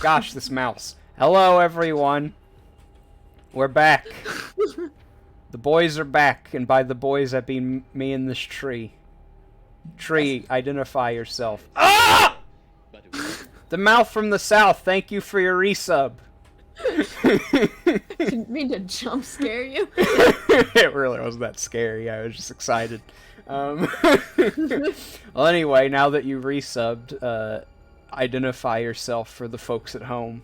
Gosh, this mouse. Hello, everyone. We're back. The boys are back, and by the boys, I mean me and this tree. Tree, identify yourself. Ah! The mouth from the south, thank you for your resub. Didn't mean to jump scare you. It really wasn't that scary. I was just excited. Well, anyway, now that you resubbed, identify yourself for the folks at home.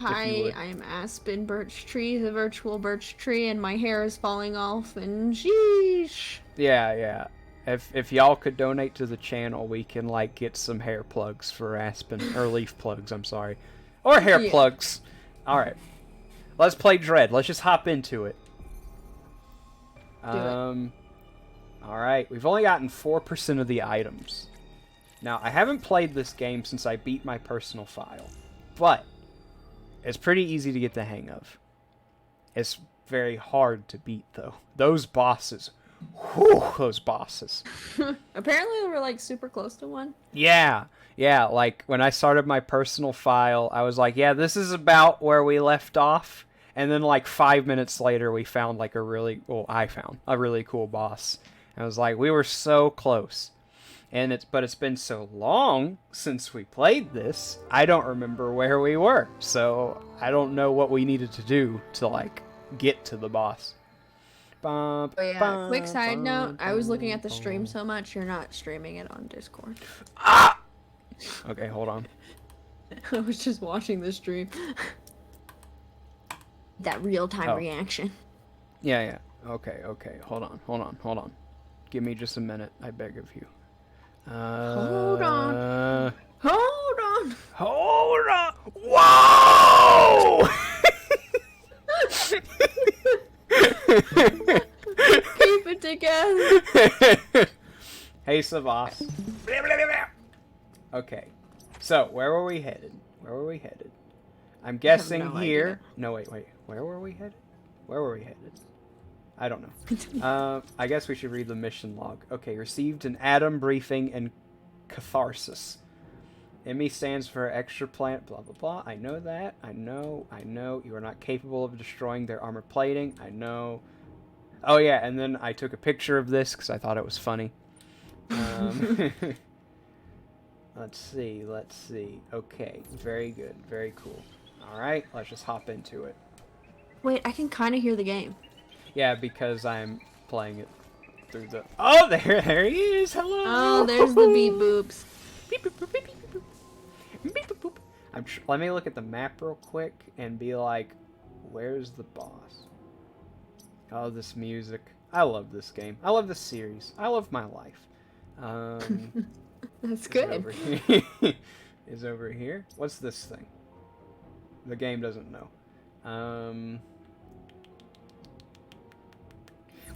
Hi, I'm Aspen Birch Tree, the virtual birch tree, and my hair is falling off, and sheesh. Yeah. If y'all could donate to the channel, we can, like, get some hair plugs for Aspen. Or leaf plugs, I'm sorry. Or hair plugs. Alright. Let's play Dread. Let's just hop into it. Alright. We've only gotten 4% of the items. Now, I haven't played this game since I beat my personal file. But it's pretty easy to get the hang of. It's very hard to beat, though. Those bosses. Whew, those bosses. Apparently we were, like, super close to one. Yeah, like, when I started my personal file, I was like, yeah, this is about where we left off. And then, like, 5 minutes later, we found, like, I found a really cool boss. And I was like, we were so close. But it's been so long since we played this, I don't remember where we were. So, I don't know what we needed to do to, like, get to the boss. Oh yeah, quick side note, I was looking at the stream so much, you're not streaming it on Discord. Ah! Okay, hold on. I was just watching the stream. That real-time reaction. Yeah. Okay. Hold on. Give me just a minute, I beg of you. Hold on. Whoa! Keep it together. Hey, Savas. Okay. So, where were we headed? I'm guessing here. Idea. No, wait. Where were we headed? I don't know. I guess we should read the mission log. Okay, received an Atom briefing and catharsis. ME stands for extra planet, blah, blah, blah. I know that. I know. You are not capable of destroying their armor plating. I know. Oh, yeah, and then I took a picture of this because I thought it was funny. Let's see. Okay, very good. Very cool. Alright, let's just hop into it. Wait, I can kind of hear the game. Yeah, because I'm playing it through the... Oh, there he is! Hello! Oh, there's the beep boops. Beep boop boop beep beep boop. Beep boop boop. Let me look at the map real quick and be like, where's the boss? Oh, this music. I love this game. I love this series. I love my life. That's good. Is over here. What's this thing? The game doesn't know.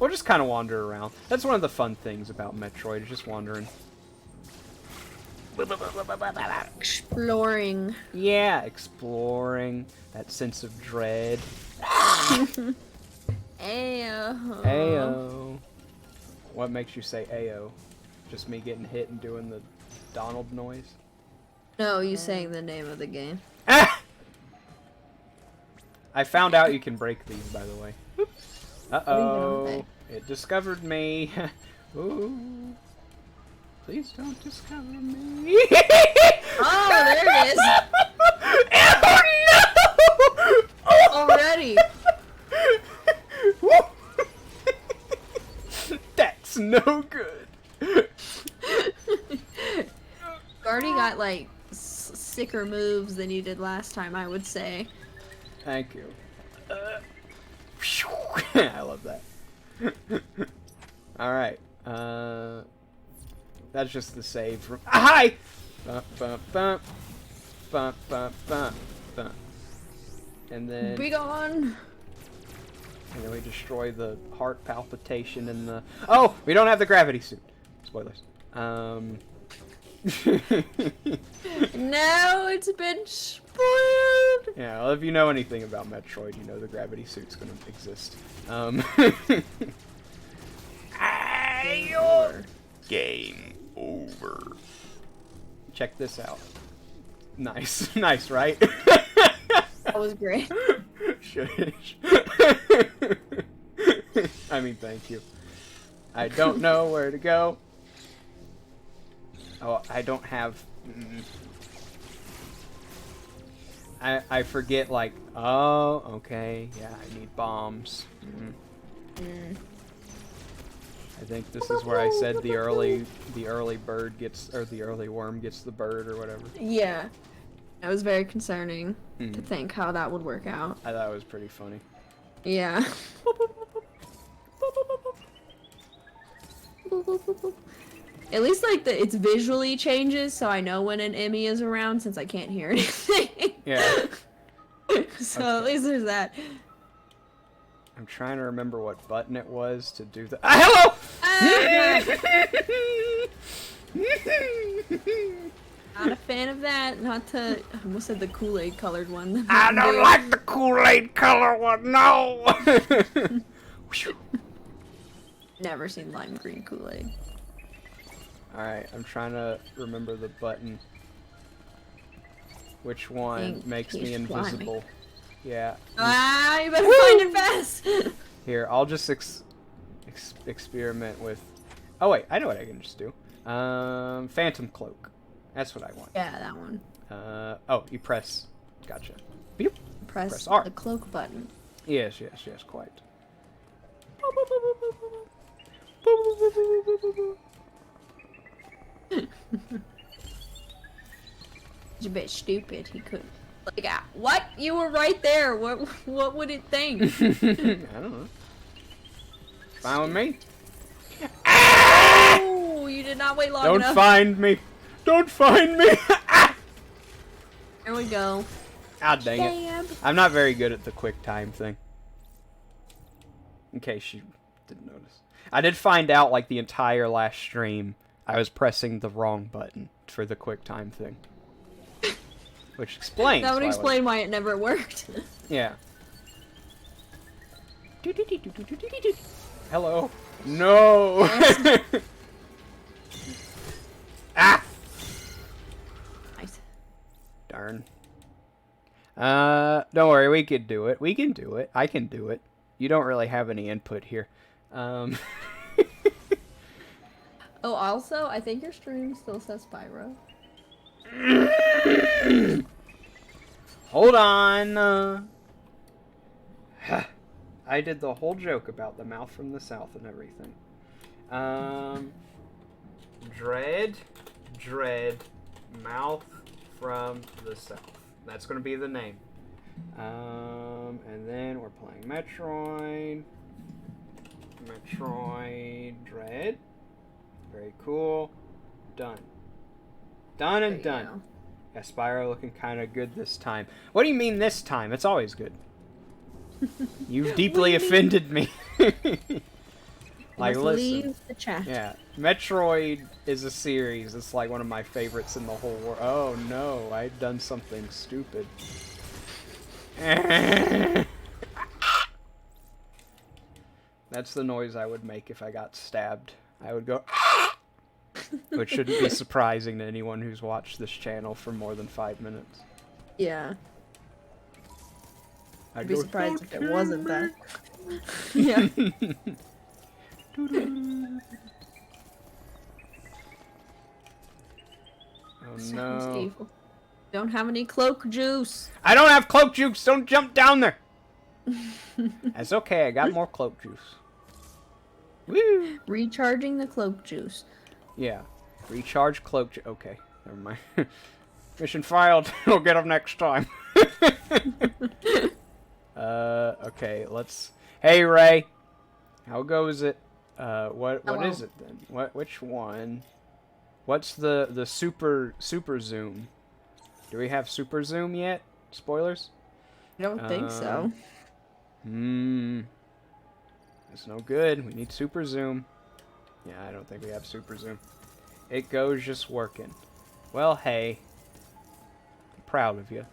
We'll just kind of wander around. That's one of the fun things about Metroid, is just wandering. Exploring. Yeah, exploring. That sense of dread. Ayo. Ayo. What makes you say ayo? Just me getting hit and doing the Donald noise? No, you saying the name of the game. Ah! I found out you can break these, by the way. Uh-oh. It discovered me. Ooh. Please don't discover me. Oh, there it is. Oh, no! Already. That's no good. Already got, like, sicker moves than you did last time, I would say. Thank you. I love that. Alright. That's just the save from... Hi! And then... Be gone! And then we destroy the heart palpitation and the... Oh! We don't have the gravity suit. Spoilers. No, it's been spoiled! Yeah, well, if you know anything about Metroid, you know the gravity suit's gonna exist. Game over. Check this out. Nice. Nice, right? That was great. Shush. I mean, thank you. I don't know where to go. Oh, I don't have... I forget, like, oh, okay, yeah, I need bombs. I think this is where I said the early bird gets, or the early worm gets the bird, or whatever. Yeah. That was very concerning to think how that would work out. I thought it was pretty funny. Yeah. At least, like, it's visually changes, so I know when an Emmy is around, since I can't hear anything. Yeah. So okay. At least there's that. I'm trying to remember what button it was to do the. Hello! Not a fan of that. Not to. I almost said the Kool-Aid colored one. I don't like the Kool-Aid color one. No. Never seen lime green Kool-Aid. Alright, I'm trying to remember the button. Which one makes me invisible? Climbing. Yeah. Ah, you better find it fast! Here, I'll just experiment with... Oh wait, I know what I can just do. Phantom Cloak. That's what I want. Yeah, that one. Oh, you press... Gotcha. Beep. Press R. The cloak button. Yes, yes, yes, quite. He's a bit stupid. He couldn't. Like, what? You were right there. What would it think? I don't know. Fine with me. Oh, you did not wait long enough. Don't find me. Don't find me. There we go. Ah, dang it. I'm not very good at the quick time thing. In case you didn't notice. I did find out, like, the entire last stream, I was pressing the wrong button for the quick time thing. Which explains. That would explain why it never worked. Yeah. Hello. No. Ah. Nice. Darn. Don't worry, we can do it. We can do it. I can do it. You don't really have any input here. Oh, also, I think your stream still says Spyro. Hold on. I did the whole joke about the mouth from the south and everything. Dread, mouth from the south. That's going to be the name. And then we're playing Metroid Dread. Very cool. Done. Done and done. Go. Yeah, Spyro looking kind of good this time. What do you mean this time? It's always good. You've deeply offended me. Like, listen. Leave the chat. Yeah, Metroid is a series. It's like one of my favorites in the whole world. Oh no, I've done something stupid. That's the noise I would make if I got stabbed. I would go... Which shouldn't be surprising to anyone who's watched this channel for more than 5 minutes. Yeah. I'd be surprised if it wasn't that. Yeah. Oh no. Evil. Don't have any cloak juice. I don't have cloak juice! Don't jump down there! That's okay, I got more cloak juice. Woo! Recharging the cloak juice. Yeah. Recharge cloak juice. Okay, never mind. Mission failed. We'll get them next time. Okay, let's... Hey, Ray. How goes it? What is it then? Which one? What's the super zoom? Do we have super zoom yet? Spoilers? I don't think so. That's no good. We need super zoom. Yeah, I don't think we have super zoom. It goes just working. Well, hey. I'm proud of you.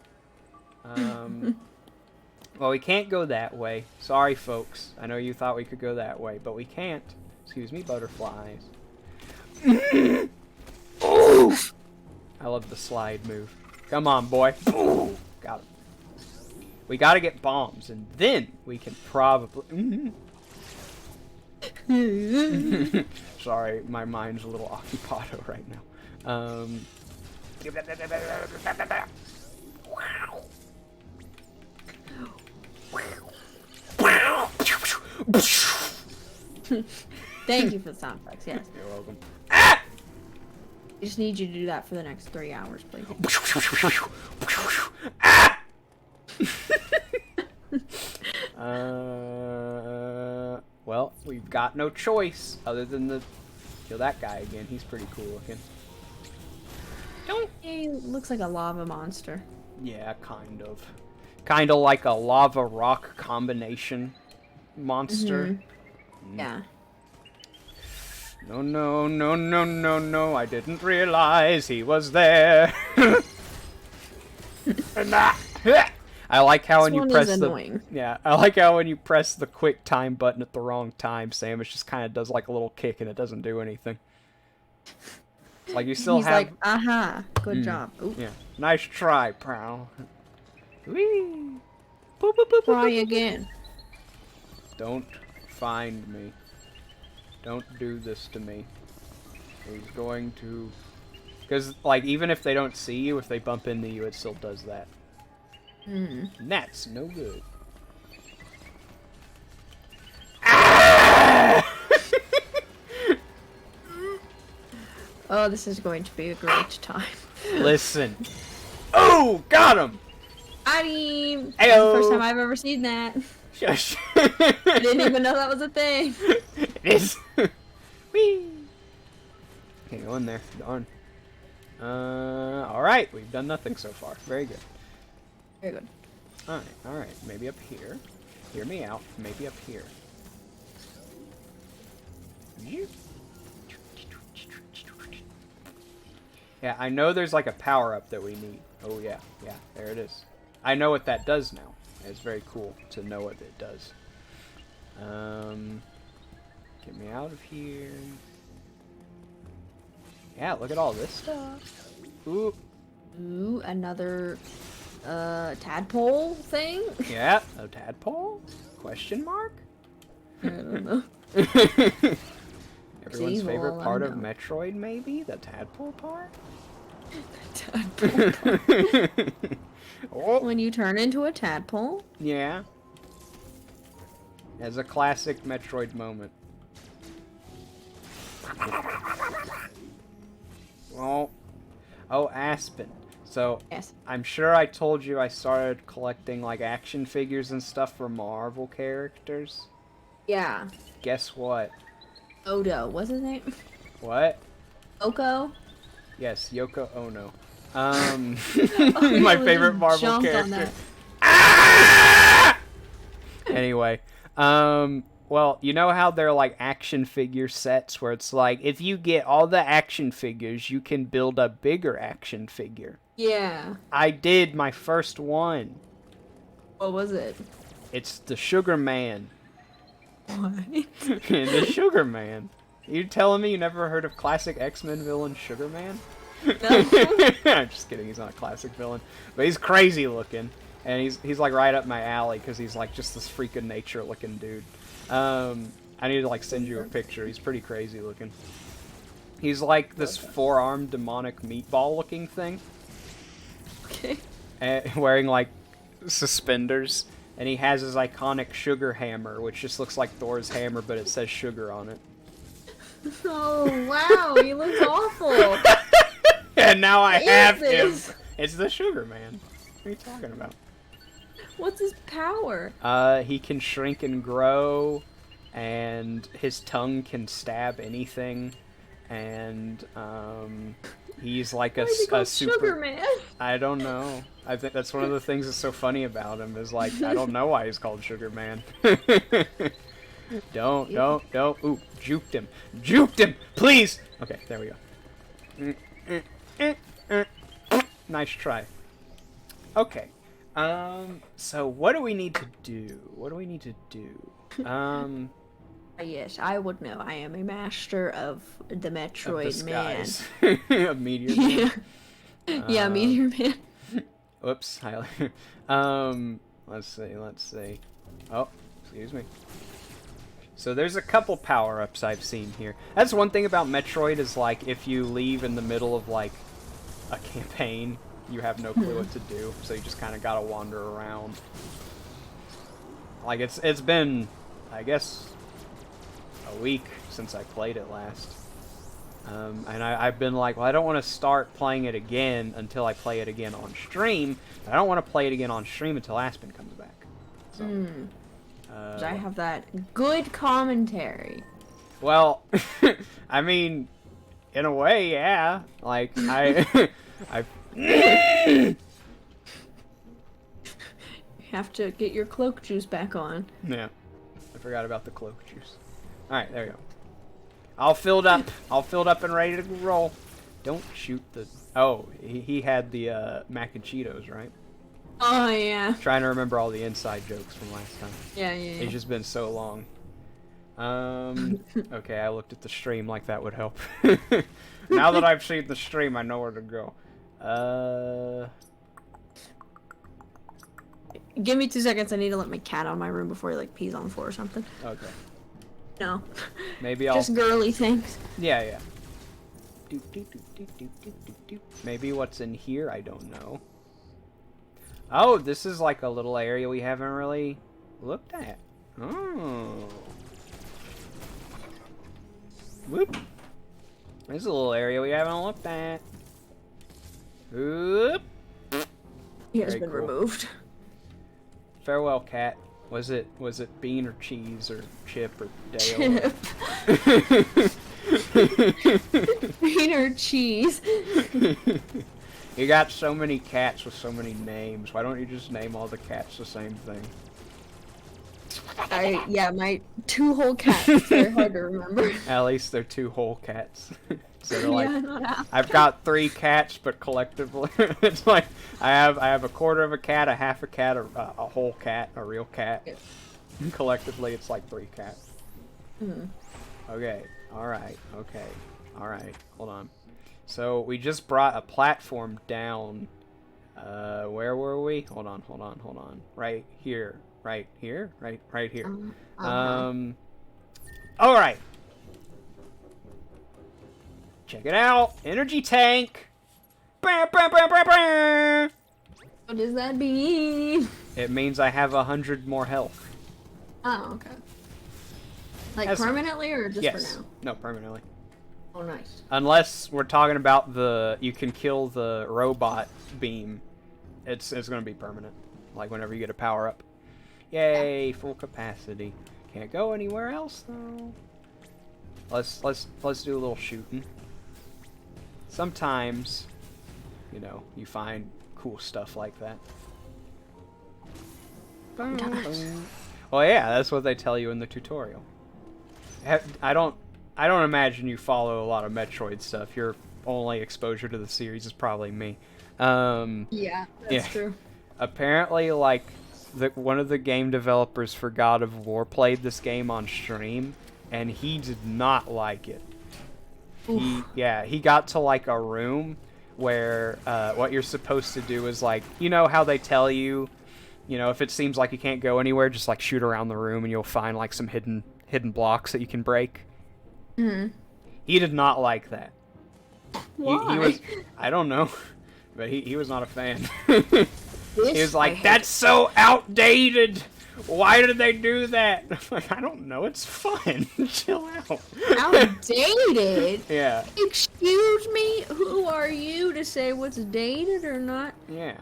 Well, we can't go that way. Sorry, folks. I know you thought we could go that way, but we can't. Excuse me, butterflies. I love the slide move. Come on, boy. Ooh, got him. We gotta get bombs, and then we can probably... Sorry, my mind's a little occupado right now. Thank you for the sound effects, yes. You're welcome. I just need you to do that for the next 3 hours, please. Well, we've got no choice other than to kill that guy again. He's pretty cool looking. He looks like a lava monster. Yeah, kind of. Kind of like a lava rock combination monster. Yeah. No, no, no, no, no, no. I didn't realize he was there. I like how when you press the I like how when you press the quick time button at the wrong time, Samus just kind of does like a little kick and it doesn't do anything. Like you still He's have. like, aha, good job. Ooh. Yeah, nice try, pal. Whee! Try again. Don't find me. Don't do this to me. He's going to. Because like even if they don't see you, if they bump into you, it still does that. And that's no good. Oh, this is going to be a great time. Listen. Oh, got him! Got him! Ayo! That's the first time I've ever seen that. Shush. I didn't even know that was a thing. It is. Whee! Okay, go in there. Darn. Alright, we've done nothing so far. Very good. Very good. Alright. Maybe up here. Hear me out. Maybe up here. Yeah, I know there's like a power-up that we need. Oh yeah, there it is. I know what that does now. It's very cool to know what it does. Get me out of here. Yeah, look at all this stuff. Ooh. Ooh, another tadpole thing? Yeah, a tadpole? Question mark? I don't know. Everyone's evil, favorite part of I know. Metroid, maybe? The tadpole part? Tadpole. Oh, When you turn into a tadpole? yeah. As a classic Metroid moment. Oh, Aspen. So, Yes. I'm sure I told you I started collecting, like, action figures and stuff for Marvel characters. Yeah. Guess what? Odo. What's his name? What? Oko? Yes, Yoko Ono. Oh, My we favorite just Marvel jumped on character. that. Anyway, well, you know how they're like action figure sets where it's like, if you get all the action figures, you can build a bigger action figure. Yeah. I did my first one. What was it? It's the Sugar Man. What? The Sugar Man. You telling me you never heard of classic X-Men villain Sugar Man? No. I'm just kidding, he's not a classic villain. But he's crazy looking. And he's like right up my alley because he's like just this freak of nature looking dude. I need to like send you a picture. He's pretty crazy looking. He's like this four-armed demonic meatball looking thing. Okay. Wearing like suspenders. And he has his iconic sugar hammer, which just looks like Thor's hammer, but it says sugar on it. Oh, wow. He looks awful. And now I have him. this? It's the Sugar Man. What are you talking about? What's his power? He can shrink and grow, and his tongue can stab anything, and he's like Why is he called super. Sugar Man? I don't know. I think that's one of the things that's so funny about him is like I don't know why he's called Sugar Man. Don't. Ooh, juked him, please. Okay, there we go. Nice try. Okay. So what do we need to do? Yes, I would know. I am a master of the Metroid of Man. a meteor man. Yeah, Meteor Man. Oops. Let's see. Oh, excuse me. So there's a couple power-ups I've seen here. That's one thing about Metroid is, like, if you leave in the middle of, like, a campaign, you have no clue what to do, so you just kind of gotta wander around. Like, it's been, I guess, a week since I played it last. And I've been like, well, I don't want to start playing it again until I play it again on stream. I don't want to play it again on stream until Aspen comes back. So, I have that good commentary. Well, I mean, in a way, yeah. Like, You have to get your cloak juice back on. Yeah. I forgot about the cloak juice. Alright, there you go. All filled up. All filled up and ready to roll. Don't shoot the... Oh, he had the mac and Cheetos, right? Oh, yeah. Trying to remember all the inside jokes from last time. Yeah. It's just been so long. Okay, I looked at the stream like that would help. Now that I've seen the stream, I know where to go. Give me 2 seconds. I need to let my cat out of my room before he, like, pees on the floor or something. Okay. No. Maybe I'll... Just girly things. Yeah. Maybe what's in here, I don't know. Oh, this is like a little area we haven't really looked at. Oh. Whoop. There's a little area we haven't looked at. Whoop. He has Very been cool. removed. Farewell, cat. Was it bean or cheese or chip or Dale? Bean or cheese. You got so many cats with so many names. Why don't you just name all the cats the same thing? Yeah, my 2 whole cats. They're hard to remember. At least they're 2 whole cats. So they're like, Yeah, not half. I've got 3 cats, but collectively, it's like I have a quarter of a cat, a half a cat, a whole cat, a real cat. Yeah. Collectively, it's like 3 cats. Mm-hmm. Okay. All right. Okay. All right. Hold on. So we just brought a platform down. Where were we? Hold on. Right here. Right here. Right here. All right. Check it out. Energy tank. Bah, bah, bah, bah, bah. What does that mean? It means I have 100 more health. Oh, okay. Like That's- permanently or just Yes. for now? No, permanently. Oh, nice. Unless we're talking about you can kill the robot beam. It's gonna be permanent. Like whenever you get a power up. Yay, full capacity. Can't go anywhere else though. Let's do a little shooting. Sometimes, you know, you find cool stuff like that. Well, yeah, that's what they tell you in the tutorial. I don't imagine you follow a lot of Metroid stuff. Your only exposure to the series is probably me. Yeah, that's true. Apparently, like, one of the game developers for God of War played this game on stream, and he did not like it. He got to, like, a room where what you're supposed to do is, like, you know how they tell you, you know, if it seems like you can't go anywhere, just, like, shoot around the room and you'll find, like, some hidden blocks that you can break. Mm-hmm. He did not like that. Why? He was, I don't know, but he was not a fan. He was like, that's so outdated! Why did they do that? I'm like, I don't know, it's fun. Chill out. Outdated? Yeah. Excuse me? Who are you to say what's dated or not? Yeah.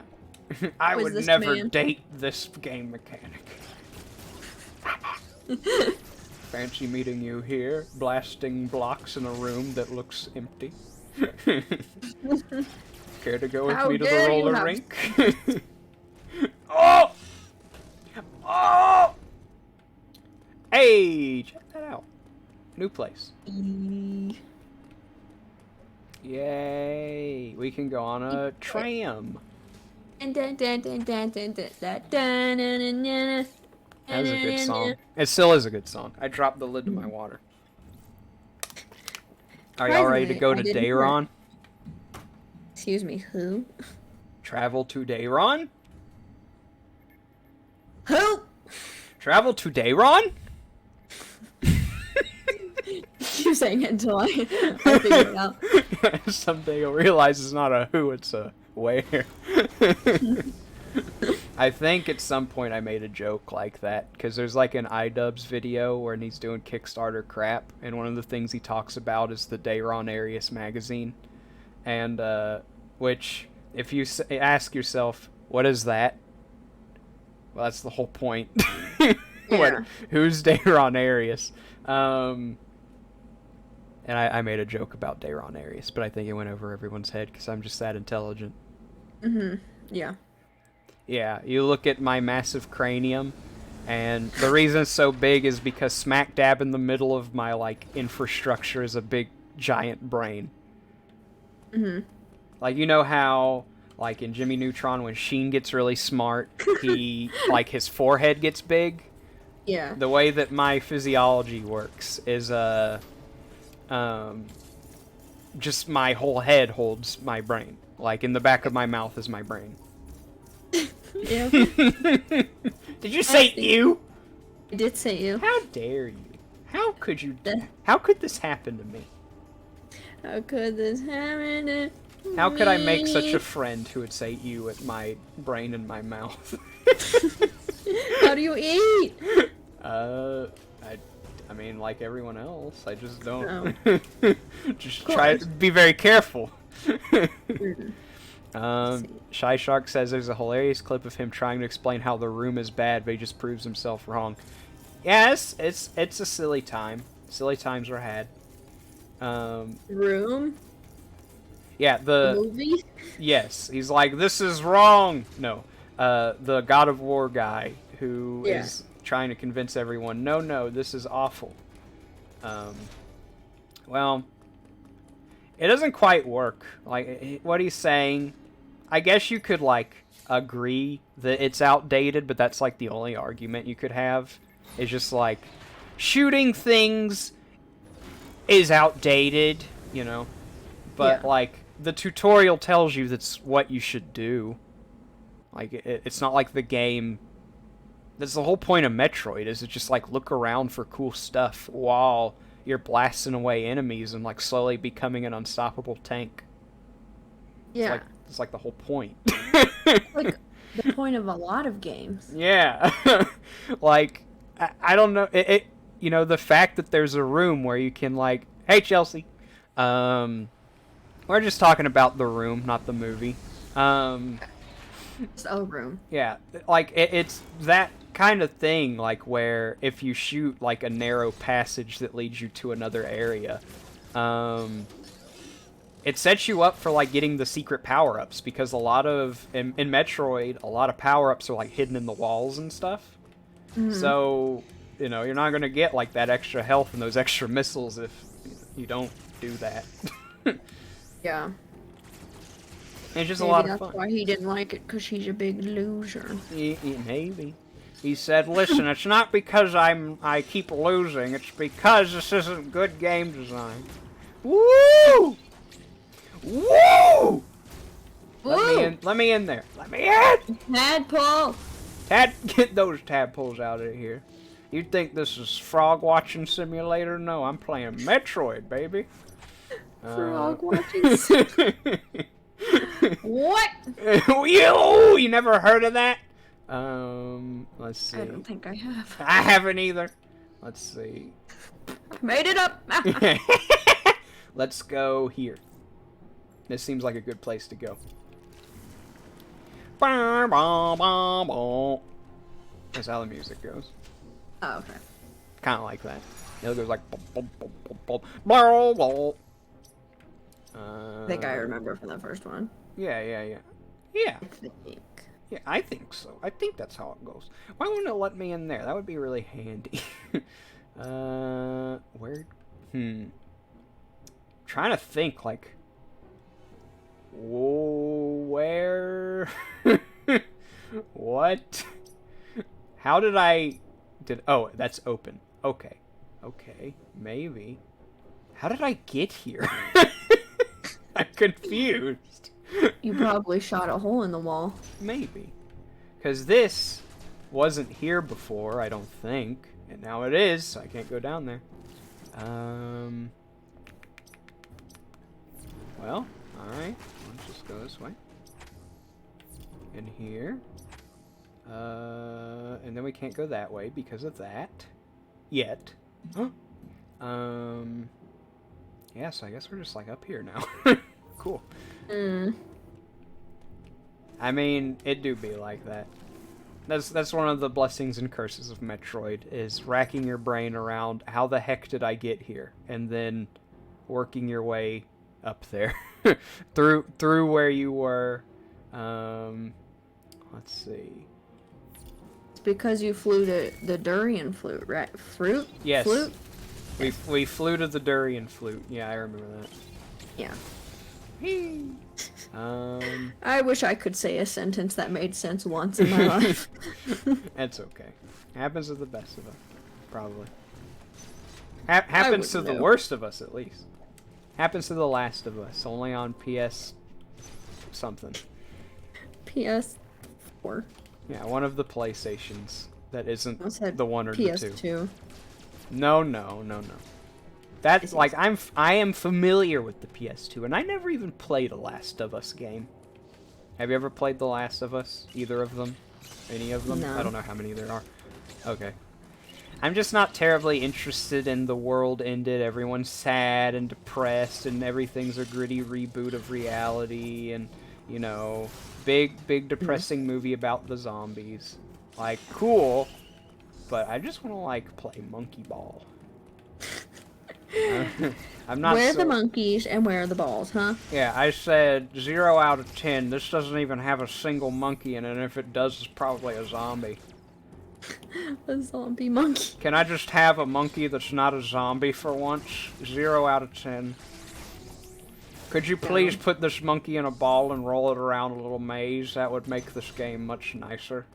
I Who is would this never man? date this game mechanic. Fancy meeting you here, blasting blocks in a room that looks empty. Care to go with How me to the dare you roller have- rink? Oh! Oh! Hey, check that out. New place. Yay! We can go on a tram. That was a good song. It still is a good song. I dropped the lid to my water. Are y'all ready to go to I didn't hear Dayron? Excuse me, who? Travel to Dayron? Who? Travel to Dayron? Keep saying it until I figure it out. Someday you'll realize it's not a who, it's a where. I think at some point I made a joke like that, because there's like an iDubbbz video where he's doing Kickstarter crap, and one of the things he talks about is the Dayron Arius magazine. And, which, if you ask yourself, what is that? Well, that's the whole point. Yeah. Who's Dayron Arius? And I made a joke about Dayron Arius, but I think it went over everyone's head because I'm just that intelligent. Yeah. Yeah, you look at my massive cranium, and the reason it's so big is because smack dab in the middle of my, like, infrastructure is a big, giant brain. Like, you know how, like, in Jimmy Neutron, when Sheen gets really smart, he, like, his forehead gets big? Yeah. The way that my physiology works is, just my whole head holds my brain. Like, in the back of my mouth is my brain. Yeah. Did you say you? I did say you. How dare you? How could you? How could this happen to me? How could this happen to How could I make me? such a friend who would say you at my brain and my mouth? How do you eat? I mean, like everyone else, I just don't. Oh. Just try to be very careful. Mm. Shy Shark says there's a hilarious clip of him trying to explain how the room is bad, but he just proves himself wrong. Yes, it's a silly time. Silly times were had. Room? Yeah, The movie? yes, he's like, this is wrong. No, the God of War guy who is trying to convince everyone, no, this is awful. Well, it doesn't quite work. Like, what he's saying, I guess you could, like, agree that it's outdated, but that's, like, the only argument you could have. It's just, like, shooting things is outdated, you know? But, like, the tutorial tells you that's what you should do. Like, it's not like the game... That's the whole point of Metroid, is it just, like, look around for cool stuff while you're blasting away enemies and, like, slowly becoming an unstoppable tank. Yeah. It's like the whole point. Like the point of a lot of games. Yeah. Like, I don't know. You know, the fact that there's a room where you can, like, hey, Chelsea. We're just talking about the room, not the movie. It's a room. Yeah, like, it's that kind of thing, like, where if you shoot, like, a narrow passage that leads you to another area, it sets you up for, like, getting the secret power-ups, because a lot of, in Metroid, a lot of power-ups are, like, hidden in the walls and stuff. So, you know, you're not going to get, like, that extra health and those extra missiles if you don't do that. Yeah. It's just Maybe a lot of that's fun. why he didn't like it, because he's a big loser. Maybe. He said, listen, it's not because I keep losing, it's because this isn't good game design. Woo! Woo! Let me in there. Let me in! Tadpole! Get those tadpoles out of here. You think this is frog watching simulator? No, I'm playing Metroid, baby. Frog watching. What? You never heard of that? Let's see. I don't think I have. I haven't either. Let's see. Made it up! Let's go here. This seems like a good place to go. That's how the music goes. Oh, okay. Kind of like that. It goes like... I think I remember from the first one. Yeah. I think. Yeah, I think so. I think that's how it goes. Why wouldn't it let me in there? That would be really handy. Where? Trying to think, like... Where? What? How did I... Oh, that's open. Okay. Maybe. How did I get here? I'm confused. You probably shot a hole in the wall. Maybe. Because this wasn't here before, I don't think. And now it is, so I can't go down there. Well, alright. Let's just go this way. In here. And then we can't go that way because of that. Yet. Huh? Yeah, so I guess we're just like up here now. Cool. I mean, it do be like that. That's one of the blessings and curses of Metroid, is racking your brain around how the heck did I get here, and then working your way up there through where you were. Let's see. It's because you flew to the durian flute, right? Fruit? Yes. Flute? We flew to the durian flute. Yeah, I remember that. Yeah. I wish I could say a sentence that made sense once in my life. It's okay. Happens to the best of us, probably. Happens to the worst of us, at least. Happens to the last of us, only on PS something. PS4. Yeah, one of the PlayStations that isn't the one or PS2. the two. No. That's like I am familiar with the PS2, and I never even played a Last of Us game. Have you ever played The Last of Us? Either of them? Any of them? No. I don't know how many there are. Okay. I'm just not terribly interested in the world ended, everyone's sad and depressed, and everything's a gritty reboot of reality, and, you know, big depressing movie about the zombies. Like, cool, but I just want to, like, play Monkey Ball. I'm not. Where are the monkeys and where are the balls, huh? Yeah, I said 0 out of 10. This doesn't even have a single monkey in it, and if it does, it's probably a zombie. A zombie monkey. Can I just have a monkey that's not a zombie for once? 0 out of 10. Could you please put this monkey in a ball and roll it around a little maze? That would make this game much nicer.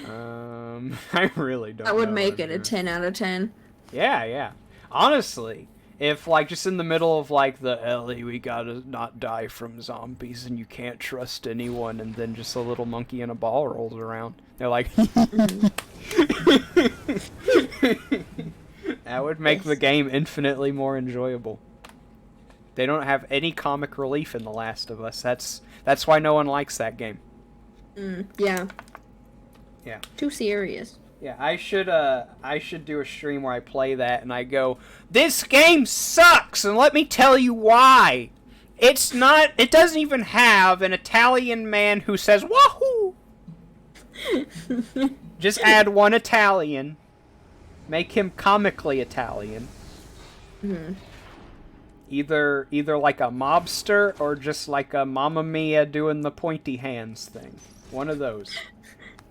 I really don't know. That would make it a 10 out of 10. Yeah. Honestly, if, like, just in the middle of, like, the Ellie, we gotta not die from zombies and you can't trust anyone, and then just a little monkey in a ball rolls around. They're like... That would make the game infinitely more enjoyable. They don't have any comic relief in The Last of Us. That's why no one likes that game. Yeah. Yeah. Too serious. Yeah, I should do a stream where I play that and I go, this game sucks, and let me tell you why. It doesn't even have an Italian man who says, wahoo! Just add one Italian. Make him comically Italian. Either like a mobster or just like a Mamma Mia doing the pointy hands thing. One of those.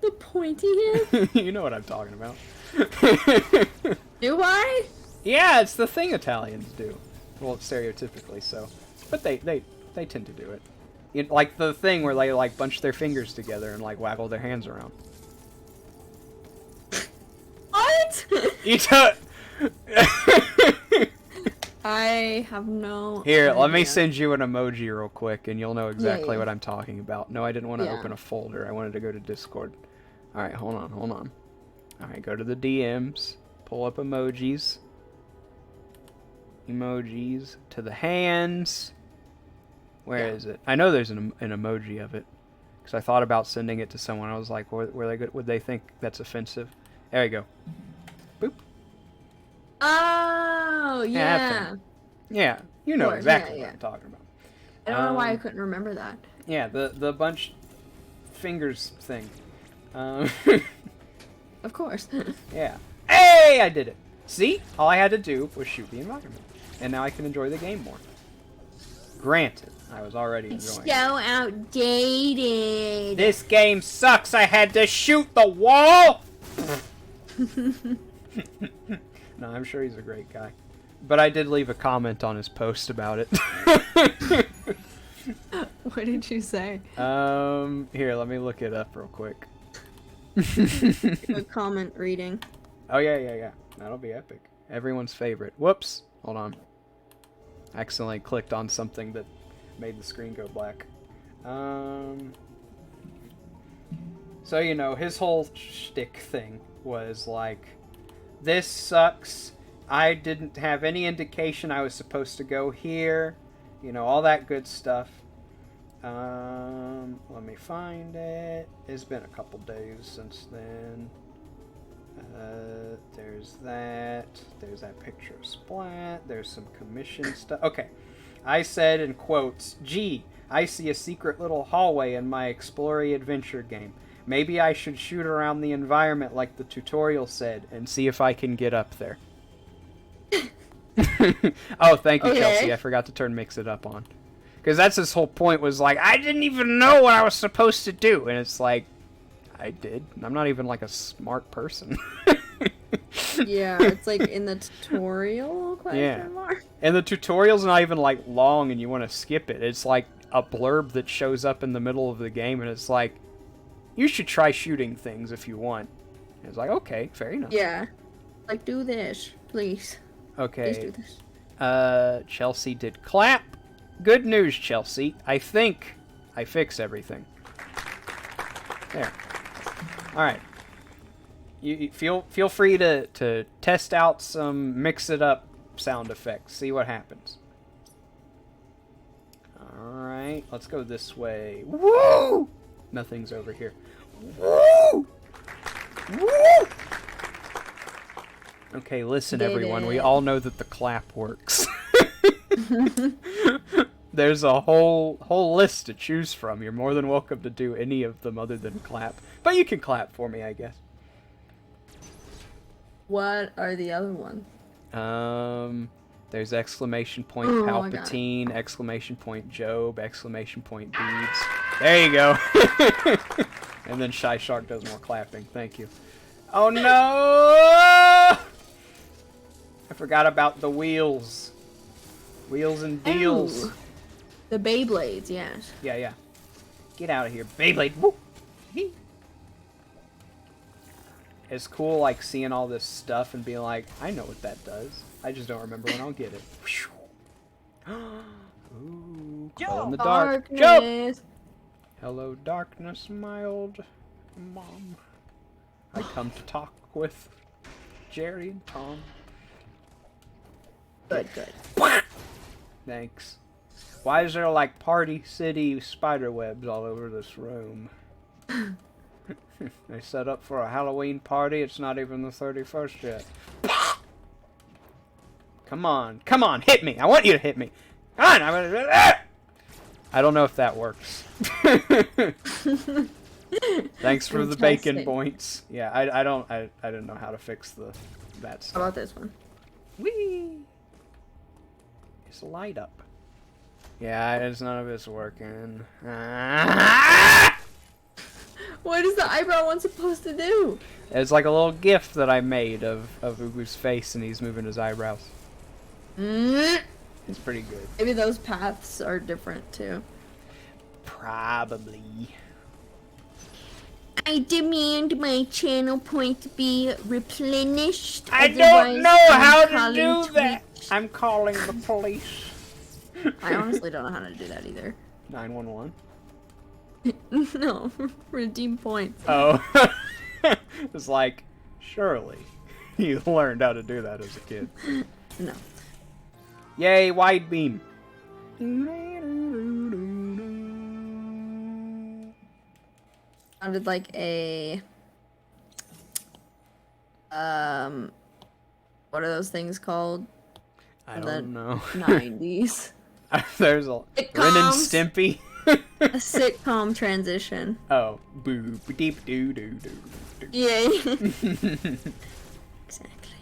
The pointy hand? You know what I'm talking about. Do I? Yeah, it's the thing Italians do. Well, stereotypically so. But they tend to do it. Like the thing where they like bunch their fingers together and like waggle their hands around. What? I have no Here, idea. let me send you an emoji real quick and you'll know exactly what I'm talking about. No, I didn't want to open a folder. I wanted to go to Discord. Alright, hold on. Alright, go to the DMs. Pull up emojis. Emojis to the hands. Where is it? I know there's an emoji of it. Because I thought about sending it to someone. I was like, would they think that's offensive? There you go. Boop. Oh, yeah. Yeah, you know exactly what I'm talking about. I don't know why I couldn't remember that. Yeah, the bunch fingers thing. Of course. Yeah. Hey, I did it. See? All I had to do was shoot the environment. And now I can enjoy the game more. Granted, I was already enjoying it. So outdated. This game sucks. I had to shoot the wall. No, I'm sure he's a great guy. But I did leave a comment on his post about it. What did you say? Here, let me look it up real quick. A comment reading. Oh, yeah. That'll be epic. Everyone's favorite. Whoops. Hold on. I accidentally clicked on something that made the screen go black. So, you know, his whole shtick thing was like, this sucks. I didn't have any indication I was supposed to go here. You know, all that good stuff. Let me find it. It's been a couple days since then. There's that. There's that picture of Splat. There's some commission stuff. Okay. I said in quotes, gee, I see a secret little hallway in my Explory Adventure game. Maybe I should shoot around the environment like the tutorial said and see if I can get up there. Oh, thank you, Chelsea. I forgot to turn Mix It Up on. Because that's his whole point, was like, I didn't even know what I was supposed to do. And it's like, I did. I'm not even like a smart person. Yeah, it's like in the tutorial question mark. And the tutorial's not even like long and you want to skip it. It's like a blurb that shows up in the middle of the game and it's like, you should try shooting things if you want. And it's like, okay, fair enough. Yeah. Like, do this, please. Okay. Please do this. Chelsea did clap. Good news, Chelsea. I think I fix everything. There. Alright. You feel free to test out some Mix It Up sound effects. See what happens. Alright, let's go this way. Woo! Nothing's over here. Woo! Woo! Okay, listen everyone. We all know that the clap works. There's a whole list to choose from. You're more than welcome to do any of them other than clap. But you can clap for me, I guess. What are the other ones? There's exclamation point Palpatine, exclamation point Job, exclamation point Beads. There you go. And then Shy Shark does more clapping. Thank you. Oh no! I forgot about the wheels. Wheels and deals. Ooh. The Beyblades, yes. Yeah. Get out of here, Beyblade. Woo! It's cool, like, seeing all this stuff and being like, I know what that does. I just don't remember when I'll get it. Ooh, glow in the dark. Jump! Hello, darkness, my old mom. I come to talk with Jerry and Tom. Good. Thanks. Why is there, like, Party City spider webs all over this room? They set up for a Halloween party. It's not even the 31st yet. Come on, hit me. I want you to hit me. Come on, I don't know if that works. Thanks for the bacon points. Yeah, I didn't know how to fix that stuff. How about this one? Whee! It's a light up. Yeah, none of it's working. What is the eyebrow one supposed to do? It's like a little gif that I made of Ubu's face and he's moving his eyebrows. It's pretty good. Maybe those paths are different too. Probably. I demand my channel point be replenished. I don't know how to do that. I'm calling the police. I honestly don't know how to do that either. 911? No, redeem points. Oh. It's like, surely you learned how to do that as a kid. No. Yay, wide beam. Sounded like a what are those things called? I don't know. 90s. There's a Ren and Stimpy. A sitcom transition. Oh, boo, deep doo doo doo. Yay. Exactly.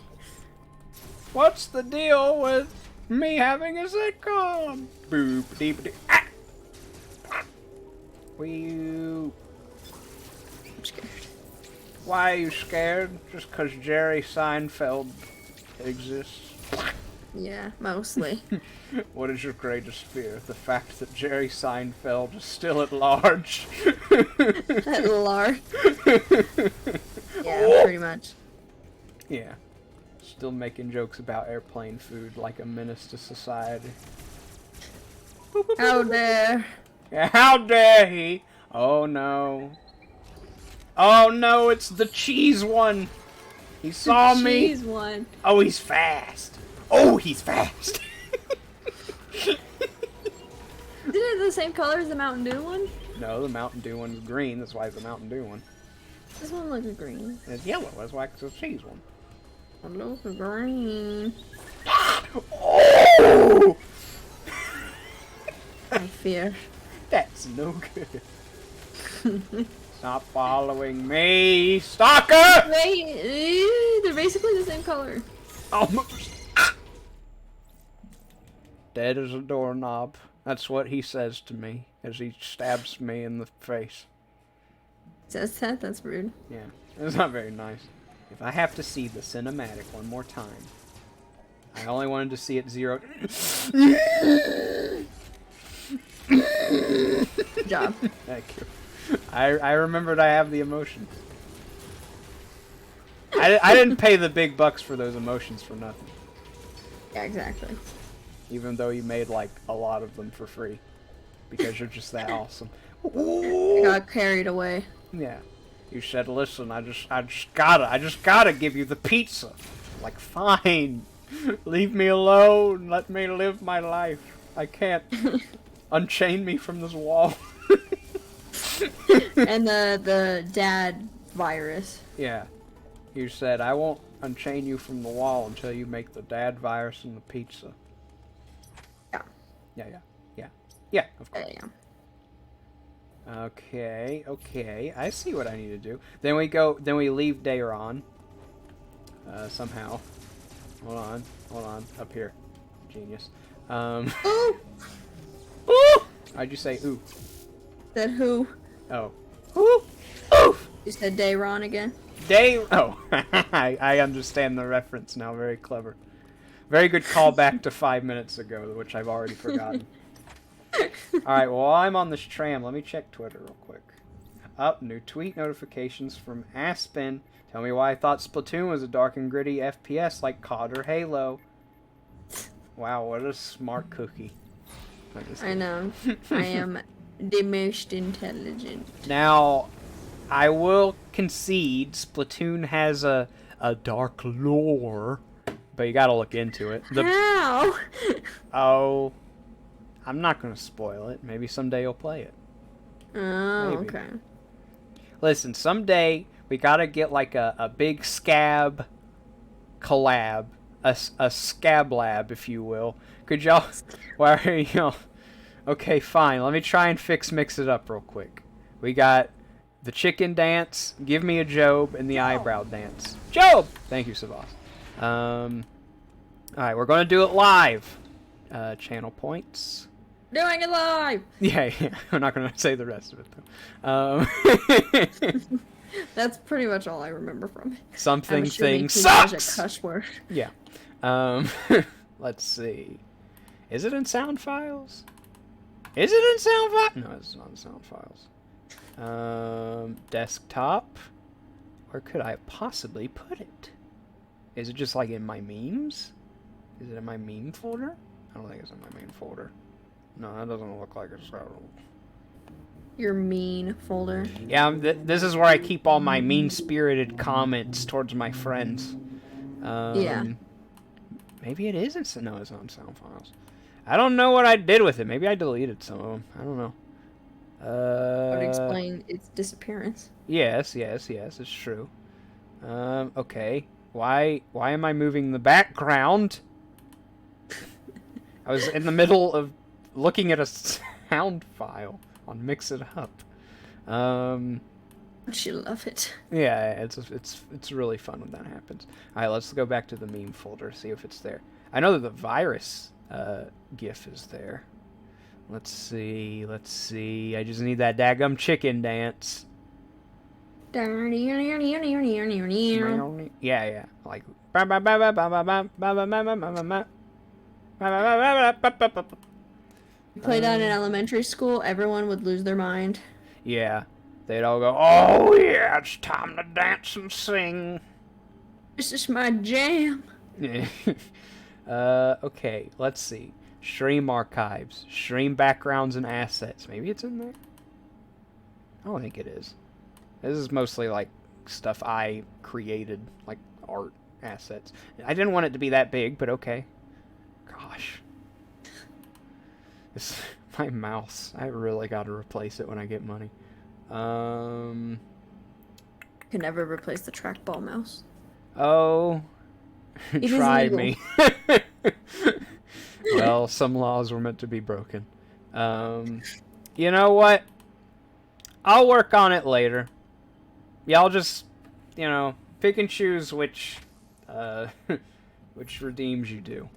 What's the deal with me having a sitcom? Boo, deep doo. Ah! I'm scared. Why are you scared? Just because Jerry Seinfeld exists? Yeah, mostly. What is your greatest fear? The fact that Jerry Seinfeld is still at large? At large. Yeah, pretty much. Yeah. Still making jokes about airplane food like a menace to society. How dare. How dare he? Oh no. Oh no, it's the cheese one. He saw me. Cheese one. Oh, he's fast. Oh, he's fast. Isn't it the same color as the Mountain Dew one? No, the Mountain Dew one's green. That's why it's the Mountain Dew one. This one looks green. And it's yellow. That's why it's a cheese one. It looks green. Oh! I fear. That's no good. Stop following me, stalker! They're basically the same color. Almost. Dead as a doorknob. That's what he says to me as he stabs me in the face. Says that? That's rude. Yeah, it's not very nice. If I have to see the cinematic one more time, I only wanted to see it 0. Good job. Thank you. I remembered I have the emotions. I didn't pay the big bucks for those emotions for nothing. Yeah, exactly. Even though you made like a lot of them for free. Because you're just that awesome. Ooh. I got carried away. Yeah. You said, listen, I just gotta give you the pizza. Like, fine. Leave me alone. Let me live my life. I can't unchain me from this wall. And the dad virus. Yeah. You said, I won't unchain you from the wall until you make the dad virus and the pizza. Yeah. Yeah, of course. Yeah. Okay. I see what I need to do. Then we leave Dayron. Somehow. Hold on. Up here. Genius. Ooh! Ooh! Why'd you say ooh? Said who? Oh. Ooh! Ooh! You said Dayron again? Oh. I understand the reference now. Very clever. Very good callback to 5 minutes ago, which I've already forgotten. Alright, well, while I'm on this tram, let me check Twitter real quick. Up, new tweet notifications from Aspen. Tell me why I thought Splatoon was a dark and gritty FPS like COD or Halo. Wow, what a smart cookie. I know. I am the most intelligent. Now, I will concede Splatoon has a dark lore, but you gotta look into it. How? Oh, I'm not gonna spoil it. Maybe someday you'll play it. Oh, Maybe. okay. Listen, someday we gotta get like a big scab collab, a scab lab, if you will. Could y'all? Why are y'all? Okay, fine. Let me try and mix it up real quick. We got the chicken dance, give me a Job, and the eyebrow dance. Job! Thank you, Savas. Alright, we're gonna do it live. Channel points. Doing it live! Yeah. I'm not gonna say the rest of it, though. That's pretty much all I remember from it. Something thing sucks! sucks! A cuss word. Yeah. Let's see. Is it in sound files? Is it in sound files? No, it's not in sound files. Desktop. Where could I possibly put it? Is it just like in my memes? Is it in my meme folder? I don't think it's in my main folder. No, that doesn't look like it's. Your mean folder. Yeah, this is where I keep all my mean-spirited comments towards my friends. Yeah. Maybe it isn't. No, it's on sound files. I don't know what I did with it. Maybe I deleted some of them. I don't know. Would explain its disappearance. Yes, it's true. Okay. Why am I moving the background? I was in the middle of looking at a sound file on Mix It Up. She love it. Yeah, it's really fun when that happens. All right, let's go back to the meme folder, see if it's there. I know that the virus GIF is there. Let's see. I just need that daggum chicken dance. Yeah. Like. You played that in elementary school, everyone would lose their mind. Yeah. They'd all go, oh yeah, it's time to dance and sing. This is my jam. Okay, let's see. Stream archives. Stream backgrounds and assets. Maybe it's in there? I don't think it is. This is mostly like stuff I created, like art assets. I didn't want it to be that big, but okay. Gosh. This, my mouse. I really got to replace it when I get money. Can never replace the trackball mouse. Oh. It Try is me. Well, some laws were meant to be broken. You know what? I'll work on it later. Y'all just, pick and choose which redeems you do.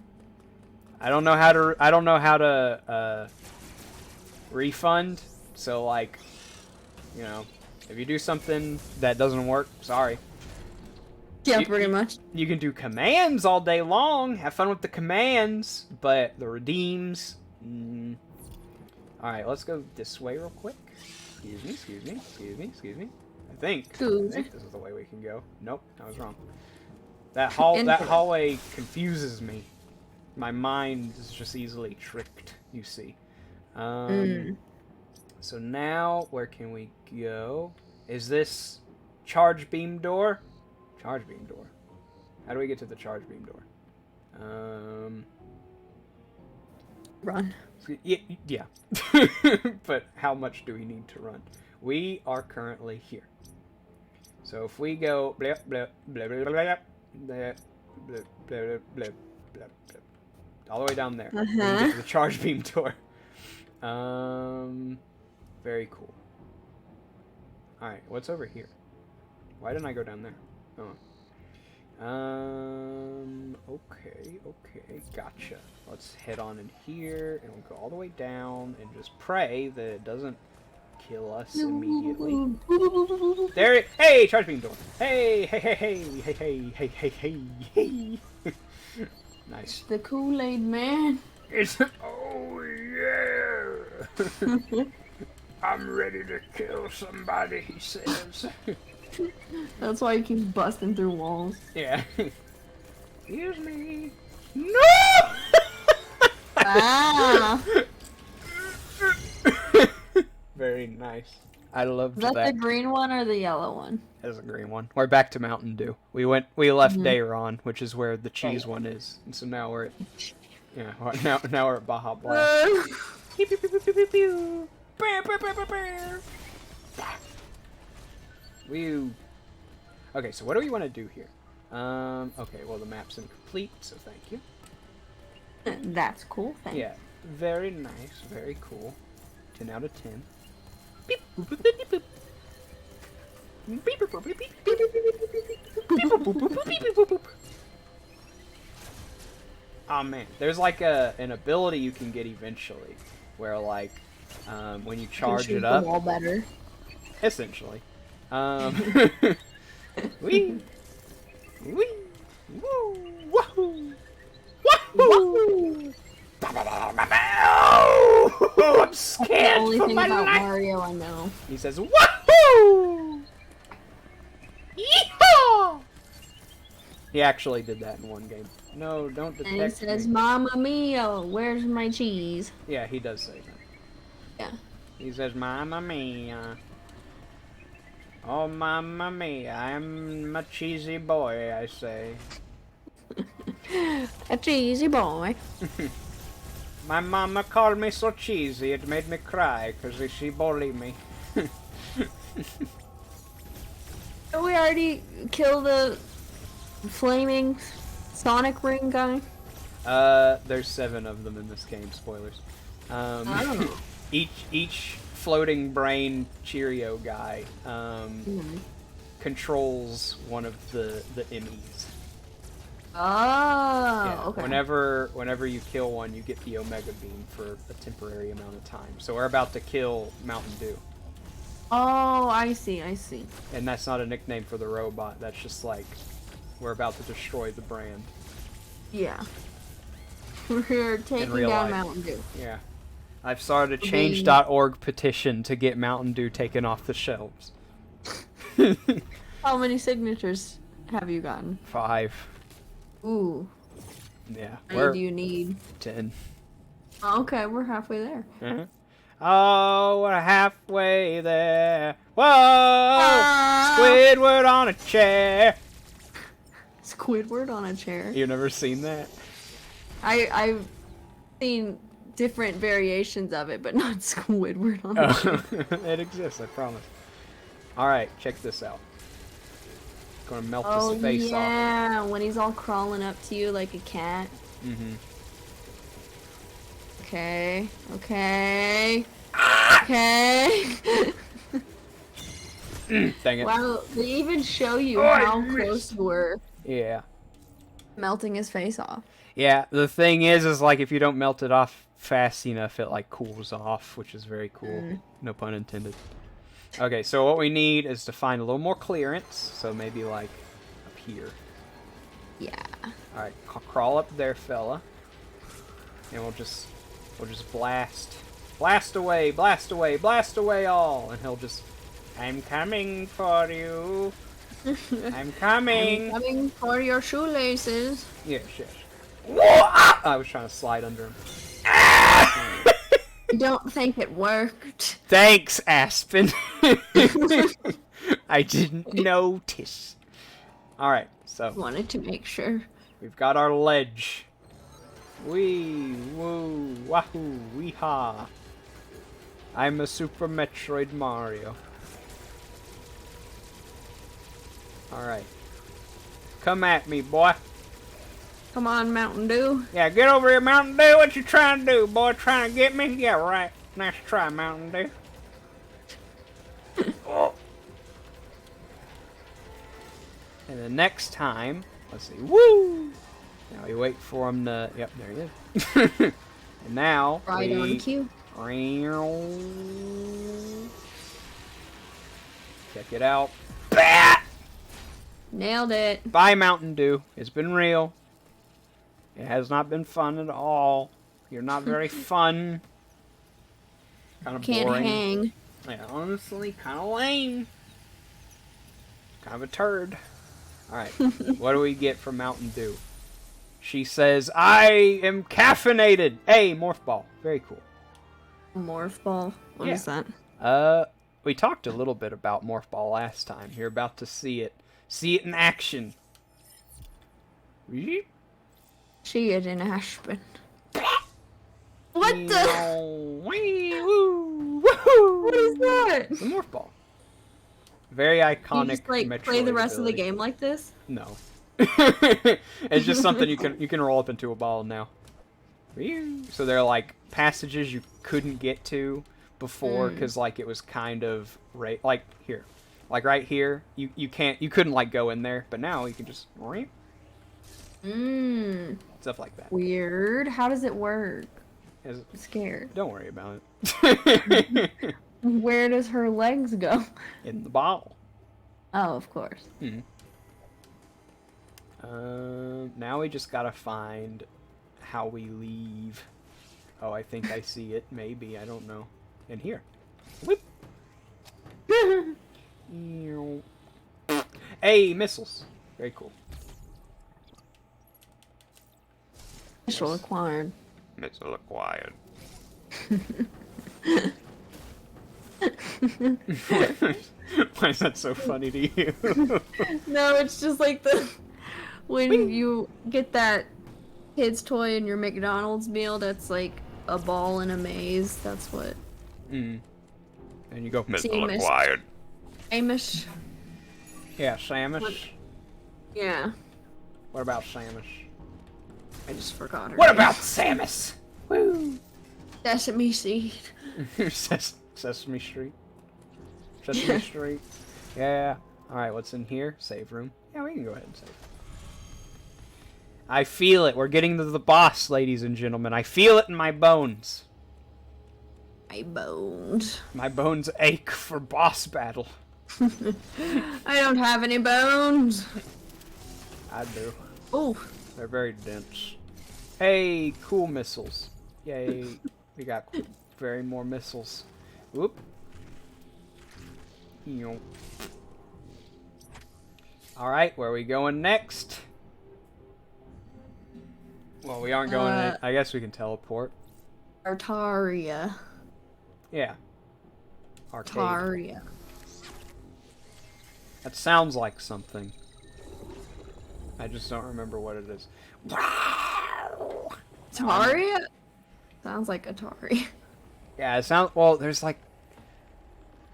I don't know how to refund. So like, if you do something that doesn't work, sorry. Yeah, pretty much. You can do commands all day long. Have fun with the commands, but the redeems. All right, let's go this way real quick. Excuse me. I think this is the way we can go. Nope, I was wrong. That hallway confuses me. My mind is just easily tricked, you see. So now, where can we go? Is this charge beam door? Charge beam door. How do we get to the charge beam door? Run. Yeah. But how much do we need to run? We are currently here. So if we go blip, blip, blip, blip, blip, blip, blip, blip, blip, blip, all the way down there, we can get to the charge beam door. Very cool. Alright, what's over here? Why didn't I go down there? Okay, gotcha. Let's head on in here, and we'll go all the way down, and just pray that it doesn't kill us immediately. There it, hey, charge beam door. Hey. Nice. The Kool-Aid man. Oh yeah. I'm ready to kill somebody, he says. That's why he keeps busting through walls. Yeah. Excuse me. No! Ah! Very nice. I loved Is that the green one or the yellow one? That's a green one. We're back to Mountain Dew. We left Dayron, which is where the cheese one is. And so now we're at now we're at Baja Blast. Pew, pew, pew, pew, pew, pew. Bam, bam, bam, bam, bam. Woo. Okay, so what do we want to do here? Okay, well the map's incomplete, so thank you. That's cool, thanks. Yeah, very nice, very cool. 10 out of 10. Oh man, there's like an ability you can get eventually, where like when you charge it up, all better. Essentially. Wee, wee, woo, wahoo, wahoo. I'm scared. The only for thing my about life. Mario I know. He says, "Wahoo!" Yeehaw! He actually did that in one game. No, don't detect And he says, me. "Mamma mia, where's my cheese?" Yeah, he does say that. Yeah. He says, "Mamma mia." Oh, mamma mia, I'm a cheesy boy, I say. A cheesy boy. My mama called me so cheesy, it made me cry, because she bullied me. Did we already kill the flaming Sonic ring guy? There's 7 of them in this game, spoilers. Oh. Each floating brain Cheerio guy, controls one of the Emmys. Oh, Yeah, okay. Whenever you kill one, you get the Omega Beam for a temporary amount of time. So we're about to kill Mountain Dew. Oh, I see. And that's not a nickname for the robot, that's just like, we're about to destroy the brand. Yeah. We're taking real down life. Mountain Dew. Yeah. I've started a change.org petition to get Mountain Dew taken off the shelves. How many signatures have you gotten? 5. Ooh. Yeah. How many do you need? 10. Okay, we're halfway there. Oh, we're halfway there. Whoa! Ah! Squidward on a chair. Squidward on a chair. You've never seen that? I've seen different variations of it, but not Squidward on a chair. It exists, I promise. Alright, check this out. Gonna melt Oh his face off. yeah, when he's all crawling up to you like a cat. Mm-hmm. Okay, okay, okay. Dang it. Wow, they even show you how close you were Yeah. melting his face off. Yeah, the thing is like if you don't melt it off fast enough, it like cools off, which is very cool. No pun intended. Okay, so what we need is to find a little more clearance, so maybe like up here. Yeah. Alright, crawl up there, fella. And we'll just blast. Blast away, blast away, blast away all! And he'll just, I'm coming for you. I'm coming. I'm coming for your shoelaces. Yes, yes. Whoa! Ah! I was trying to slide under him. I don't think it worked. Thanks, Aspen. I didn't notice. Alright, so Wanted to make sure. we've got our ledge. Wee, woo, wahoo, wee-ha. I'm a Super Metroid Mario. Alright. Come at me, boy. Come on, Mountain Dew. Yeah, get over here, Mountain Dew. What you trying to do, boy? Trying to get me? Yeah, right. Nice try, Mountain Dew. Oh. And the next time, let's see. Woo! Now we wait for him to. Yep, there he is. And now Right on cue. Check it out. Bah! Nailed it. Bye, Mountain Dew. It's been real. It has not been fun at all. You're not very fun. Kind of Can't boring. hang. Yeah, honestly, kind of lame. Kind of a turd. Alright, what do we get from Mountain Dew? She says, I am caffeinated! Hey, Morph Ball. Very cool. Morph Ball. What is that? We talked a little bit about Morph Ball last time. You're about to see it. See it in action. See it in Aspen. What the? What is that? The Morph Ball. Very iconic. You just like Metroid play the rest ability. of the game like this? No. It's just something you can roll up into a ball now. So there are like passages you couldn't get to before because like it was kind of like here, like right here you couldn't like go in there, but now you can just stuff like that. Weird. How does it work? I'm scared. Don't worry about it. Where does her legs go? In the ball. Oh, of course. Now we just gotta find how we leave. Oh, I think I see it. Maybe, I don't know. In here. Whoop. Hey, missiles. Very cool. Missile acquired. Missile acquired. Why is that so funny to you? No, it's just like when you get that kid's toy in your McDonald's meal that's like a ball in a maze. That's what. And you go, missile acquired. Amish. Yeah, Samus. What? Yeah. What about Samus? I just forgot her. What name. about Samus? Woo! Sesame seed. Sesame Street. Sesame Street. Yeah. Alright, what's in here? Save room. Yeah, we can go ahead and save. I feel it. We're getting to the boss, ladies and gentlemen. I feel it in my bones. My bones. My bones ache for boss battle. I don't have any bones. I do. Oh. They're very dense. Hey, cool missiles. Yay. We got very more missiles. Whoop. Alright, where are we going next? Well, we aren't going I guess we can teleport. Artaria. Yeah. Arcade. Taria. That sounds like something. I just don't remember what it is. Taria? Sounds like Atari. Yeah, it sounds... Well, there's like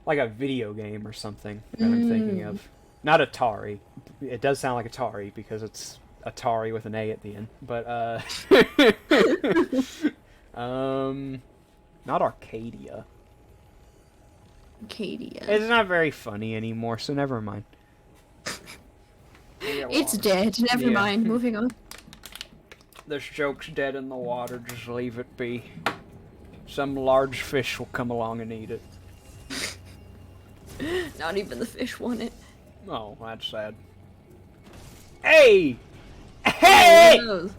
a video game or something that I'm thinking of. Not Atari. It does sound like Atari because it's Atari with an A at the end. But, not Arcadia. Arcadia. It's not very funny anymore, so never mind. It's dead. Never Yeah. mind. Moving on. This joke's dead in the water, just leave it be. Some large fish will come along and eat it. Not even the fish want it. Oh, that's sad. Hey! Hey! Knows?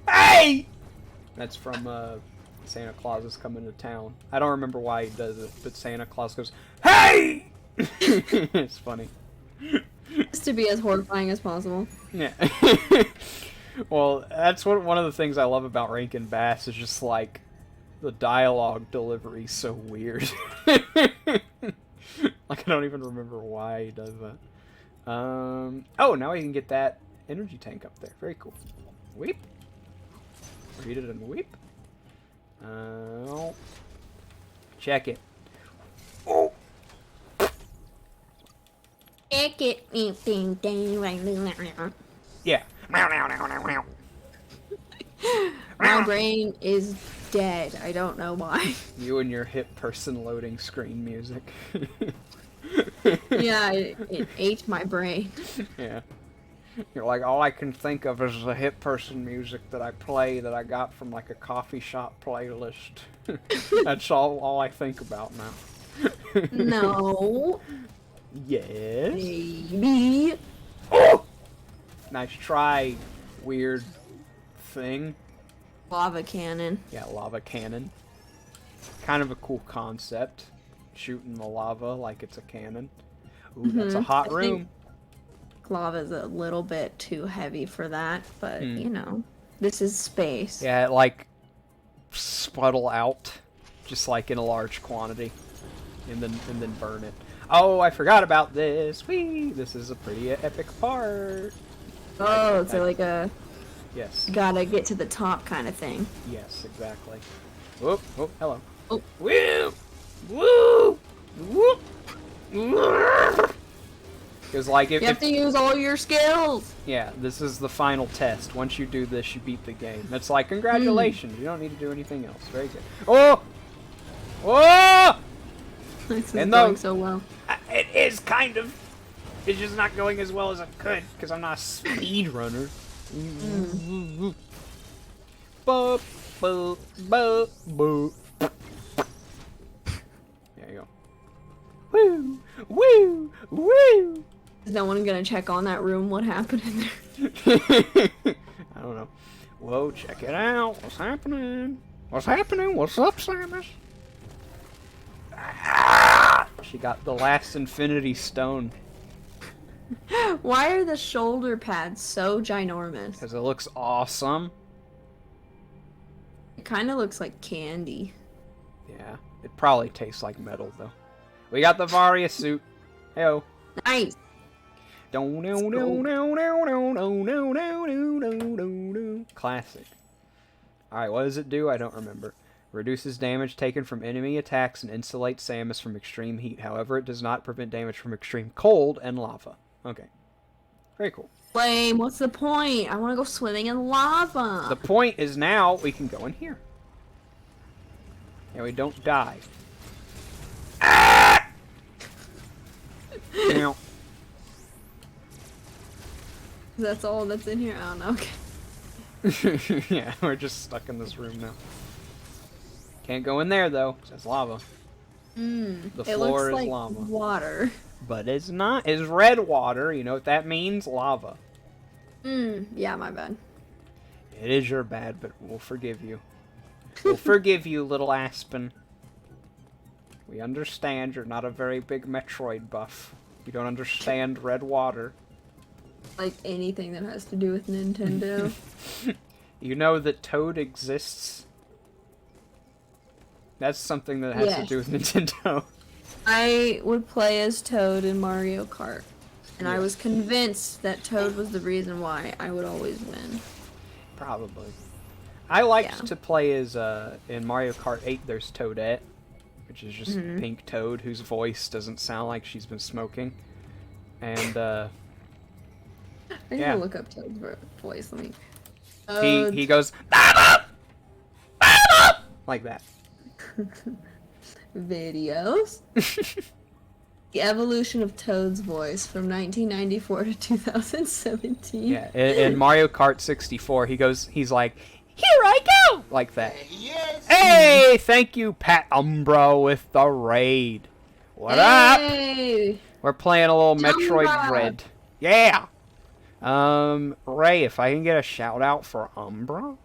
Hey! That's from Santa Claus is Coming to Town. I don't remember why he does it, but Santa Claus goes, "Hey!" It's funny. Just to be as horrifying as possible. Yeah. Well, that's one of the things I love about Rankin Bass is just like the dialogue delivery is so weird. Like I don't even remember why he does that. Oh, now we can get that energy tank up there. Very cool. Weep. Read it and weep. Check it. Oh. Check it. Yeah. My brain is dead. I don't know why. You and your hip person loading screen music. Yeah, it ate my brain. Yeah. You're like, all I can think of is the hip person music that I play that I got from like a coffee shop playlist. That's all I think about now. No. Yes. Baby. Oh! Nice try, weird thing. Lava cannon. Yeah, lava cannon. Kind of a cool concept. Shooting the lava like it's a cannon. Ooh, that's a hot room. Lava's a little bit too heavy for that, but you know, this is space. Yeah, it like spuddle out, just like in a large quantity, and then burn it. Oh, I forgot about this. Whee! This is a pretty epic part. Oh, so like a Yes. gotta get to the top kind of thing. Yes, exactly. Whoop! Oh, hello. Oh. Woo! Woo! Whoop! Because like if You have to use all your skills. yeah, this is the final test. Once you do this, you beat the game. That's like congratulations. You don't need to do anything else. Very good. Oh! Oh! This is And going though- so well. It is kind of. It's just not going as well as it could because I'm not a speed runner. Boop, boop, boop, boop. There you go. Woo! Woo! Woo! Is no one gonna check on that room? What happened in there? I don't know. Whoa, check it out. What's happening? What's happening? What's up, Samus? Ah! She got the last Infinity Stone. Why are the shoulder pads so ginormous? Because it looks awesome. It kind of looks like candy. Yeah, it probably tastes like metal, though. We got the Varia suit. Heyo. Nice. Classic. Alright, what does it do? I don't remember. Reduces damage taken from enemy attacks and insulates Samus from extreme heat. However, it does not prevent damage from extreme cold and lava. Okay. Very cool. Lame. What's the point? I want to go swimming in lava. The point is now we can go in here. And we don't die. Ah! Now. That's all that's in here? I don't know. Okay. Yeah, we're just stuck in this room now. Can't go in there though, 'cause it's lava. The It floor looks is like lava. water. But it's not. It's red water. You know what that means? Lava. Yeah, my bad. It is your bad, but we'll forgive you. We'll forgive you, little Aspen. We understand you're not a very big Metroid buff. You don't understand red water. Like anything that has to do with Nintendo. You know that Toad exists? That's something that has to do with Nintendo. I would play as Toad in Mario Kart, and I Yeah. was convinced that Toad was the reason why I would always win. Probably. I liked to play as, in Mario Kart 8, there's Toadette, which is just Pink Toad, whose voice doesn't sound like she's been smoking. And, I need yeah. to look up Toad's voice. Let me. He goes, "Baba! Baba!" like that. Videos. The evolution of Toad's voice from 1994 to 2017. Yeah, in Mario Kart 64, he's like, "Here I go!" like that. Yes. Hey, thank you, Pat Umbra, with the raid. What up? Hey! We're playing a little Umbra. Metroid Dread. Yeah. Ray, if I can get a shout out for Umbra,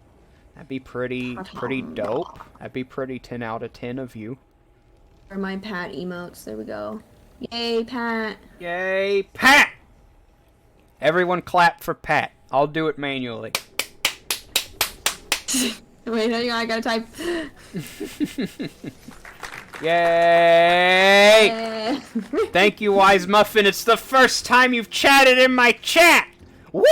that'd be pretty dope. That'd be pretty 10 out of 10 of you. Or my Pat emotes. There we go. Yay, Pat! Yay, Pat! Everyone clap for Pat. I'll do it manually. Wait, hang on, I gotta type. Yay! Eh. Thank you, Wise Muffin. It's the first time you've chatted in my chat. Woo!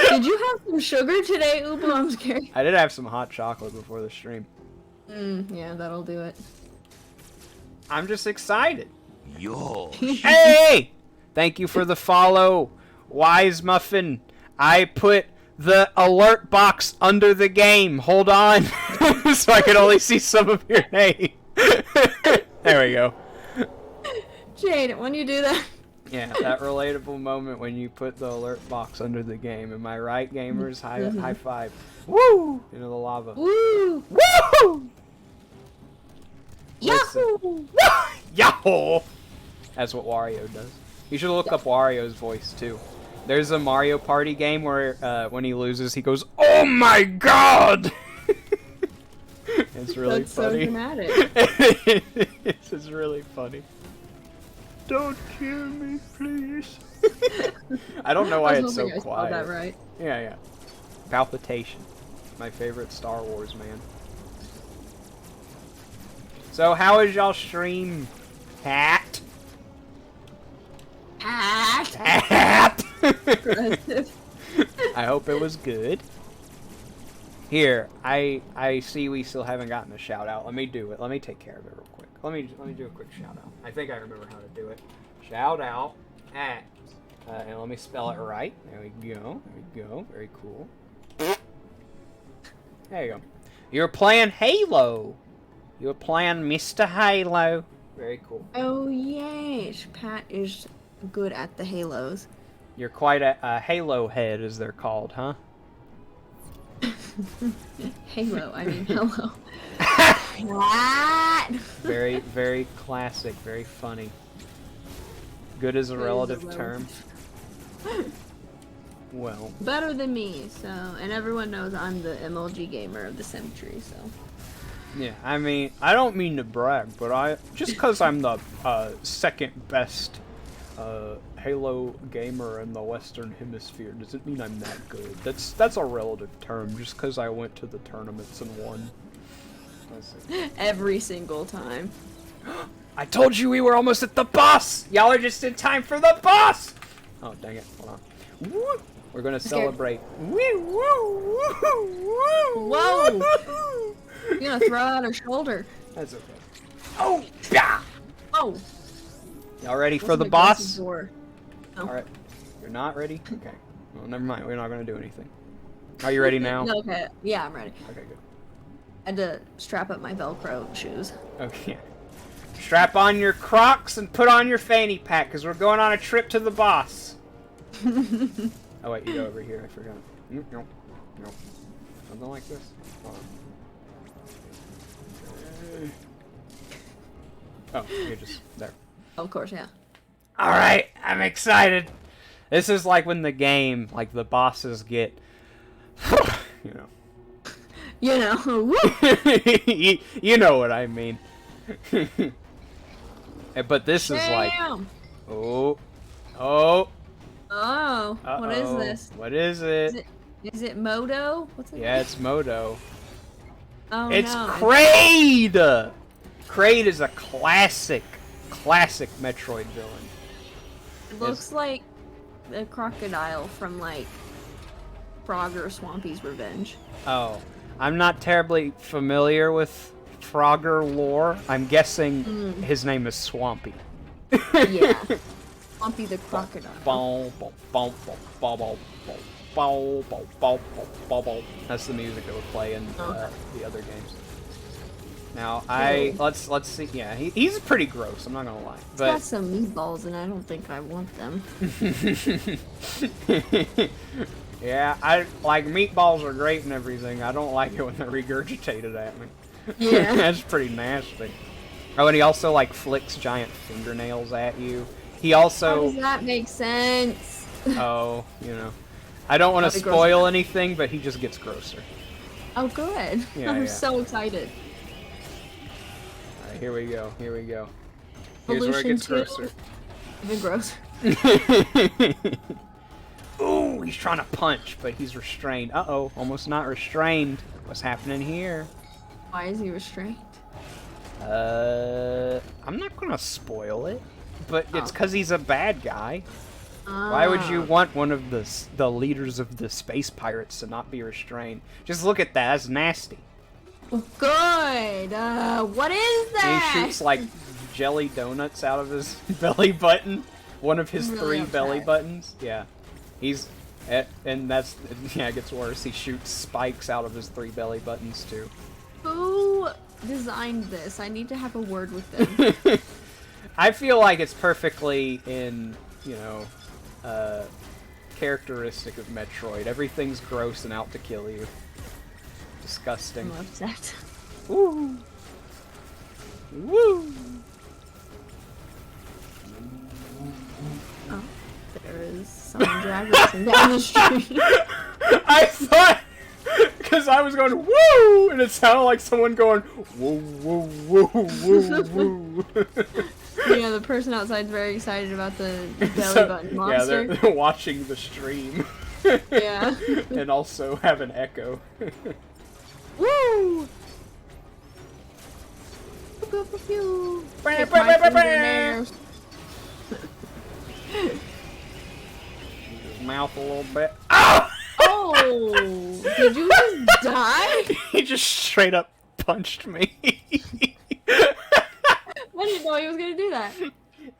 Did you have some sugar today, Ubo? I'm scared. I did have some hot chocolate before the stream. Yeah, that'll do it. I'm just excited. Yo. Hey! Thank you for the follow, Wise Muffin. I put the alert box under the game. Hold on. So I can only see some of your name. There we go. Jade, when you do that. Yeah, that relatable moment when you put the alert box under the game. Am I right, gamers? High five. Woo! Into the lava. Woo! Woo! Yahoo! Yahoo! That's what Wario does. You should look up Wario's voice too. There's a Mario Party game where when he loses, he goes, "Oh my God!" It's really That's funny. so dramatic. It's just really funny. Don't kill me, please. I don't know why I was it's so hoping I quiet. spelled that right. Yeah. Palpitation. My favorite Star Wars man. So how is y'all stream, Pat? Pat! Aggressive. I hope it was good. Here, I see we still haven't gotten a shout out. Let me do it. Let me take care of it real quick. Let me do a quick shout out. I think I remember how to do it. Shout out at and let me spell it right. There we go. There we go. Very cool. There you go. You're playing Halo. You're playing Mr. Halo. Very cool. Oh, yes. Pat is good at the halos. You're quite a Halo head, as they're called, huh? Halo, I mean, hello. Pat! Very, very classic. Very funny. Good as a relative term. Well. Better than me, so. And everyone knows I'm the MLG gamer of the century, so. Yeah, I mean, I don't mean to brag, but just because I'm the second best Halo gamer in the Western Hemisphere doesn't mean I'm that good. That's a relative term. Just because I went to the tournaments and won. Every single time. I told you we were almost at the boss. Y'all are just in time for the boss. Oh dang it! Hold on. Woo! We're gonna celebrate. Woo! Woo! Woo! Whoa! Woo! You're gonna throw out her shoulder. That's okay. Oh! Yeah! Oh! Y'all ready for That's the an boss? aggressive door. No. Alright. You're not ready? Okay. Well, never mind. We're not gonna do anything. Are you ready now? No, okay. Yeah, I'm ready. Okay, good. I had to strap up my Velcro shoes. Okay. Strap on your Crocs and put on your fanny pack, because we're going on a trip to the boss. Oh, wait, you go over here. I forgot. No. Something like this. Hold on. Oh, you're just there. Of course, yeah. Alright, I'm excited. This is like when the game, like the bosses get, you know. You know, woo! you know what I mean. But this is like, Damn! oh, Oh, what is this? What is it? Is it Modo? What's it? Yeah, it's Modo. Oh It's no. Kraid! Kraid is a classic Metroid villain. It looks like the crocodile from like Frogger Swampy's Revenge. Oh, I'm not terribly familiar with Frogger lore. I'm guessing his name is Swampy. Yeah. Swampy the crocodile. That's the music that would play in the other games. Now let's see. Yeah, he's pretty gross. I'm not gonna lie. It's got some meatballs, and I don't think I want them. Yeah, I like meatballs are great and everything. I don't like it when they're regurgitated at me. Yeah. That's pretty nasty. Oh, and he also like flicks giant fingernails at you. He also. How does that make sense? Oh, you know, I don't want to spoil anything, but he just gets grosser. Oh, good. Yeah, I'm yeah. so excited. All right, here we go. Here we go. Here's where it gets grosser. Even grosser. Ooh, he's trying to punch, but he's restrained. Uh-oh, almost not restrained. What's happening here? Why is he restrained? I'm not gonna spoil it, but it's because he's a bad guy. Why would you Ah. want one of the leaders of the space pirates to not be restrained? Just look at that. That's nasty. Good. What is And that? he shoots like jelly donuts out of his belly button. One of his I'm really 3 belly upset. buttons. Yeah, and that's yeah. It gets worse. He shoots spikes out of his 3 belly buttons too. Who designed this? I need to have a word with them. I feel like it's perfectly in, characteristic of Metroid. Everything's gross and out to kill you. Disgusting. I'm upset. Woo! Woo! Oh, there is someone drag racing down the street. I thought, because I was going woo, and it sounded like someone going woo woo woo woo woo. Yeah, the person outside's very excited about the belly button Yeah, monster. they're watching the stream. Yeah. And also have an echo. Woo! Pew, pew, pew. Bah, Hit bah, my bah, bah, bah. fingernails. His mouth a little bit. Oh! Oh! Did you just die? He just straight up punched me. I didn't know he was gonna do that.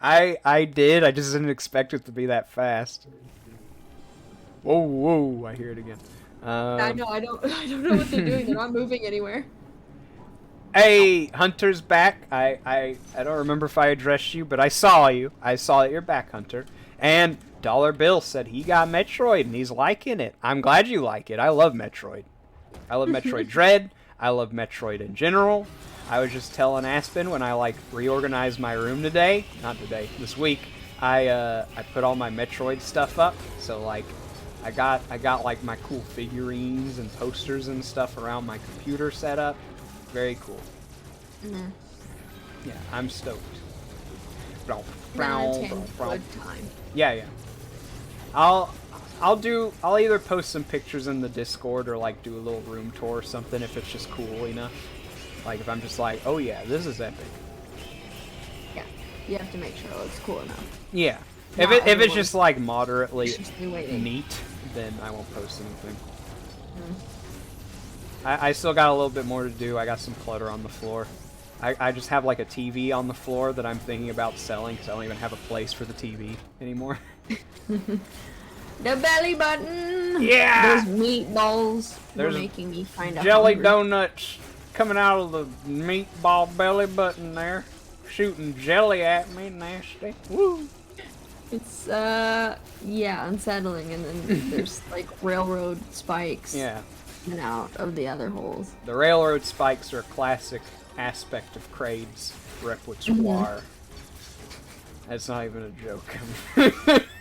I did. I just didn't expect it to be that fast. Whoa, whoa! I hear it again. I know. I don't know what they're doing. They're not moving anywhere. Hey, Hunter's back. I don't remember if I addressed you, but I saw you. I saw that you're back, Hunter. And Dollar Bill said he got Metroid and he's liking it. I'm glad you like it. I love Metroid. I love Metroid Dread. I love Metroid in general. I was just telling Aspen when I reorganized my room today, not today, this week. I put all my Metroid stuff up. So I got like my cool figurines and posters and stuff around my computer set up. Very cool. Mm-hmm. Yeah, I'm stoked. Good time. Yeah. I'll either post some pictures in the Discord or do a little room tour or something if it's just cool enough. Like if I'm just like, oh yeah, this is epic. Yeah, you have to make sure it looks cool enough. Yeah. Not If it's just moderately anxiously waiting. neat, then I won't post anything. Mm. I still got a little bit more to do. I got some clutter on the floor. I just have a TV on the floor that I'm thinking about selling because I don't even have a place for the TV anymore. The belly button. Yeah! Those meatballs There's were making me kind of Jelly hungry. donuts coming out of the meatball belly button there. Shooting jelly at me, nasty. Woo! It's yeah, unsettling, and then there's railroad spikes. Yeah. And out of the other holes. The railroad spikes are a classic aspect of Kraid's repertoire. That's not even a joke.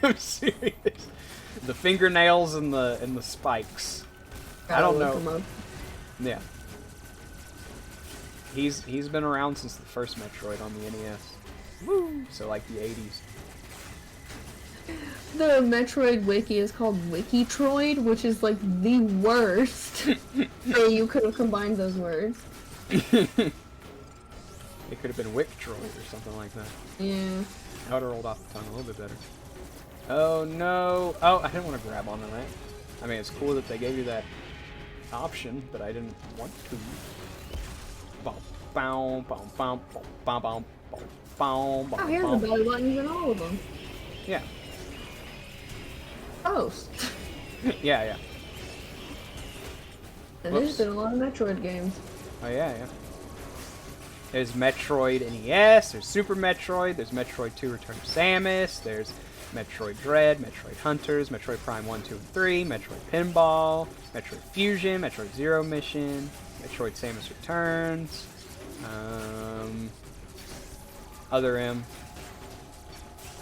I'm serious. The fingernails and the spikes. I don't know. Yeah. He's been around since the first Metroid on the NES. Woo! So the 80s. The Metroid wiki is called Wikitroid, which is like the worst way you could have combined those words. It could have been Wicktroid or something like that. Yeah. That would have rolled off the tongue a little bit better. Oh no! Oh, I didn't want to grab onto that. I mean, it's cool that they gave you that option, but I didn't want to. Oh, here's the belly buttons in all of them. Yeah. Post. Yeah. And there's been a lot of Metroid games. Oh yeah. There's Metroid NES, there's Super Metroid, there's Metroid 2 Return of Samus, there's Metroid Dread, Metroid Hunters, Metroid Prime 1, 2, and 3, Metroid Pinball, Metroid Fusion, Metroid Zero Mission, Metroid Samus Returns, Other M,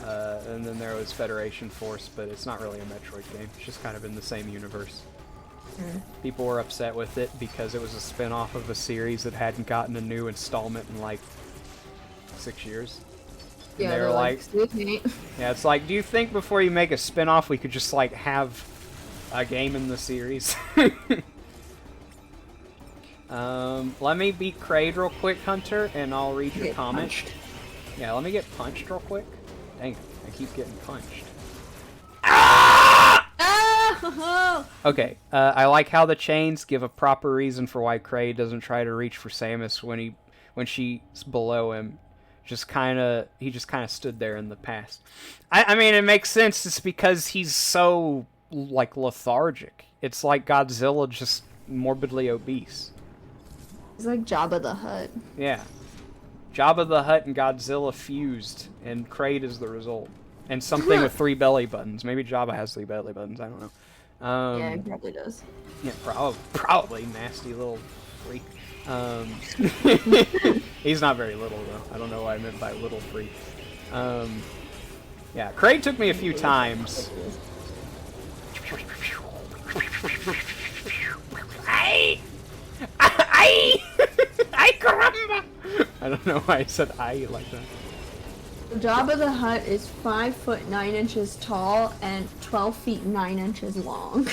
and then there was Federation Force, but it's not really a Metroid game, it's just kind of in the same universe. People were upset with it because it was a spin-off of a series that hadn't gotten a new installment in like 6 years. And Yeah, they were like, "Excuse me." yeah, it's like, do you think before you make a spin-off we could just like have a game in the series? Let me beat Kraid real quick, Hunter, and I'll read your Get comment. punched. Yeah, let me get punched real quick. Dang it, I keep getting punched. Oh! Okay, I like how the chains give a proper reason for why Kraid doesn't try to reach for Samus when she's below him. He just kind of stood there in the past. I mean, it makes sense. It's because he's so like lethargic. It's like Godzilla just morbidly obese. It's like Jabba the Hutt. Yeah, Jabba the Hutt and Godzilla fused, and Kraid is the result. And something with 3 belly buttons. Maybe Jabba has 3 belly buttons. I don't know. Yeah, he probably does. Yeah, probably nasty little freak. He's not very little though. I don't know what I meant by little freak. Yeah, Kraid took me a few times. Ay, caramba! I don't know why I said "ay" like that. Jabba the Hutt is 5 foot 9 inches tall and 12 feet 9 inches long.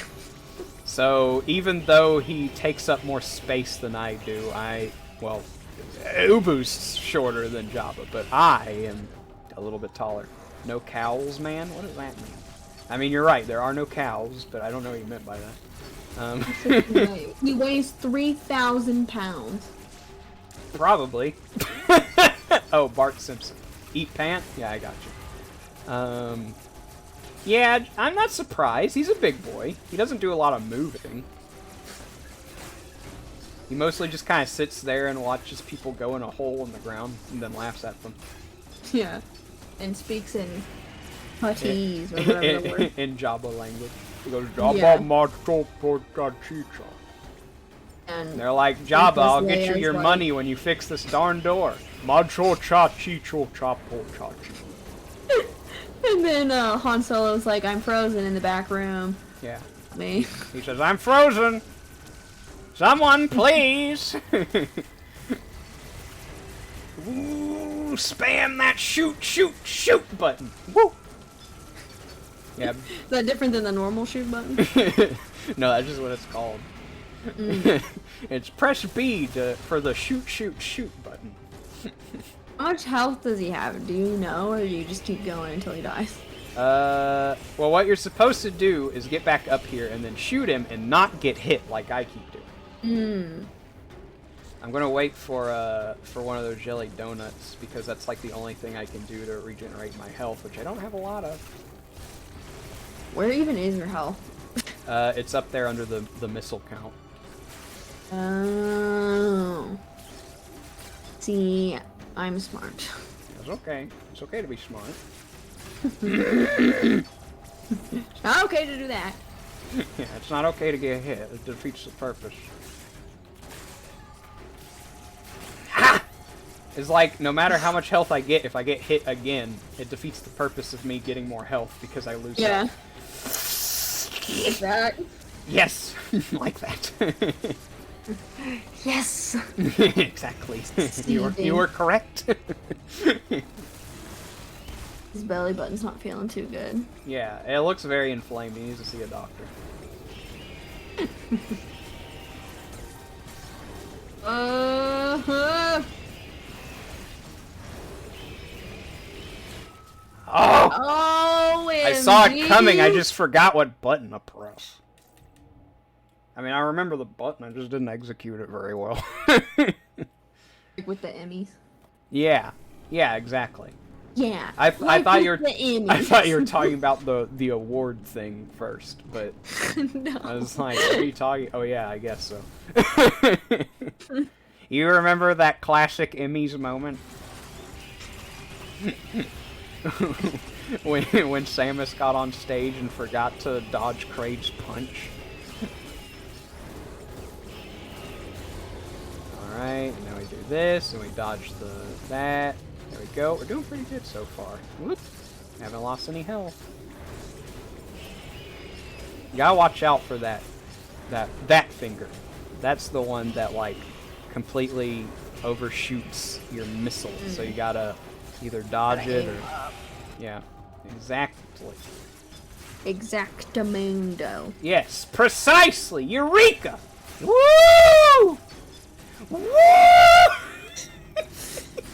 So even though he takes up more space than I do, Ubu's shorter than Jabba, but I am a little bit taller. No cows, man? What does that mean? I mean, you're right, there are no cows, but I don't know what you meant by that. He weighs 3,000 pounds. Probably. Oh, Bart Simpson. Eat pant? Yeah, I got you. Yeah, I'm not surprised. He's a big boy. He doesn't do a lot of moving. He mostly just kind of sits there and watches people go in a hole in the ground and then laughs at them. Yeah. And speaks in Huttese or whatever the word. In Jabba language. He goes, Jabba Yeah. macho chicha. And They're like, Jabba, I'll get you Leia's your like- money when you fix this darn door. Macho cha chicho chapo cha chi. And then Han Solo's like, I'm frozen in the back room. Yeah. Me. He says, I'm frozen. Someone, please. Ooh, spam that shoot button. Woo. Yeah. Is that different than the normal shoot button? No, that's just what it's called. It's press B for the shoot button. How much health does he have? Do you know, or do you just keep going until he dies? Well, what you're supposed to do is get back up here and then shoot him and not get hit like I keep doing. I'm gonna wait for one of those jelly donuts because that's like the only thing I can do to regenerate my health, which I don't have a lot of. Where even is your health? It's up there under the missile count. Oh. See, I'm smart. It's okay. It's okay to be smart. Not okay to do that. Yeah, it's not okay to get hit. It defeats the purpose. Ah! It's like, no matter how much health I get, if I get hit again, it defeats the purpose of me getting more health because I lose Yeah. health. Like that. Yes! Like that. Yes. Exactly. You were correct. His belly button's not feeling too good. Yeah, it looks very inflamed. He needs to see a doctor. Uh-huh. Oh! Oh, I saw it coming. I just forgot what button to press. I mean, I remember the button. I just didn't execute it very well. with the Emmys. Yeah. Yeah, exactly. Yeah. I thought you were the I thought you were talking about the award thing first, but No. I was like, what are you talking? Oh yeah, I guess so. You remember that classic Emmys moment? when Samus got on stage and forgot to dodge Kraid's punch. Alright, and now we do this, and we dodge that. There we go. We're doing pretty good so far. Whoop. Haven't lost any health. You gotta watch out for that finger. That's the one that, like, completely overshoots your missile. So you gotta either dodge it or... Yeah, exactly. Exactamundo. Yes, precisely! Eureka! Woo! Woo!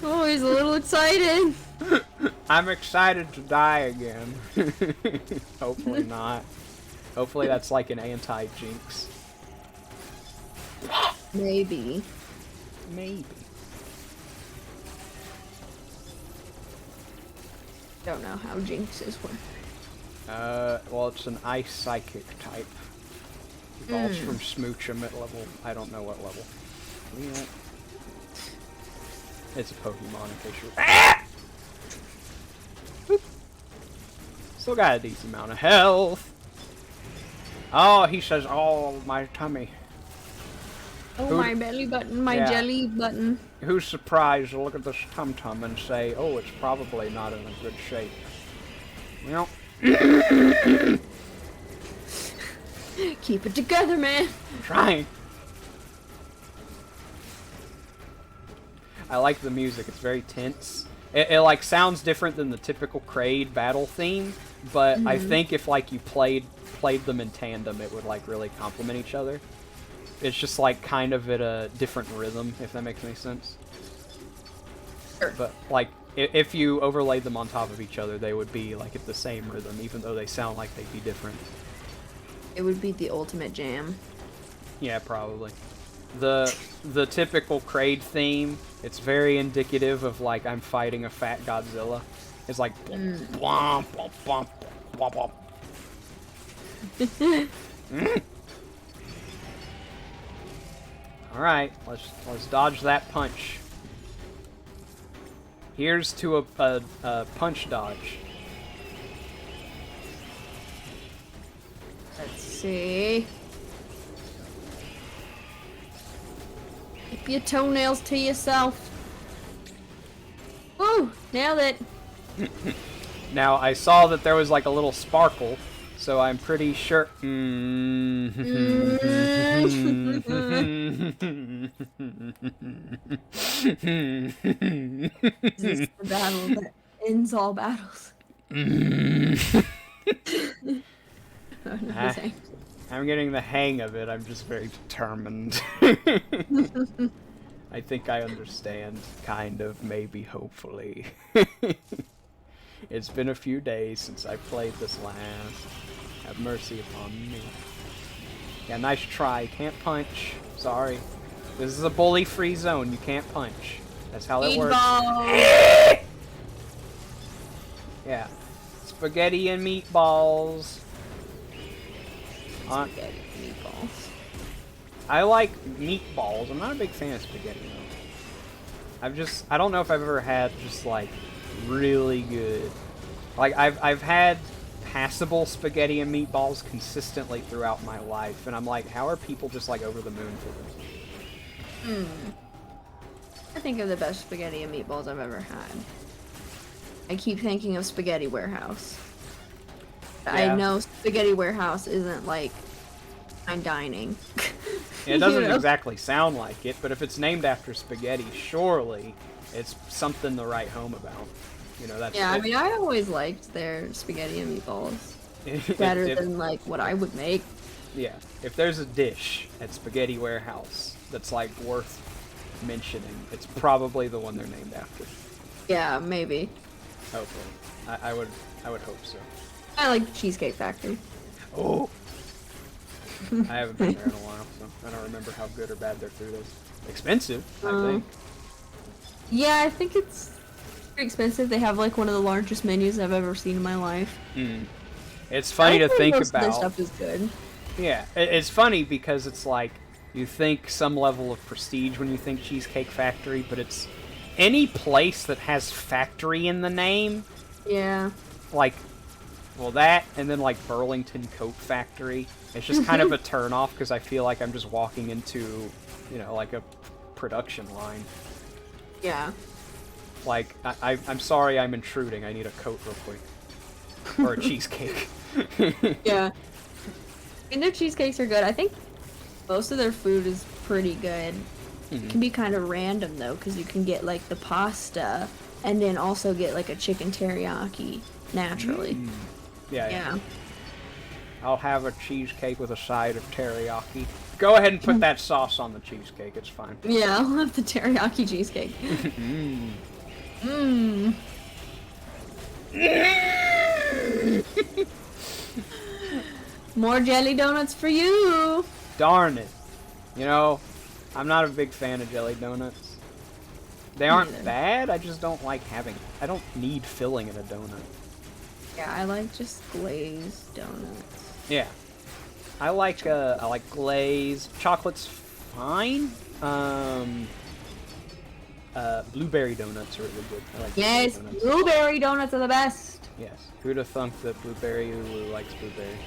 Oh, he's a little excited. I'm excited to die again. Hopefully not. Hopefully that's like an anti-jinx. Maybe. Maybe. Don't know how jinxes work. Well, it's an ice psychic type. Evolves from Smoochum at level... I don't know what level. Yeah. It's a Pokemon in case you're... Ah! Boop. Still got a decent amount of health. Oh, he says, oh, my tummy. Oh, my belly button, my jelly button. Who's surprised to look at this tum-tum and say, oh, it's probably not in a good shape? Well... Keep it together, man. I'm trying. I like the music. It's very tense. It like sounds different than the typical Kraid battle theme, but I think if like you played them in tandem, it would like really complement each other. It's just like kind of at a different rhythm, if that makes any sense. Sure. But like if you overlaid them on top of each other, they would be like at the same rhythm, even though they sound like they'd be different. It would be the ultimate jam. Yeah, probably. The typical Kraid theme, it's very indicative of like I'm fighting a fat Godzilla. It's like bwomp, bwomp, bwomp, bwomp, bwomp. All right, let's dodge that punch. Here's to a punch dodge. Let's see. Keep your toenails to yourself. Woo! Nailed it. Now, I saw that there was like a little sparkle, so I'm pretty sure... This is the battle that ends all battles. Oh, no, I'm getting the hang of it. I'm just very determined. I think I understand, kind of, maybe, hopefully. It's been a few days since I played this last. Have mercy upon me. Yeah, nice try. Can't punch. Sorry. This is a bully-free zone. You can't punch. That's how it works. Yeah. Spaghetti and meatballs. Spaghetti and meatballs. I like meatballs. I'm not a big fan of spaghetti though. I don't know if I've ever had just like really good. Like I've had passable spaghetti and meatballs consistently throughout my life, and I'm like, how are people just like over the moon for this? I think of the best spaghetti and meatballs I've ever had. I keep thinking of Spaghetti Warehouse. Yeah. I know Spaghetti Warehouse isn't like fine dining. It doesn't exactly sound like it, but if it's named after spaghetti, surely it's something to write home about. You know, that's Yeah, I it. mean, I always liked their spaghetti and meatballs better if, than like what I would make. yeah, if there's a dish at Spaghetti Warehouse that's like worth mentioning, it's probably the one they're named after. Yeah, maybe. Hopefully, I would hope so. I like Cheesecake Factory. Oh, I haven't been there in a while, so I don't remember how good or bad their food is. Expensive, I think. Yeah, I think it's pretty expensive. They have like one of the largest menus I've ever seen in my life. It's funny to think most of their about. stuff is good. Yeah, it's funny because it's like you think some level of prestige when you think Cheesecake Factory, but it's any place that has factory in the name, Yeah. like, well, that, and then like Burlington Coat Factory. It's just kind of a turnoff because I feel like I'm just walking into, you know, like a production line. Yeah. Like, I'm sorry I'm intruding. I need a coat real quick. Or a cheesecake. Yeah. And their cheesecakes are good. I think most of their food is pretty good. It can be kind of random though, because you can get like the pasta and then also get like a chicken teriyaki naturally. Yeah. I'll have a cheesecake with a side of teriyaki. Go ahead and put that sauce on the cheesecake. It's fine. Yeah, I'll have the teriyaki cheesecake. More jelly donuts for you. Darn it. You know, I'm not a big fan of jelly donuts. They aren't neither. bad, I just don't like having... I don't need filling in a donut. Yeah, I like just glazed donuts. Yeah. I like glaze. Chocolate's fine. Blueberry donuts are really good. I like Yes, blueberry donuts. blueberry donuts are the best. Yes. Who'd have thunk that Blueberry Ulu likes blueberry?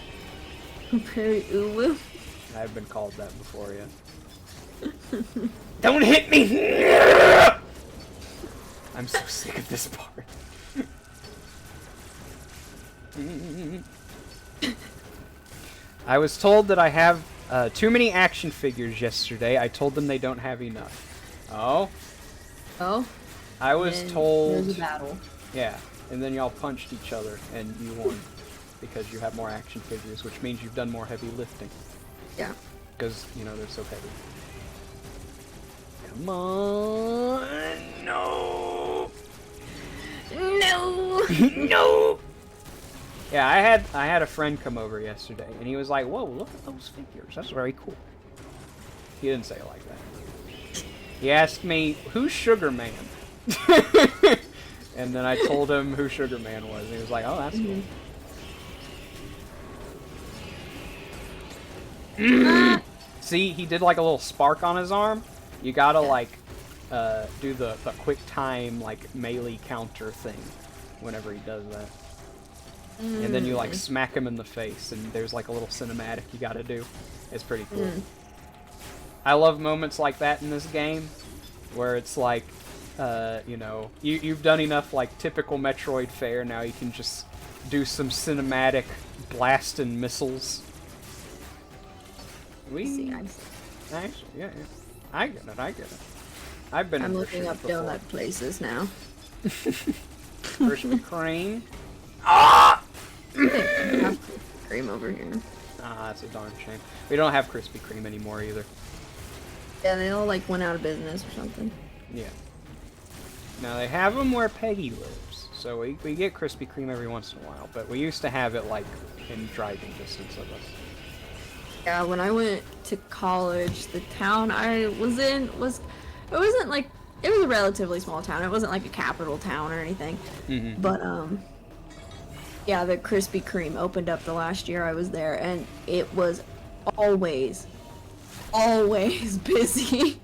Blueberry uwu. I've been called that before, yeah. Don't hit me! I'm so sick of this part. I was told that I have too many action figures yesterday. I told them they don't have enough. Oh? Oh? I was Then told... There's a battle. Yeah, and then y'all punched each other, and you won. Because you have more action figures, which means you've done more heavy lifting. Yeah. Because, you know, they're so heavy. Come on! No! No! No! Yeah, I had a friend come over yesterday, and he was like, "Whoa, look at those figures. That's very cool." He didn't say it like that. He asked me, "Who's Sugar Man?" And then I told him who Sugar Man was, and he was like, "Oh, that's cool." See, he did like a little spark on his arm. You gotta like do the quick time like melee counter thing whenever he does that. And then you like smack him in the face, and there's like a little cinematic you gotta do. It's pretty cool. I love moments like that in this game, where it's like, you know, you've done enough like typical Metroid fare. Now you can just do some cinematic blasting missiles. See, I see. Actually, yeah. I get it. I've been. I'm in looking this up shit before. donut places now. Krispy Kreme. I have cream over here. Ah, that's a darn shame. We don't have Krispy Kreme anymore either. Yeah, they all like went out of business or something. Yeah. Now they have them where Peggy lives, so we get Krispy Kreme every once in a while. But we used to have it like in driving distance of us. Yeah, when I went to college, the town I was in it wasn't like, it was a relatively small town. It wasn't like a capital town or anything. But yeah, the Krispy Kreme opened up the last year I was there, and it was always busy.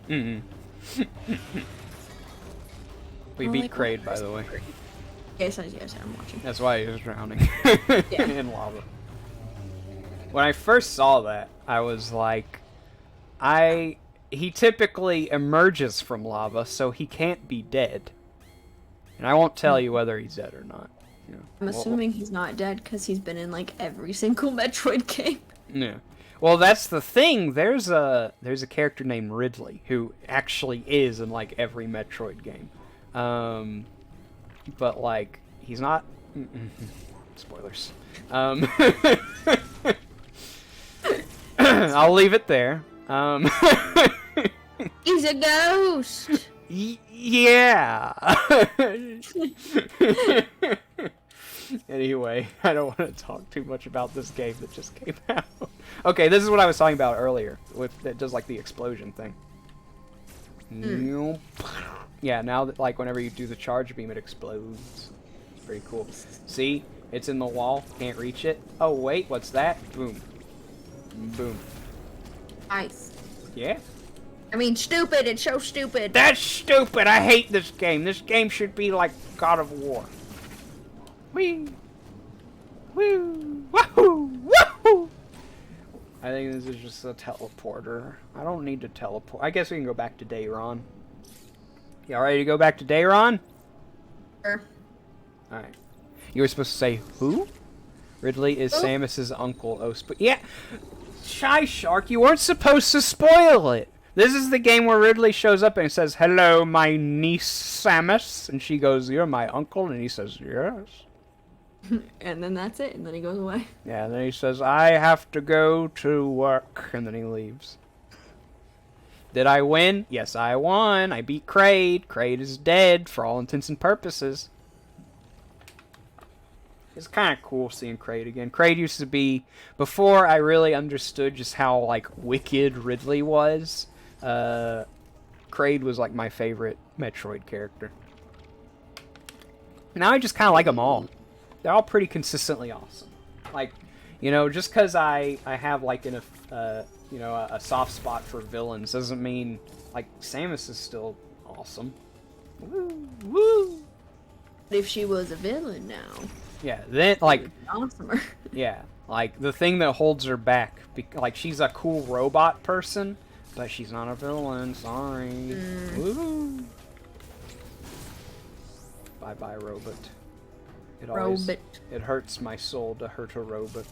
We beat Kraid, by the way. Yes, I'm watching. That's why he was drowning in lava. When I first saw that, I was like, he typically emerges from lava, so he can't be dead. And I won't tell you whether he's dead or not. You know, I'm assuming he's not dead because he's been in like every single Metroid game. Yeah. Well, that's the thing. There's a character named Ridley who actually is in like every Metroid game. but like he's not. Spoilers. I'll leave it there. He's a ghost. Yeah. Anyway, I don't want to talk too much about this game that just came out. Okay, this is what I was talking about earlier. With it does like the explosion thing. Yeah, now that like whenever you do the charge beam, it explodes. It's pretty cool. See, it's in the wall. Can't reach it. Oh wait, what's that? Boom. Boom. Nice. Yeah. I mean, stupid. It's so stupid. That's stupid. I hate this game. This game should be like God of War. Whee! Woo! Wahoo! Wahoo! I think this is just a teleporter. I don't need to teleport. I guess we can go back to Dayron. Y'all ready to go back to Dayron? Sure. Alright. You were supposed to say, who? Ridley is Samus's uncle. Oh, yeah! Shy Shark, you weren't supposed to spoil it! This is the game where Ridley shows up and says, hello, my niece Samus. And she goes, you're my uncle? And he says, yes. And then that's it, and then he goes away. Yeah, and then he says, I have to go to work. And then he leaves. Did I win? Yes, I won. I beat Kraid. Kraid is dead for all intents and purposes. It's kind of cool seeing Kraid again. Kraid used to be, before I really understood just how, like, wicked Ridley was, Kraid was, like, my favorite Metroid character. Now I just kind of like them all. They're all pretty consistently awesome. Like, you know, just because I have, like, you know, a soft spot for villains doesn't mean, like, Samus is still awesome. Woo! Woo! But if she was a villain now... Yeah, then, like... Awesomer. Yeah, like, the thing that holds her back, like, she's a cool robot person, but she's not a villain, sorry. Woo! Bye-bye, robot. It hurts my soul to hurt a robot.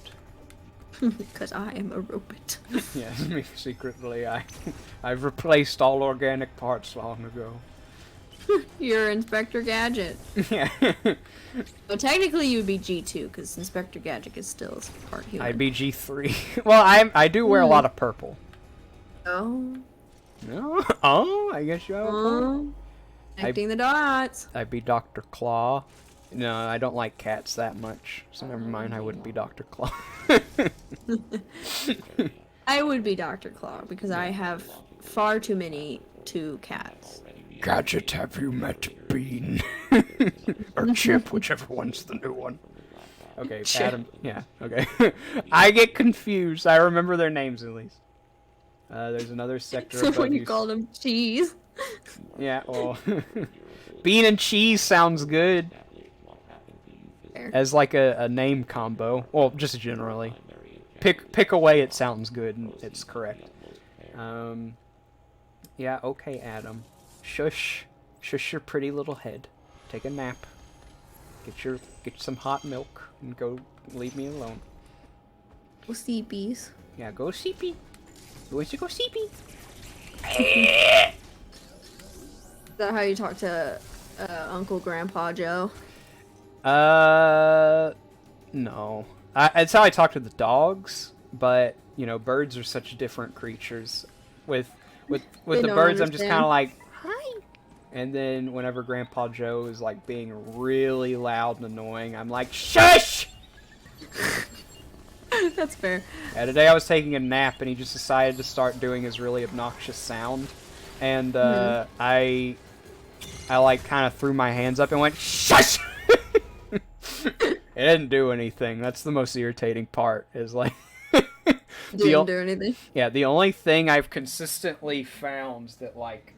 Because I am a robot. Yes, me secretly, I've replaced all organic parts long ago. You're Inspector Gadget. Yeah. Well, technically you would be G2, because Inspector Gadget is still part human. I'd be G3. Well, I do wear a lot of purple. Oh. No? Oh, I guess you have a point. Connecting the dots. I'd be Dr. Claw. No, I don't like cats that much, so never mind, I wouldn't be Dr. Claw. I would be Dr. Claw, because I have far too many cats. Gadget, have you met Bean? Or Chip, whichever one's the new one. Okay, Chip. Adam. Yeah, okay. I get confused. I remember their names at least. There's another sector So above when you you. called him Cheese. Yeah, well, Bean and Cheese sounds good. As like a name combo. Well, just generally. Pick away, it sounds good, and it's correct. Yeah, okay, Adam. Shush. Shush your pretty little head. Take a nap. Get some hot milk, and go leave me alone. Go Seepies. Yeah, go Seepy. Who wants to go Seepy? Is that how you talk to Uncle Grandpa Joe? No. It's how I talk to the dogs, but, you know, birds are such different creatures. With the birds, I'm just kind of like, hi. And then whenever Grandpa Joe is, like, being really loud and annoying, I'm like, shush! That's fair. Yeah, today I was taking a nap, and he just decided to start doing his really obnoxious sound. And, I like, kind of threw my hands up and went, shush! It didn't do anything. That's the most irritating part, is like... Didn't do anything? Yeah, the only thing I've consistently found that, like,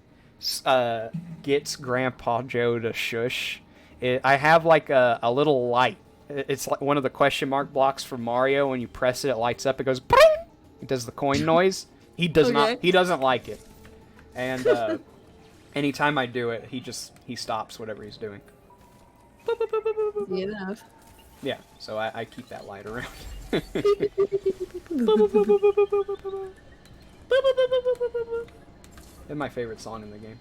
gets Grandpa Joe to shush, I have, like, a little light. It's like one of the question mark blocks for Mario. When you press it, it lights up. It goes, Pring! It does the coin noise. He does not. He doesn't like it. And anytime I do it, he stops whatever he's doing. Yeah. Yeah, so I keep that light around. It's my favorite song in the game.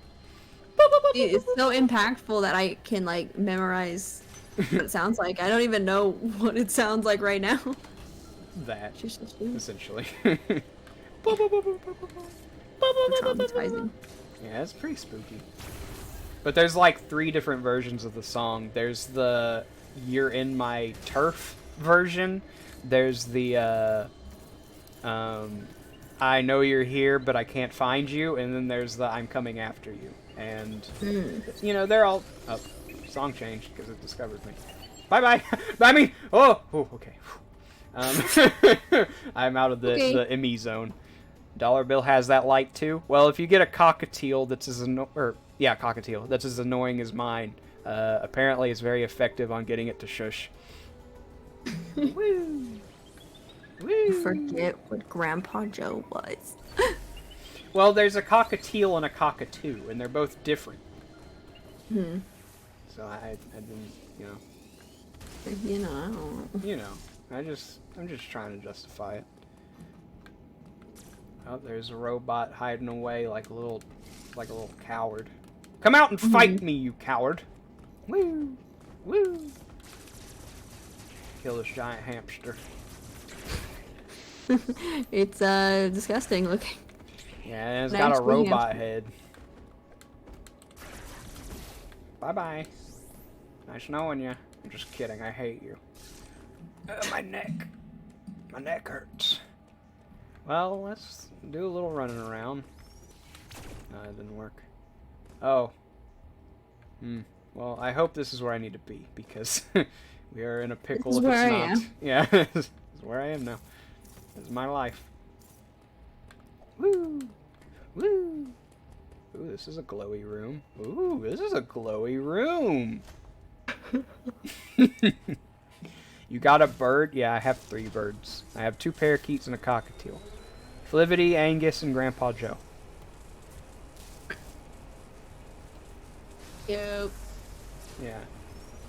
It's so impactful that I can like memorize what it sounds like. I don't even know what it sounds like right now. That, She's so sweet. essentially. Traumatizing. Yeah, it's pretty spooky. But there's like 3 different versions of the song. There's the "You're in My Turf" version. There's the "I know you're here, but I can't find you," and then there's the "I'm coming after you." And you know, they're all song changed because it discovered me. Bye bye. I mean, okay. I'm out of the Emmy zone. Dollar Bill has that light too. Well, if you get a cockatiel that's as cockatiel that's as annoying as mine, apparently it's very effective on getting it to shush. Woo! Woo! Forget what Grandpa Joe was. Well, there's a cockatiel and a cockatoo, and they're both different. So I didn't, you know. You know, I don't know. You know, I'm just trying to justify it. Oh, there's a robot hiding away like a little coward. Come out and fight me, you coward! Woo! Woo! Kill this giant hamster. It's disgusting looking. Yeah, and it's Nice got a green robot hamster. head. Bye-bye. Nice knowing you. I'm just kidding, I hate you. My neck. My neck hurts. Well, let's do a little running around. No, it didn't work. Oh. Well, I hope this is where I need to be, because we are in a pickle if it's where I not. am. Yeah, this is where I am now. This is my life. Woo! Woo! Ooh, this is a glowy room. Ooh, this is a glowy room! You got a bird? Yeah, I have 3 birds. I have 2 parakeets and a cockatiel. Flivity, Angus, and Grandpa Joe. Yep. Yeah,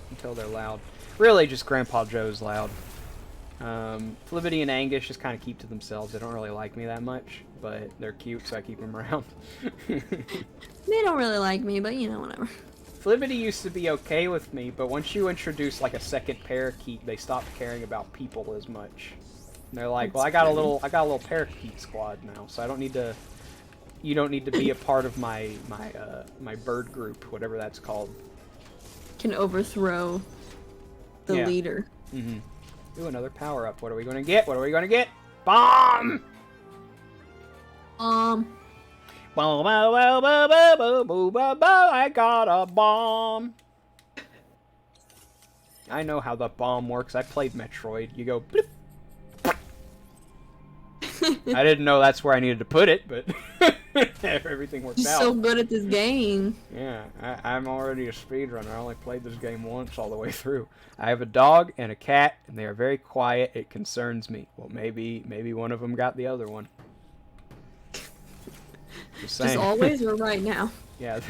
until they're loud. Really, just Grandpa Joe's loud. Flivity and Angus just kind of keep to themselves. They don't really like me that much, but they're cute, so I keep them around. They don't really like me, but you know, whatever. Flivity used to be okay with me, but once you introduce like a second parakeet, they stopped caring about people as much. And they're like, well, I got a little parakeet squad now, so I don't need to. You don't need to be a part of my bird group, whatever that's called. Can overthrow the leader. Ooh, another power up. What are we gonna get? What are we gonna get? Bomb! I got a bomb. I know how the bomb works. I played Metroid. You go bloop. I didn't know that's where I needed to put it, but everything worked He's out. so good at this game. Yeah, I'm already a speedrunner. I only played this game once all the way through. I have a dog and a cat, and they are very quiet. It concerns me. Well, maybe one of them got the other one. Just saying. Just always or right now? Yeah,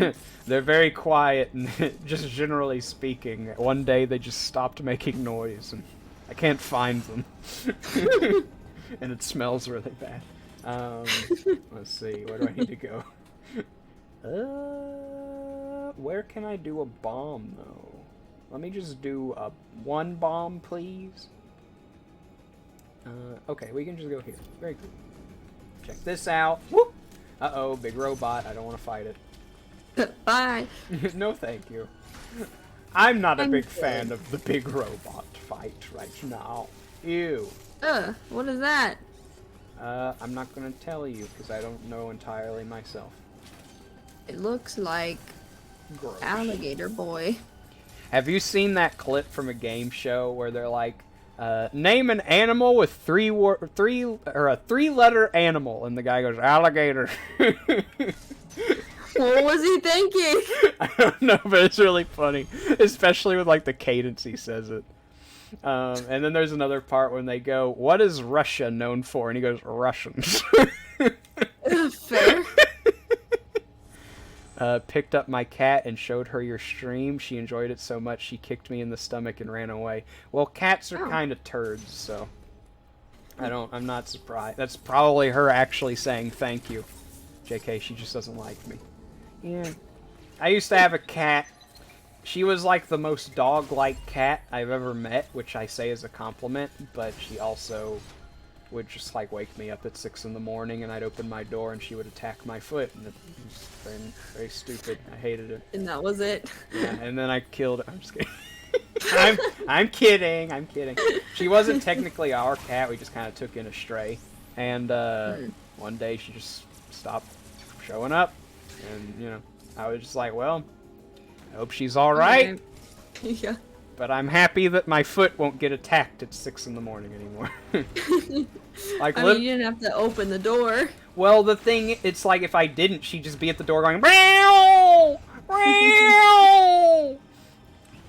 they're very quiet, and just generally speaking, one day they just stopped making noise, and I can't find them. And it smells really bad. Let's see, where do I need to go? Where can I do a bomb, though? Let me just do one bomb, please. Okay, we can just go here. Very good. Check this out. Whoop! Uh-oh, big robot. I don't want to fight it. Bye. No, thank you. I'm not a big fan of the big robot fight right now. Ew. What is that? I'm not gonna tell you because I don't know entirely myself. It looks like Gross. Alligator Boy. Have you seen that clip from a game show where they're like, name an animal with a 3-letter animal, and the guy goes alligator. What was he thinking? I don't know, but it's really funny, especially with like the cadence he says it. And then there's another part when they go, "What is Russia known for?" And he goes, "Russians." Fair. Picked up my cat and showed her your stream. She enjoyed it so much she kicked me in the stomach and ran away. Well, cats are kind of turds, so I'm not surprised. That's probably her actually saying thank you. JK, she just doesn't like me. Yeah. I used to have a cat. She was like the most dog-like cat I've ever met, which I say is a compliment, but she also would just like wake me up at 6 in the morning and I'd open my door and she would attack my foot, and it was very, very stupid. I hated it. And that was it. Yeah, and then I killed it. I'm just kidding. I'm kidding. I'm kidding. She wasn't technically our cat. We just kind of took in a stray, and one day she just stopped showing up, and you know, I was just like, well, I hope she's all right. Yeah. But I'm happy that my foot won't get attacked at 6 in the morning anymore. Like, I mean, you didn't have to open the door. well, the thing, it's like if I didn't, she'd just be at the door going, meow, meow.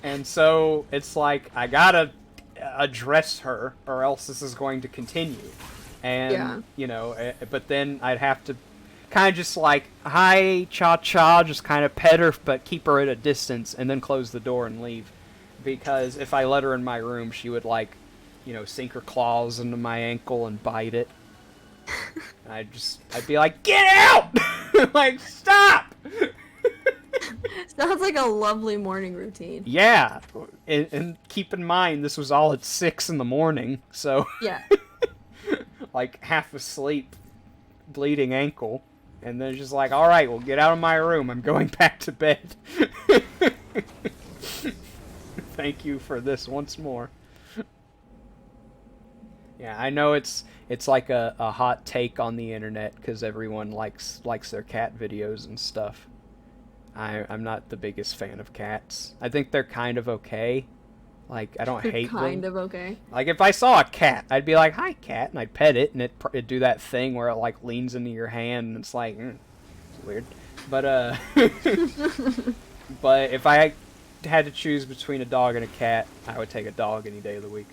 And so it's like I gotta address her, or else this is going to continue. And you know, but then I'd have to kind of just like, hi, cha-cha, just kind of pet her, but keep her at a distance, and then close the door and leave. Because if I let her in my room, she would, like, you know, sink her claws into my ankle and bite it. And I'd be like, get out! Like, stop! Sounds like a lovely morning routine. Yeah, and keep in mind, this was all at 6 in the morning, so... Yeah. Like, half asleep, bleeding ankle. And then just like, alright, well, get out of my room, I'm going back to bed. Thank you for this once more. Yeah, I know it's like a hot take on the internet because everyone likes their cat videos and stuff. I'm not the biggest fan of cats. I think they're kind of okay. Like, I don't hate them. Kind of okay. Like, if I saw a cat, I'd be like, hi, cat, and I'd pet it, and it'd do that thing where it, like, leans into your hand, and it's like, it's weird. But, but if I had to choose between a dog and a cat, I would take a dog any day of the week.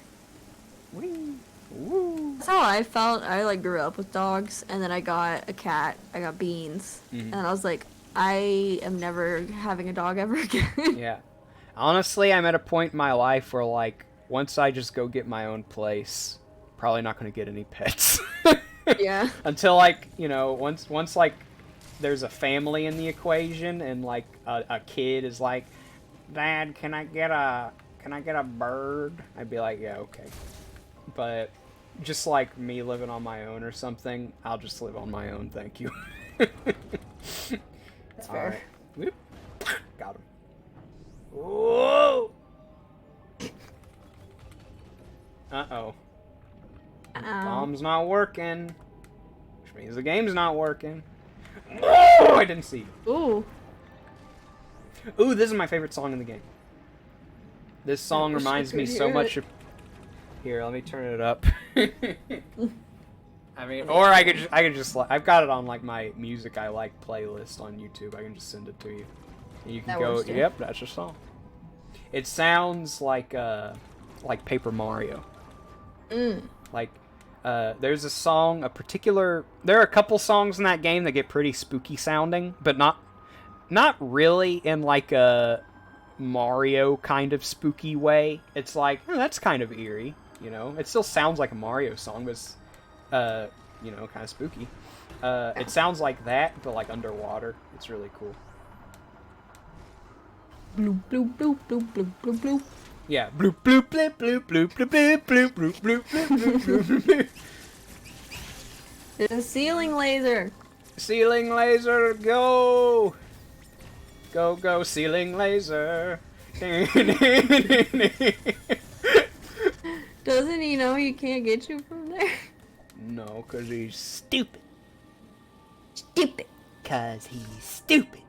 Whee! Woo! That's how I felt. I like grew up with dogs, and then I got a cat. I got Beans, and I was like, I am never having a dog ever again. Yeah. Honestly, I'm at a point in my life where, like, once I just go get my own place, probably not going to get any pets. Yeah. Until, like, you know, once like, there's a family in the equation, and, like, a kid is like, Dad, can I get a bird? I'd be like, yeah, okay. But just like me living on my own or something, I'll just live on my own, thank you. That's fair. Right. Whoop. Got him. Whoa! Uh-oh. Bomb's not working. Which means the game's not working. Oh, I didn't see you. Ooh. Ooh, this is my favorite song in the game. This song reminds me so much of... Here, let me turn it up. I mean, or I could just I've got it on like my music I like playlist on YouTube. I can just send it to you. And you can go, yep, that's your song. It sounds like Paper Mario. Like there's a song, there are a couple songs in that game that get pretty spooky sounding, but not really in like a Mario kind of spooky way. It's like, oh, that's kind of eerie, you know? It still sounds like a Mario song, but it's, you know, kind of spooky. It sounds like that, but like underwater. It's really cool. Bloop, bloop, bloop, bloop, bloop, bloop, bloop. Yeah. Bloop, bloop, bloop, bloop, bloop, bloop, bloop, bloop, bloop, bloop, bloop, bloop, bloop. It's a ceiling laser. Ceiling laser, go! Go, go, ceiling laser. Doesn't he know he can't get you from there? No, because he's stupid. Stupid. Because he's stupid.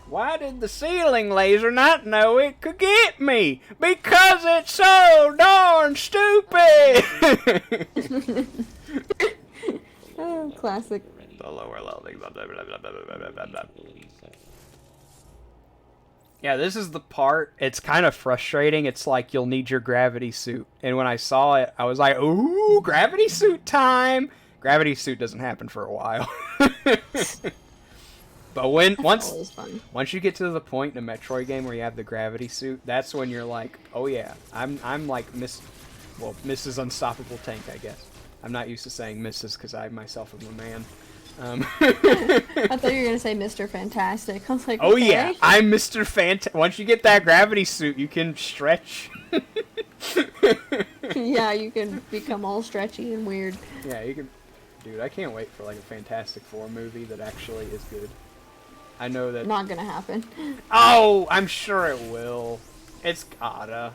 Why did the ceiling laser not know it could get me? Because it's so darn stupid! Oh, classic. The lower level. Yeah, this is the part, it's kind of frustrating. It's like you'll need your gravity suit. And when I saw it, I was like, ooh, gravity suit time! Gravity suit doesn't happen for a while. But once you get to the point in a Metroid game where you have the gravity suit, that's when you're like, oh yeah, I'm like Mrs. Unstoppable Tank, I guess. I'm not used to saying Mrs. because I myself am a man. I thought you were gonna say Mr. Fantastic. I was like, Oh okay. yeah, I'm Mr. Fantastic. Once you get that gravity suit, you can stretch. Yeah, you can become all stretchy and weird. Yeah, you can. Dude, I can't wait for like a Fantastic Four movie that actually is good. I know that. Not gonna happen. Oh, I'm sure it will. It's gotta.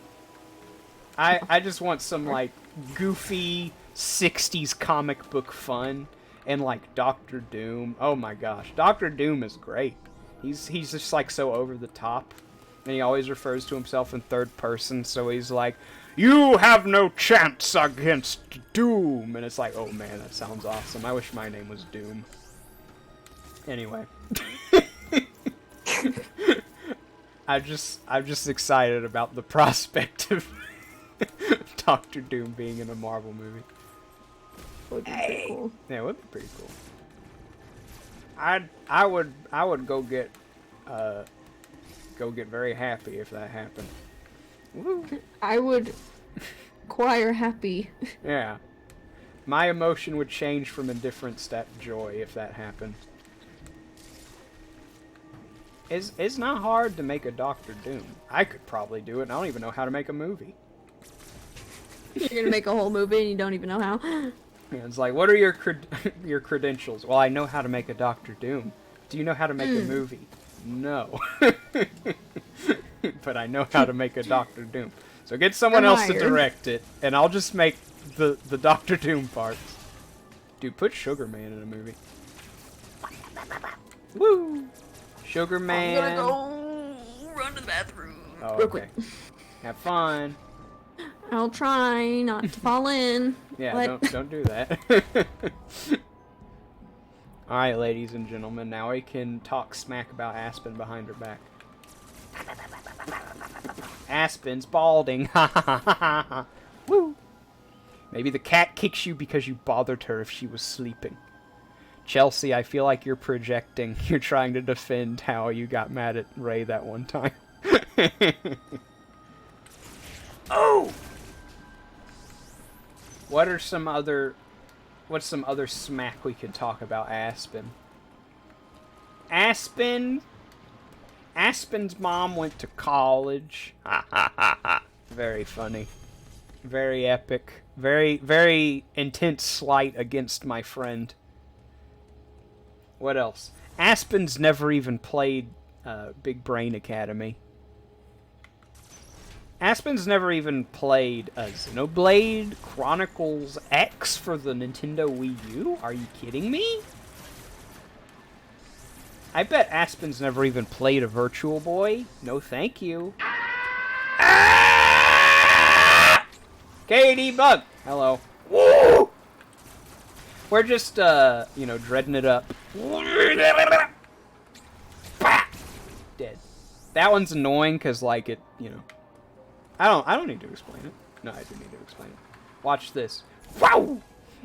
I just want some like goofy 60s comic book fun and like Doctor Doom. Oh my gosh, Doctor Doom is great. He's just like so over the top, and he always refers to himself in third person. So he's like, "You have no chance against Doom," and it's like, oh man, that sounds awesome. I wish my name was Doom. Anyway. I'm just excited about the prospect of Doctor Doom being in a Marvel movie. Would be pretty cool. Yeah, it would be pretty cool. I would go get very happy if that happened. Woo. I would choir happy. Yeah. My emotion would change from indifference to joy if that happened. It's not hard to make a Doctor Doom. I could probably do it, and I don't even know how to make a movie. You're gonna make a whole movie and you don't even know how. Yeah, it's like, what are your your credentials? Well, I know how to make a Doctor Doom. Do you know how to make a movie? No. But I know how to make a Doctor Doom. So get someone else to direct it, and I'll just make the Doctor Doom parts. Dude, put Sugar Man in a movie. Woo! Sugar Man. I'm gonna go run to the bathroom. Oh, real okay. quick. Have fun. I'll try not to fall in. Yeah, What? don't do that. Alright, ladies and gentlemen, now we can talk smack about Aspen behind her back. Aspen's balding. Woo! Maybe the cat kicks you because you bothered her if she was sleeping. Chelsea, I feel like you're projecting. You're trying to defend how you got mad at Ray that one time. Oh! What's some other smack we could talk about Aspen? Aspen's mom went to college. Very funny. Very epic. Very, very intense slight against my friend. What else? Aspen's never even played Big Brain Academy. Aspen's never even played Xenoblade Chronicles X for the Nintendo Wii U? Are you kidding me? I bet Aspen's never even played a Virtual Boy. No thank you. Ah! Katie Bug! Hello. Woo! We're just, dreading it up. Dead. That one's annoying because, like, it, I don't need to explain it. No, I do need to explain it. Watch this. Wow!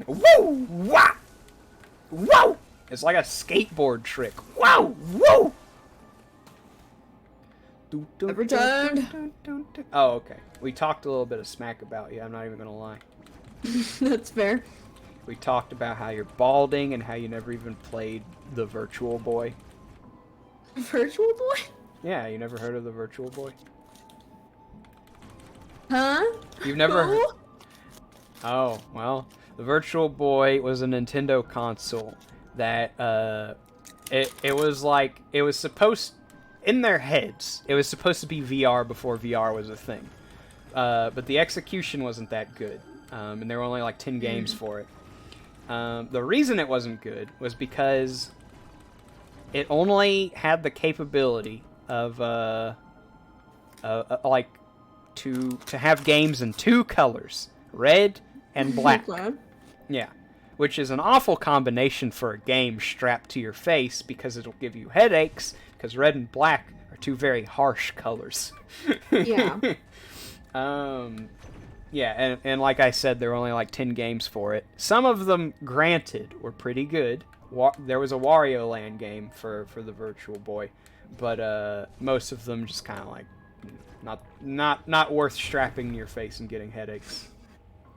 Woo! Wah! Whoa! It's like a skateboard trick. Wow! Woo! I've returned. Oh, okay. We talked a little bit of smack about you. I'm not even gonna lie. That's fair. We talked about how you're balding and how you never even played the Virtual Boy. Virtual Boy? Yeah, you never heard of the Virtual Boy? Huh? You've never Who? heard... Oh, well, the Virtual Boy was a Nintendo console that, it was like, it was supposed, in their heads, it was supposed to be VR before VR was a thing. But the execution wasn't that good, and there were only like 10 games for it. The reason it wasn't good was because it only had the capability of, like, to have games in 2 colors, red and black. Yeah, which is an awful combination for a game strapped to your face because it'll give you headaches, because red and black are 2 very harsh colors. Yeah. Yeah, and like I said, there were only like 10 games for it. Some of them, granted, were pretty good. There was a Wario Land game for the Virtual Boy, but most of them just kind of like not worth strapping to your face and getting headaches.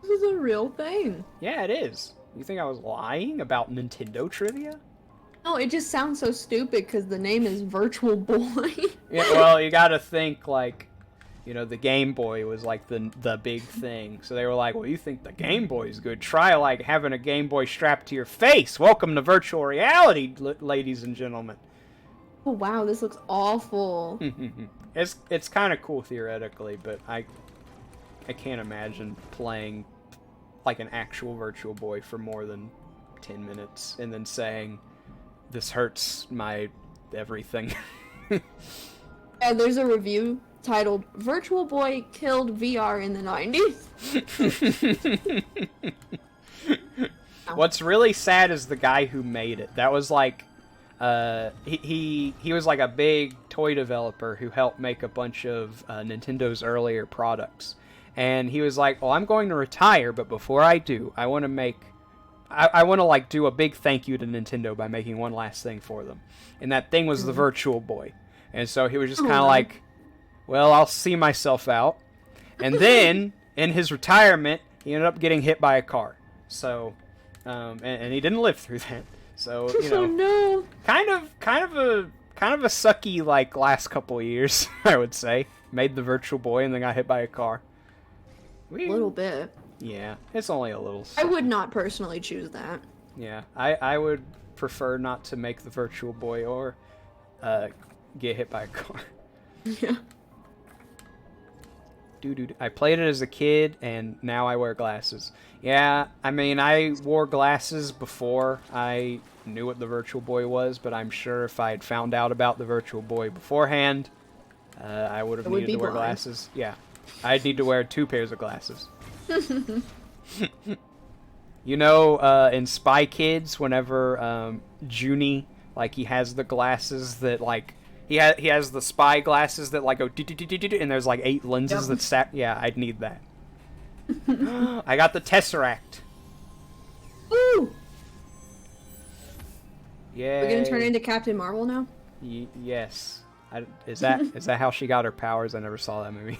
This is a real thing. Yeah, it is. You think I was lying about Nintendo trivia? No, it just sounds so stupid because the name is Virtual Boy. Yeah, well, you gotta think, like, you know, the Game Boy was, like, the big thing. So they were like, well, you think the Game Boy's good? Try, like, having a Game Boy strapped to your face. Welcome to virtual reality, ladies and gentlemen. Oh wow, this looks awful. It's kind of cool theoretically, but I can't imagine playing, like, an actual Virtual Boy for more than 10 minutes and then saying, this hurts my everything. Yeah, there's a review titled Virtual Boy Killed VR in the 90s. What's really sad is the guy who made it. That was like, he was like a big toy developer who helped make a bunch of Nintendo's earlier products. And he was like, well, I'm going to retire, but before I do, I want to I want to, like, do a big thank you to Nintendo by making one last thing for them. And that thing was the Virtual Boy. And so he was just kind of like, well, I'll see myself out. And then, in his retirement, he ended up getting hit by a car. So, and he didn't live through that. So, you know, Oh no. kind of a sucky, like, last couple of years, I would say. Made the Virtual Boy and then got hit by a car. A little bit. Yeah, it's only a little. I would not personally choose that. Yeah, I would prefer not to make the Virtual Boy or get hit by a car. Yeah. Dude, I played it as a kid, and now I wear glasses. Yeah, I mean, I wore glasses before I knew what the Virtual Boy was, but I'm sure if I had found out about the Virtual Boy beforehand, I would have needed to wear glasses. Yeah, I'd need to wear 2 pairs of glasses. You know, in Spy Kids, whenever Junie, like, he has the glasses that, like, he has the spy glasses that, like, go and there's, like, 8 lenses that stack. Yeah, I'd need that. I got the Tesseract. Woo! Yeah. We're gonna turn into Captain Marvel now? Yes. Is that how she got her powers? I never saw that movie.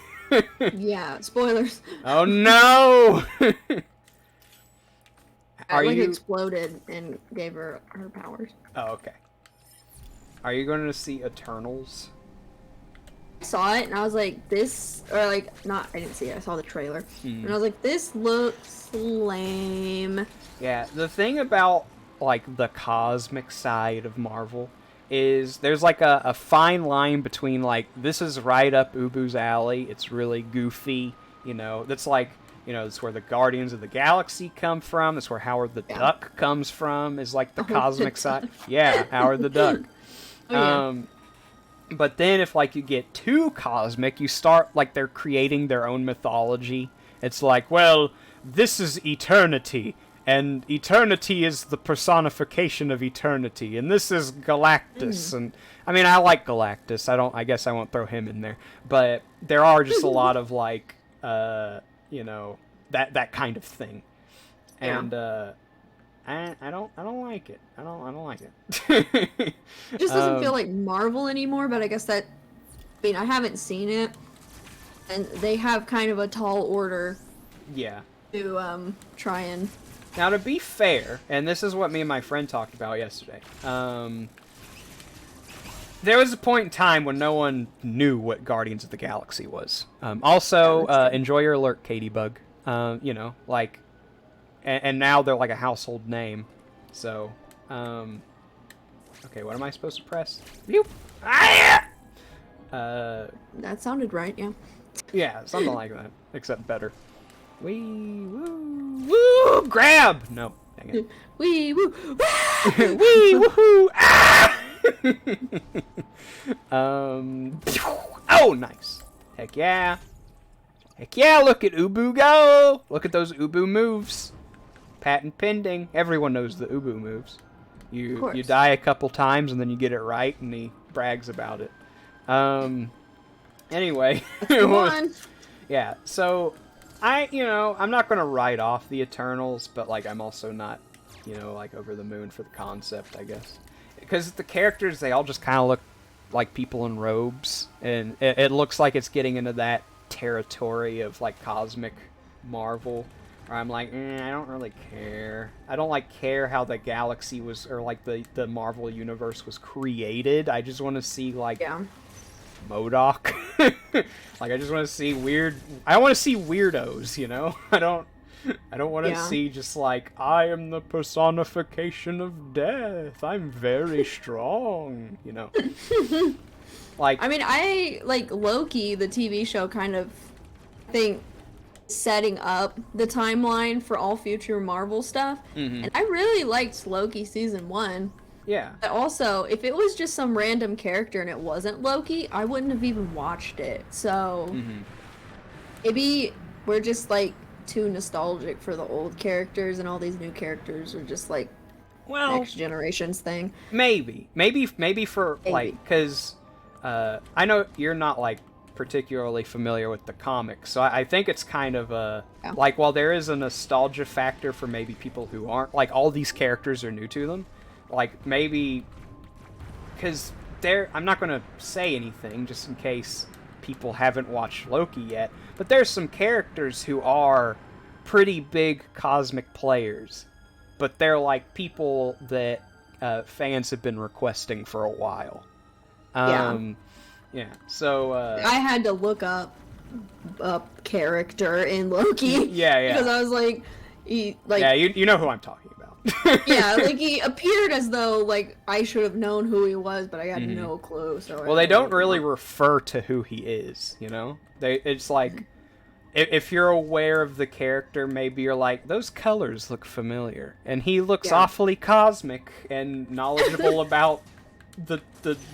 Yeah, spoilers. Oh no! Are you exploded and gave her her powers. Oh, okay. Are you going to see Eternals? I saw it and I was like, this, or like, not, I didn't see it, I saw the trailer. And I was like, this looks lame. Yeah, the thing about, like, the cosmic side of Marvel is there's, like, a fine line between, like, this is right up Ubu's alley, it's really goofy, you know, that's like, you know, it's where the Guardians of the Galaxy come from, that's where Howard the Duck comes from, is, like, the cosmic side. Yeah, Howard the Duck. Oh, yeah. But then if, like, you get too cosmic, you start, like, they're creating their own mythology. It's like, well, this is eternity, and eternity is the personification of eternity, and this is Galactus, and I mean, I like Galactus. I guess I won't throw him in there, but there are just a lot of, like, you know, that kind of thing, and I don't like it. I don't like it. It just doesn't feel like Marvel anymore, but I guess that, I mean, I haven't seen it, and they have kind of a tall order. Yeah. To try and. Now, to be fair, and this is what me and my friend talked about yesterday. There was a point in time when no one knew what Guardians of the Galaxy was. Also, enjoy your alert, Katie Bug. You know, like. And now they're like a household name. So, okay, what am I supposed to press? That sounded right, yeah. Yeah, something like that, except better. Wee, woo, woo, grab! No, dang it. Wee, woo, wee, woohoo, ah! Oh, nice. Heck yeah. Heck yeah, look at Ubu go! Look at those Ubu moves. Patent pending. Everyone knows the Ubu moves. You die a couple times and then you get it right, and he brags about it. Anyway. Yeah, so I'm not gonna write off the Eternals, but, like, I'm also not, like, over the moon for the concept, I guess. Because the characters, they all just kind of look like people in robes, and it looks like it's getting into that territory of, like, cosmic Marvel. Or I'm like, I don't really care. I don't like care how the galaxy was, or like the Marvel universe was created. I just want to see like Yeah. MODOK. Like I just want to see weird. I want to see weirdos. You know. I don't want to see just like I am the personification of death. I'm very strong. You know. Like I mean, I like Loki, the TV show, kind of think setting up the timeline for all future Marvel stuff. And I really liked Loki season 1. Yeah. But also, if it was just some random character and it wasn't Loki, I wouldn't have even watched it. So maybe we're just like too nostalgic for the old characters, and all these new characters are just like next generation's thing. Maybe for like, because I know you're not like particularly familiar with the comics, so I think it's kind of like, while there is a nostalgia factor for maybe people who aren't like, all these characters are new to them, like maybe because I'm not going to say anything just in case people haven't watched Loki yet, but there's some characters who are pretty big cosmic players, but they're like people that fans have been requesting for a while. Yeah, so I had to look up a character in Loki. Yeah. Because I was like, yeah, you know who I'm talking about. Yeah, like he appeared as though like I should have known who he was, but I had no clue. So well, they don't really refer to who he is. You know, it's like if you're aware of the character, maybe you're like, those colors look familiar, and he looks awfully cosmic and knowledgeable about the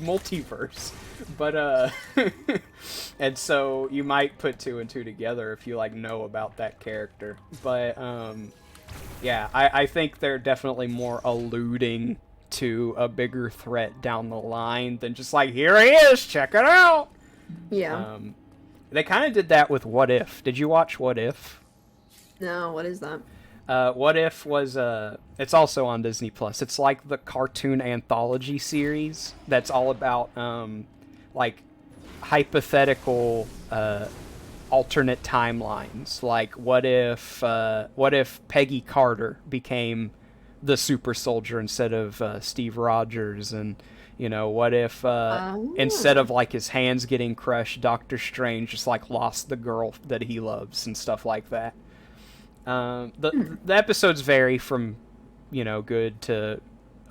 multiverse, but and so you might put 2 and 2 together if you like know about that character. But yeah, I think they're definitely more alluding to a bigger threat down the line than just like, here he is, check it out. Yeah. They kind of did that with What If. Did you watch What If? No, what is that? What If was it's also on Disney Plus. It's like the cartoon anthology series that's all about like hypothetical alternate timelines. Like what if Peggy Carter became the super soldier instead of Steve Rogers, and you know, what if instead of like his hands getting crushed, Doctor Strange just like lost the girl that he loves and stuff like that. The episodes vary from, you know, good to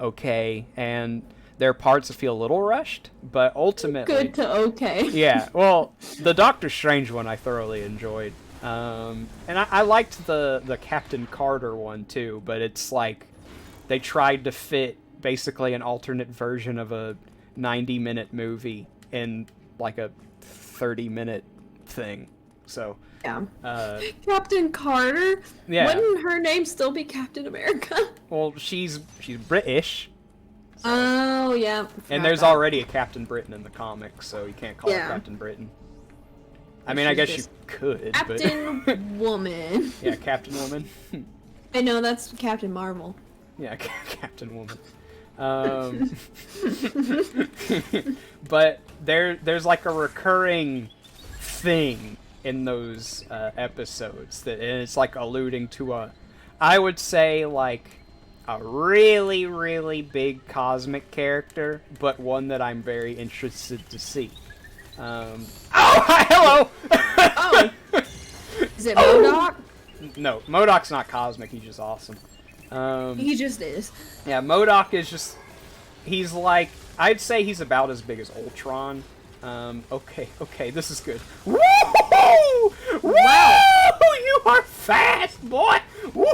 okay, and there are parts that feel a little rushed, but ultimately good to okay. Yeah, well, the Doctor Strange one I thoroughly enjoyed, and I liked the Captain Carter one too, but it's like they tried to fit basically an alternate version of a 90-minute movie in like a 30-minute thing. So yeah, Captain Carter. Yeah, wouldn't her name still be Captain America? Well, she's British. So. Oh yeah. And there's already a Captain Britain in the comics, so you can't call her Captain Britain. I mean, I guess you could. Captain Woman. Yeah, Captain Woman. I know that's Captain Marvel. Yeah, Captain Woman. But there's like a recurring thing in those episodes that, and it's like alluding to I would say like a really, really big cosmic character, but one that I'm very interested to see. Oh, hi, hello! Oh! Is it MODOK? No, MODOK's not cosmic, he's just awesome. He just is. Yeah, MODOK is just... He's like... I'd say he's about as big as Ultron. Okay, this is good. Woo! Wow! You are fast, boy! Woo!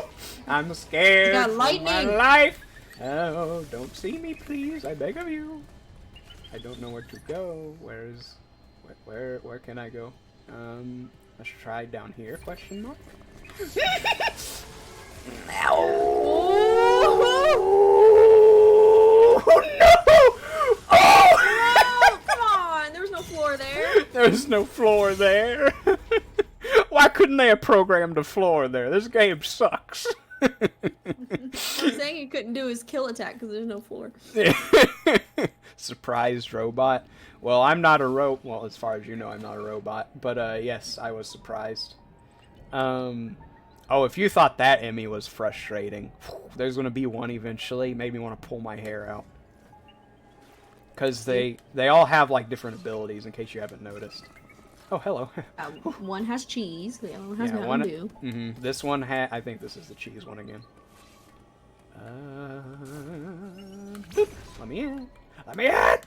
I'm scared got for lightning. my life. Oh, don't see me, please. I beg of you. I don't know where to go. Where can I go? Let's try down here, question mark? Oh, no! Oh! Come on! There was no floor there. There's no floor there. Why couldn't they have programmed a floor there? This game sucks. I'm saying he couldn't do his kill attack because there's no floor. Surprised robot. Well, I'm not a well, as far as you know, I'm not a robot. But yes, I was surprised. Oh, if you thought that Emmy was frustrating, there's going to be one eventually. Made me want to pull my hair out. Because they all have, like, different abilities, in case you haven't noticed. Oh, hello. One has cheese, the other one has Mountain Dew. This one I think this is the cheese one again. Let me in. Let me in!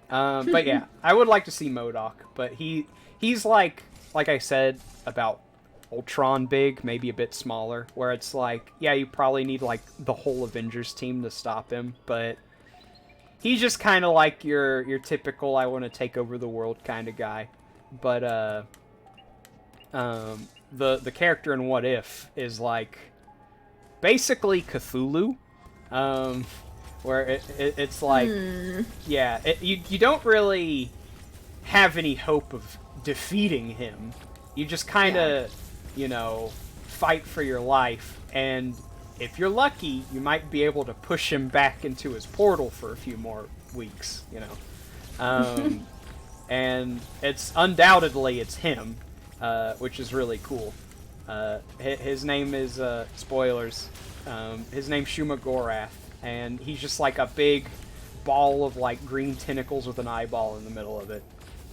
But yeah, I would like to see MODOK, but he's like I said about Ultron big, maybe a bit smaller, where it's like, yeah, you probably need like the whole Avengers team to stop him, but he's just kind of like your typical I want to take over the world kind of guy. But the character in What If is like basically Cthulhu, where it's like, yeah, you don't really have any hope of defeating him. You just kind of, you know, fight for your life, and if you're lucky, you might be able to push him back into his portal for a few more weeks, you know. And it's undoubtedly it's him, which is really cool. His name is, spoilers, his name's Shuma Gorath, and he's just like a big ball of like green tentacles with an eyeball in the middle of it.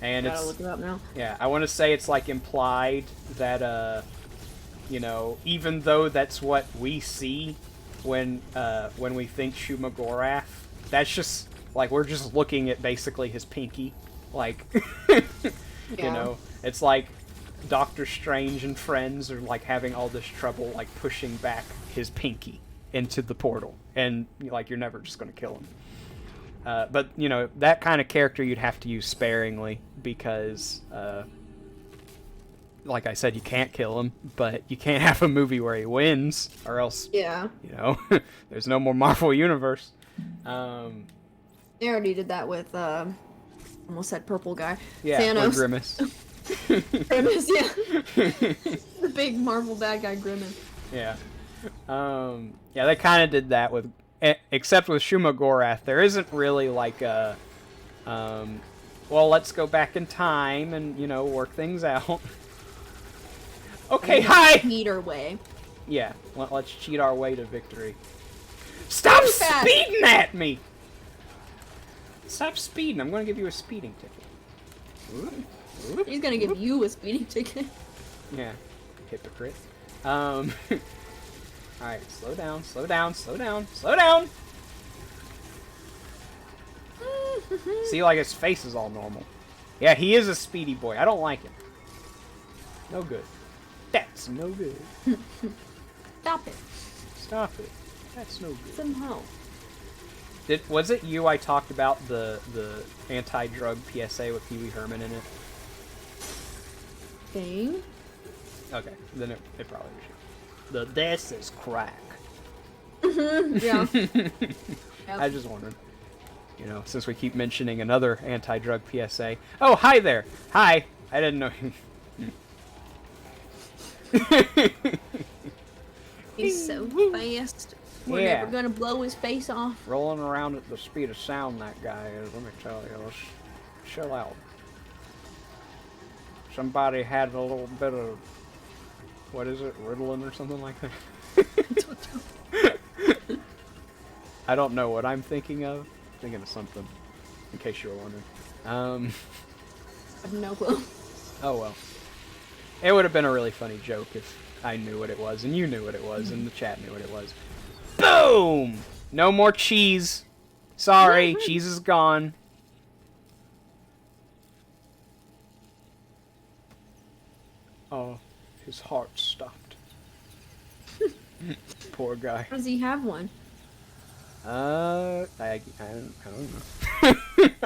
And Gotta look it up now. Yeah, I want to say it's like implied that, you know, even though that's what we see when we think Shuma Gorath, that's just like we're just looking at basically his pinky, like, you know, it's like Doctor Strange and friends are like having all this trouble like pushing back his pinky into the portal, and like you're never just gonna kill him. But you know, that kind of character you'd have to use sparingly because, like I said, you can't kill him, but you can't have a movie where he wins, or else, you know, there's no more Marvel Universe. They already did that with, almost said purple guy. Yeah, Thanos. Grimace. Grimace, yeah. The big Marvel bad guy Grimace. Yeah. Yeah, they kind of did that with, except with Shuma Gorath, there isn't really like a, well, let's go back in time and, you know, work things out. Okay, hi! Cheat our way. Yeah, let's cheat our way to victory. Stop speeding at me! Stop speeding, I'm gonna give you a speeding ticket. Ooh. He's gonna give you a speeding ticket. Yeah, hypocrite. Alright, slow down, slow down, slow down, slow down! See, like, his face is all normal. Yeah, he is a speedy boy. I don't like him. No good. That's no good. Stop it. Stop it. That's no good. Somehow. Was it you I talked about the anti-drug PSA with Pee Wee Herman in it? Thing? Okay, then it probably was you. This is crack. Yeah. I just wondered. You know, since we keep mentioning another anti-drug PSA. Oh, hi there. Hi. I didn't know. He's so fast. We're never gonna blow his face off. Rolling around at the speed of sound, that guy is. Let me tell you, let's chill out. Somebody had a little bit of, what is it, Ritalin or something like that? I don't know what I'm thinking of. I'm thinking of something, in case you were wondering. I have no clue. Oh well. It would have been a really funny joke if I knew what it was, and you knew what it was, and the chat knew what it was. Boom! No more cheese. Sorry, cheese is gone. Oh, his heart stopped. Poor guy. How does he have one? I don't know.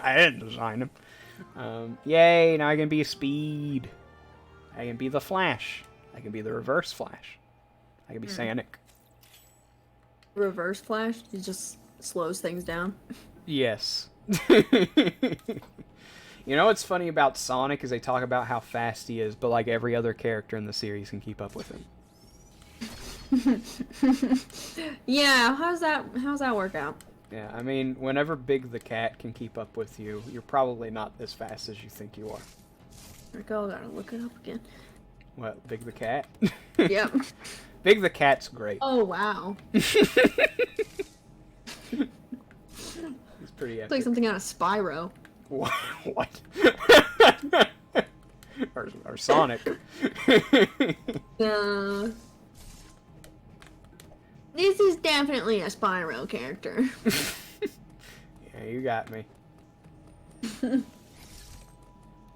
I didn't design him. Yay, now I can be Speed. I can be the Flash. I can be the Reverse Flash. I can be Sonic. Reverse Flash? He just slows things down. Yes. You know what's funny about Sonic is they talk about how fast he is, but like every other character in the series can keep up with him. Yeah, how's that work out? Yeah, I mean, whenever Big the Cat can keep up with you, you're probably not as fast as you think you are. Rico, gotta look it up again. What, Big the Cat? Yep. Big the Cat's great. Oh wow. He's pretty It's like epic. something out of Spyro. What? or Sonic. This is definitely a Spyro character. Yeah, you got me.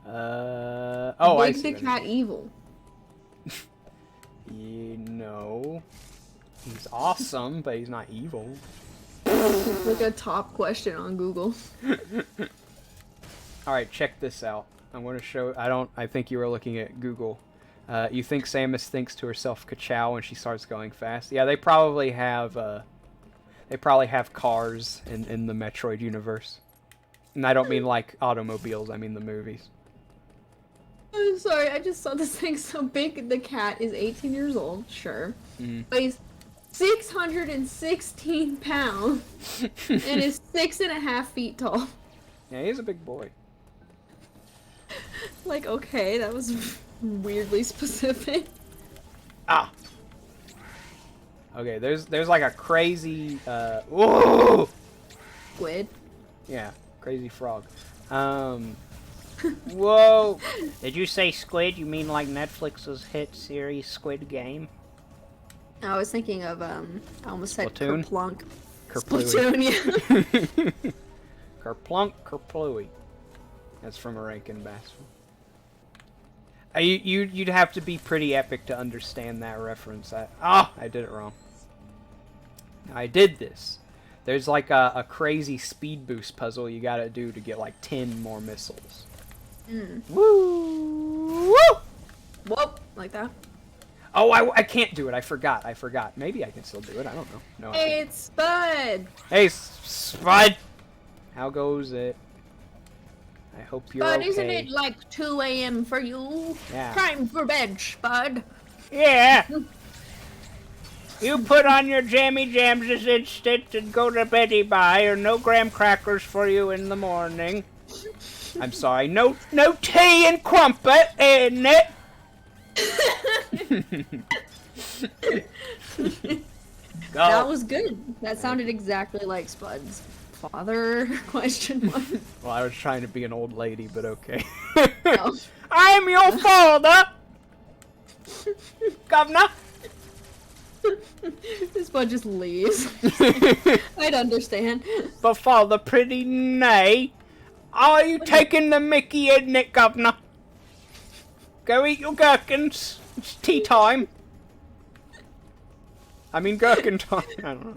Oh, I Big see the what Cat it is. evil. No. He's awesome, but he's not evil. It's like a top question on Google. Alright, check this out. I'm going to show... I think you were looking at Google. You think Samus thinks to herself, "Ka-chow," when she starts going fast? Yeah, they probably have cars in the Metroid universe. And I don't mean like automobiles, I mean the movies. I'm sorry, I just saw this thing. So Big the Cat is 18 years old, sure. But he's 616 pounds and is 6.5 feet tall. Yeah, he's a big boy. Like, okay, that was weirdly specific. Ah! Okay, there's like a crazy, whoa! Squid. Yeah, crazy frog. Whoa! Did you say Squid? You mean like Netflix's hit series Squid Game? I was thinking of, I almost said Splatoon? Kerplunk. Kerplooey. Splatoon, yeah. Kerplunk, Kerplooey. That's from a Rankin Bass film. You'd have to be pretty epic to understand that reference. I did it wrong. I did this. There's like a crazy speed boost puzzle you gotta do to get like 10 more missiles. Woo! Woo! Whoa, like that. Oh, I can't do it. I forgot. Maybe I can still do it. I don't know. No. I can't. It's Spud. Hey, Spud! How goes it? I hope you're Spud, okay. isn't it like 2 a.m. for you? Yeah. Time for bed, Spud. Yeah! You put on your jammy jams this instant and go to beddy bye, or no graham crackers for you in the morning. I'm sorry. No tea and crumpet in it. That was good. That sounded exactly like Spud's father? Question mark. Well, I was trying to be an old lady, but okay. Oh. I'm your father, Governor. Spud just leaves. I'd understand. But Father Pretty Nay, are you taking the mickey, isn't it, Governor? Go eat your gherkins. It's tea time. I mean gherkin time. I don't know.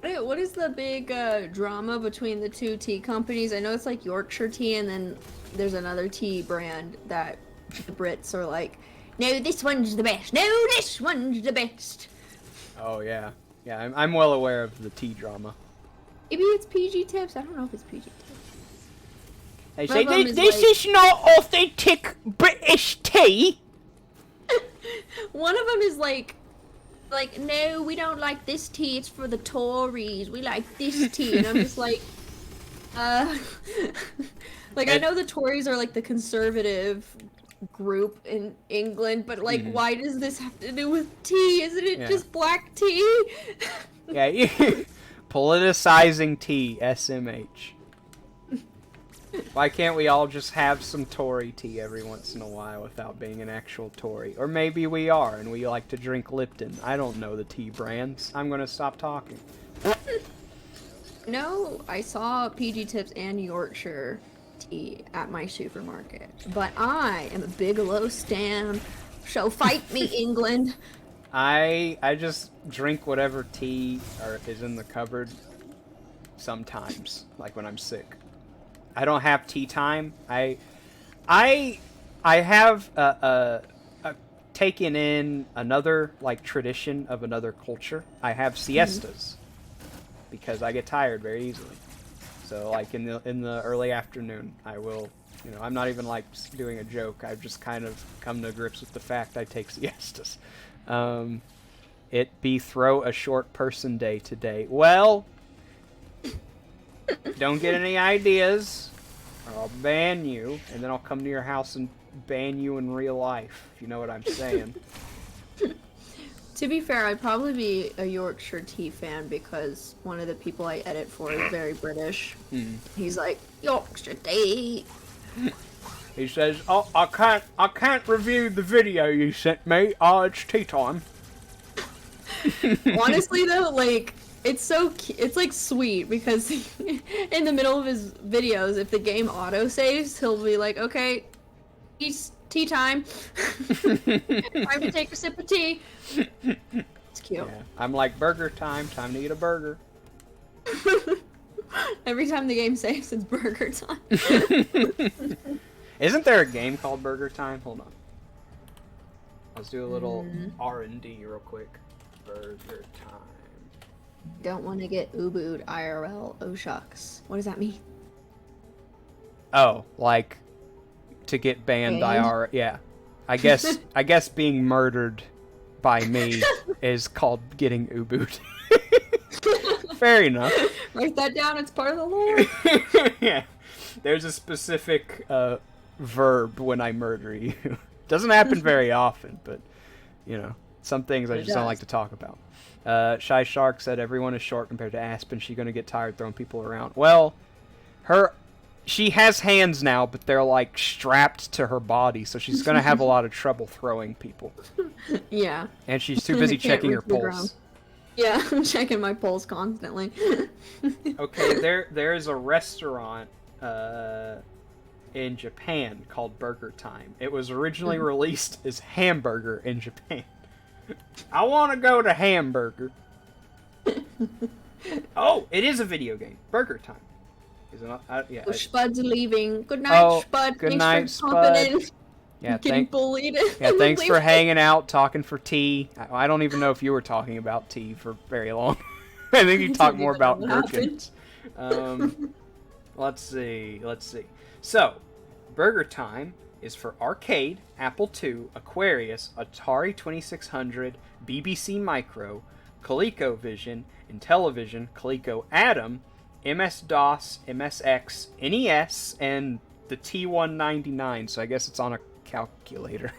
Hey, what is the big drama between the two tea companies? I know it's like Yorkshire tea, and then there's another tea brand that the Brits are like, no, this one's the best. No, this one's the best. Oh yeah, yeah. I'm well aware of the tea drama. Maybe it's PG tips. I don't know if it's PG tips. They One say of them is this like- is not authentic British tea. One of them is like, no, we don't like this tea. It's for the Tories. We like this tea, and I'm just like, like I know the Tories are like the conservative group in England, but like, why does this have to do with tea? Isn't it just black tea? Yeah, politicizing tea, SMH. Why can't we all just have some Tory tea every once in a while without being an actual Tory? Or maybe we are, and we like to drink Lipton. I don't know the tea brands. I'm gonna stop talking. No, I saw PG Tips and Yorkshire tea at my supermarket, but I am a Bigelow stan, so fight me, England. I just drink whatever tea is in the cupboard sometimes, like when I'm sick. I don't have tea time. I have taken in another like tradition of another culture. I have siestas because I get tired very easily. So like in the early afternoon, I will, I'm not even like doing a joke. I've just kind of come to grips with the fact I take siestas. It be throw a short person day today. Well, don't get any ideas. or I'll ban you, and then I'll come to your house and ban you in real life, if you know what I'm saying. To be fair, I'd probably be a Yorkshire tea fan because one of the people I edit for is very British. He's like, Yorkshire tea. He says, "Oh, I can't review the video you sent me. Oh, it's tea time." Honestly, though, like, it's it's like sweet because in the middle of his videos, if the game auto saves, he'll be like, "Okay, it's tea time. Time to take a sip of tea." It's cute. Yeah. I'm like, burger time. Time to eat a burger. Every time the game saves, it's burger time. Isn't there a game called Burger Time? Hold on. Let's do a little R&D real quick. Burger Time. Don't want to get Ubud IRL. Oh shucks. What does that mean? Oh, like to get banned IR. Yeah. I guess being murdered by me is called getting Ubud. Fair enough. Write that down. It's part of the lore. Yeah. There's a specific verb when I murder you. Doesn't happen very often, but you know, some things I just don't like to talk about. Shy Shark said everyone is short compared to Aspen. She's gonna get tired throwing people around. Well, she has hands now, but they're like strapped to her body, so she's gonna have a lot of trouble throwing people. Yeah. And she's too busy checking her reach the pulse. ground. Yeah, I'm checking my pulse constantly. Okay, there is a restaurant in Japan called Burger Time. It was originally released as Hamburger in Japan. I want to go to Hamburger. Oh, it is a video game. Burger Time. Is it not? Yeah. Oh, Spud's leaving. Good night, Spud. Good Thanks night, for popping in. Yeah, Getting bullied. Yeah, thanks for hanging out, talking for tea. I don't even know if you were talking about tea for very long. I think you talked more about gherkins. Let's see. So, Burger Time is for arcade, Apple II, Aquarius, Atari 2600, BBC Micro, ColecoVision, Intellivision, Coleco Adam, MS-DOS, MSX, NES, and the T199, so I guess it's on a calculator.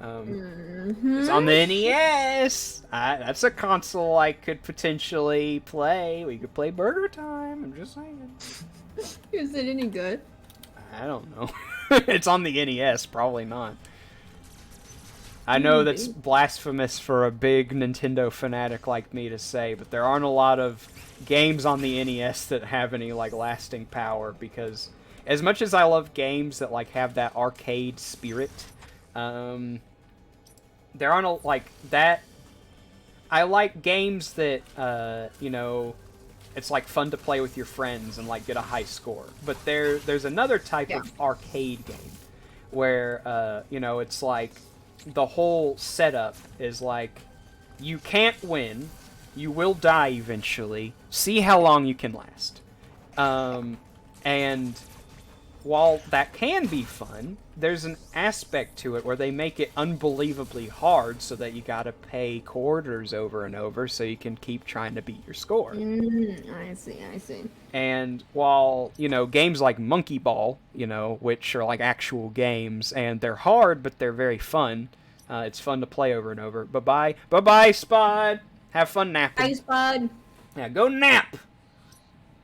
It's on the NES. That's a console I could potentially play. We could play Burger Time. I'm just saying. Is it any good? I don't know. It's on the NES. Probably not. I know that's blasphemous for a big Nintendo fanatic like me to say, but there aren't a lot of games on the NES that have any like lasting power, because as much as I love games that like have that arcade spirit, there aren't a, like that. I like games that you know, it's like fun to play with your friends and like get a high score. But there's another type of arcade game where you know, it's like the whole setup is like you can't win, you will die eventually. See how long you can last. And while that can be fun, there's an aspect to it where they make it unbelievably hard so that you gotta pay quarters over and over so you can keep trying to beat your score. I see. And while, you know, games like Monkey Ball, you know, which are like actual games, and they're hard, but they're very fun. It's fun to play over and over. Bye-bye. Bye-bye, Spud! Have fun napping. Bye, Spud! Yeah, go nap!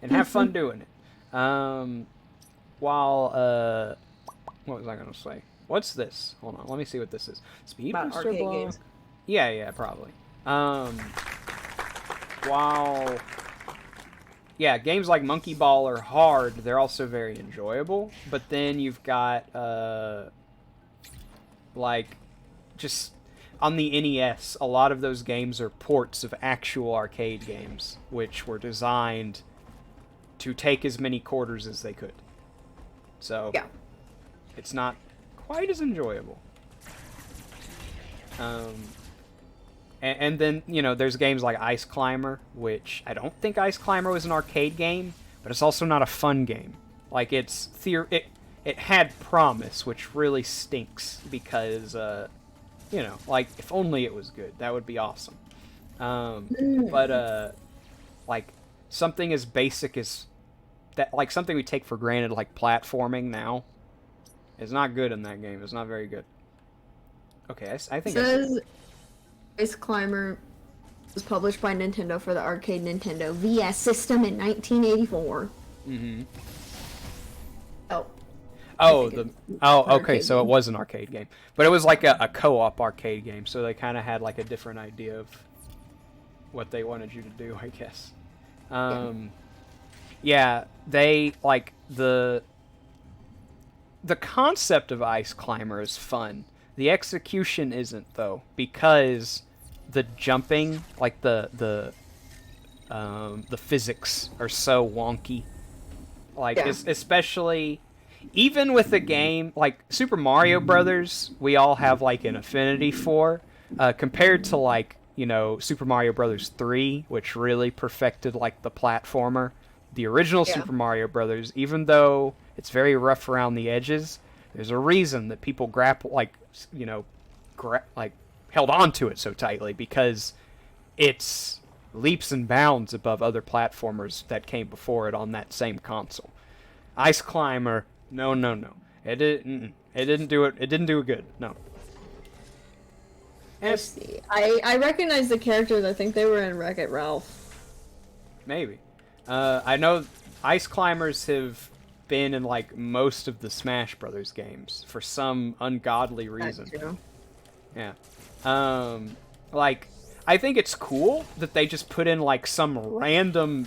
And have fun doing it. While, what was I gonna say? What's this? Hold on, let me see what this is. Speed About Booster arcade Block? games. Yeah, probably. While, yeah, games like Monkey Ball are hard, they're also very enjoyable. But then you've got, like, just on the NES, a lot of those games are ports of actual arcade games, which were designed to take as many quarters as they could. So, yeah, it's not quite as enjoyable. And then, you know, there's games like Ice Climber, which I don't think Ice Climber was an arcade game, but it's also not a fun game. Like, it had promise, which really stinks because, you know, like, if only it was good, that would be awesome. But, like, something as basic as that like something we take for granted, like platforming now, is not good in that game. It's not very good. Okay, I think Says Ice Climber was published by Nintendo for the arcade Nintendo VS system in 1984. Mm-hmm. Oh. Okay, so it was an arcade game. But it was like a co-op arcade game, so they kind of had like a different idea of what they wanted you to do, I guess. Yeah, they like the concept of Ice Climber is fun. The execution isn't though, because the jumping, like the physics are so wonky. Like especially even with a game like Super Mario Brothers, we all have like an affinity for, compared to like, you know, Super Mario Brothers 3, which really perfected like the platformer. The original Super Mario Brothers, even though it's very rough around the edges, there's a reason that people held on to it so tightly, because it's leaps and bounds above other platformers that came before it on that same console. Ice Climber, no. It didn't do it. It didn't do it good. No. Let's see. I recognize the characters. I think they were in Wreck-It Ralph. Maybe. I know Ice Climbers have been in like most of the Smash Brothers games for some ungodly reason. Yeah. Like, I think it's cool that they just put in like some random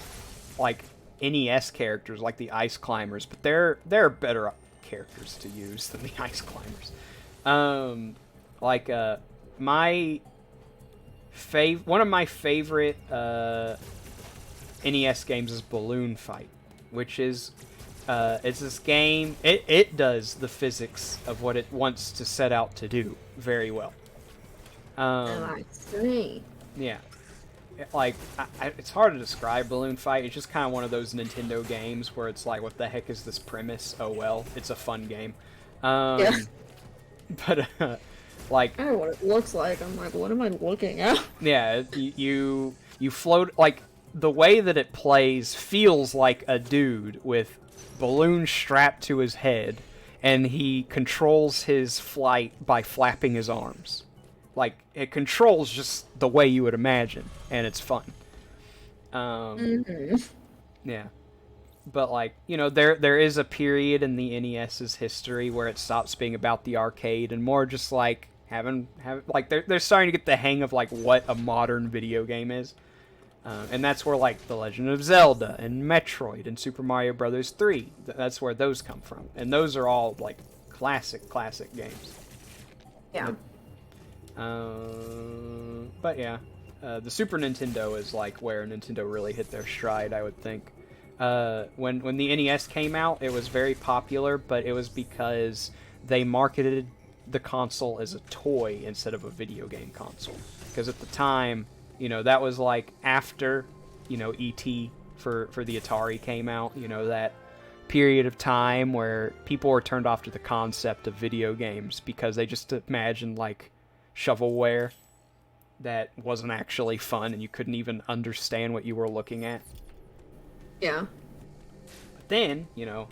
like NES characters like the Ice Climbers, but they're better characters to use than the Ice Climbers. One of my favorite NES games is Balloon Fight, which is it's this game. It does the physics of what it wants to set out to do very well. I see. Yeah. Like, it's hard to describe Balloon Fight. It's just kind of one of those Nintendo games where it's like, what the heck is this premise? Oh well, it's a fun game. But like, I don't know what it looks like. I'm like, what am I looking at? Yeah, you float, like, the way that it plays feels like a dude with balloons strapped to his head, and he controls his flight by flapping his arms. Like, it controls just the way you would imagine, and it's fun. Yeah. But, like, you know, there is a period in the NES's history where it stops being about the arcade and more just, like, having like, they're starting to get the hang of, like, what a modern video game is. And that's where, like, The Legend of Zelda and Metroid and Super Mario Brothers 3, that's where those come from. And those are all, like, classic games. Yeah. But yeah, the Super Nintendo is like where Nintendo really hit their stride, I would think. When the NES came out, it was very popular, but it was because they marketed the console as a toy instead of a video game console. Because at the time, you know, that was like after, you know, E.T. for the Atari came out, you know, that period of time where people were turned off to the concept of video games because they just imagined like shovelware that wasn't actually fun and you couldn't even understand what you were looking at. Yeah. But then, you know,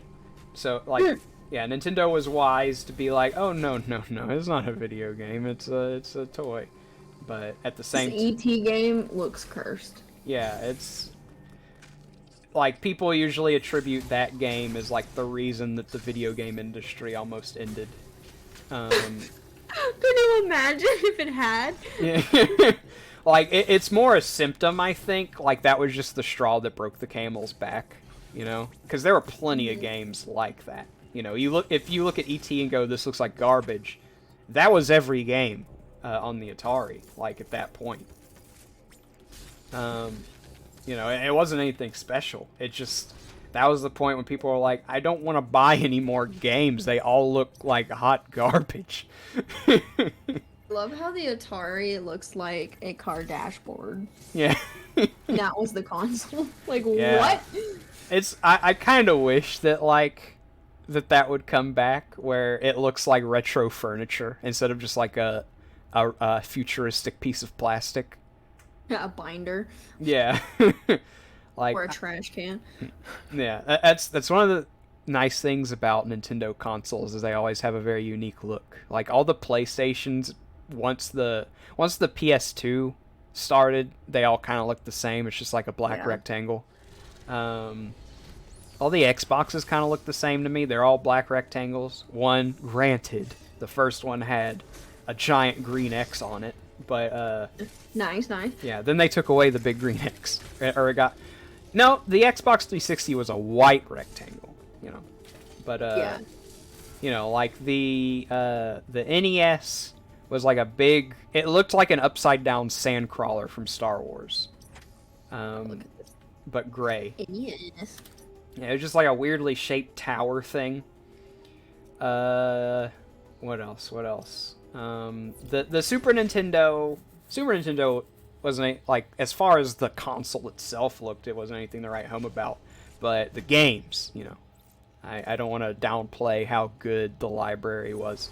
so like, yeah, Nintendo was wise to be like, oh no, it's not a video game, it's a toy. But at the same time, this ET game looks cursed. Yeah, it's like people usually attribute that game as like the reason that the video game industry almost ended. Could you imagine if it had? Yeah. Like, it's more a symptom, I think. Like, that was just the straw that broke the camel's back, you know? Because there were plenty of games like that. You know, if you look at E.T. and go, this looks like garbage, that was every game on the Atari, like, at that point. You know, it wasn't anything special. It just... That was the point when people were like, I don't want to buy any more games. They all look like hot garbage. I love how the Atari looks like a car dashboard. Yeah. And that was the console. Like, yeah. What? I kind of wish that, like, that would come back where it looks like retro furniture instead of just like a futuristic piece of plastic. Yeah, a binder. Yeah. Like, Or a trash can. yeah, that's one of the nice things about Nintendo consoles is they always have a very unique look. Like all the PlayStations, once the PS2 started, they all kind of look the same. It's just like a black Yeah. rectangle. Um, all the Xboxes kind of look the same to me. They're all black rectangles. One, granted, the first one had a giant green X on it, but Nice. yeah, then they took away the big green X, or it got. No, the Xbox 360 was a white rectangle, but Yeah. like the NES was like a big. It looked like an upside down sand crawler from Star Wars, Look at this. but gray. Yes. Yeah, it was just like a weirdly shaped tower thing. What else? The Super Nintendo. Super Nintendo wasn't like, as far as the console itself looked, it wasn't anything to write home about. But the games, I don't want to downplay how good the library was.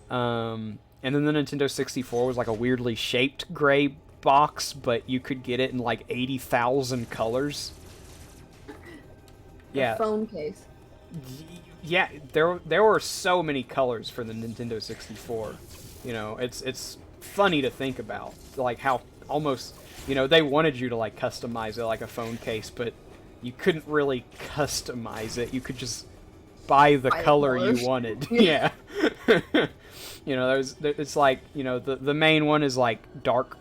And then the Nintendo 64 was like a weirdly shaped gray box, but you could get it in like 80,000 colors. Yeah. A phone case. Yeah, there were so many colors for the Nintendo 64. It's funny to think about, like how almost, they wanted you to like customize it like a phone case, but you couldn't really customize it. You could just buy the color you wanted. Yeah. It's like, the main one is like dark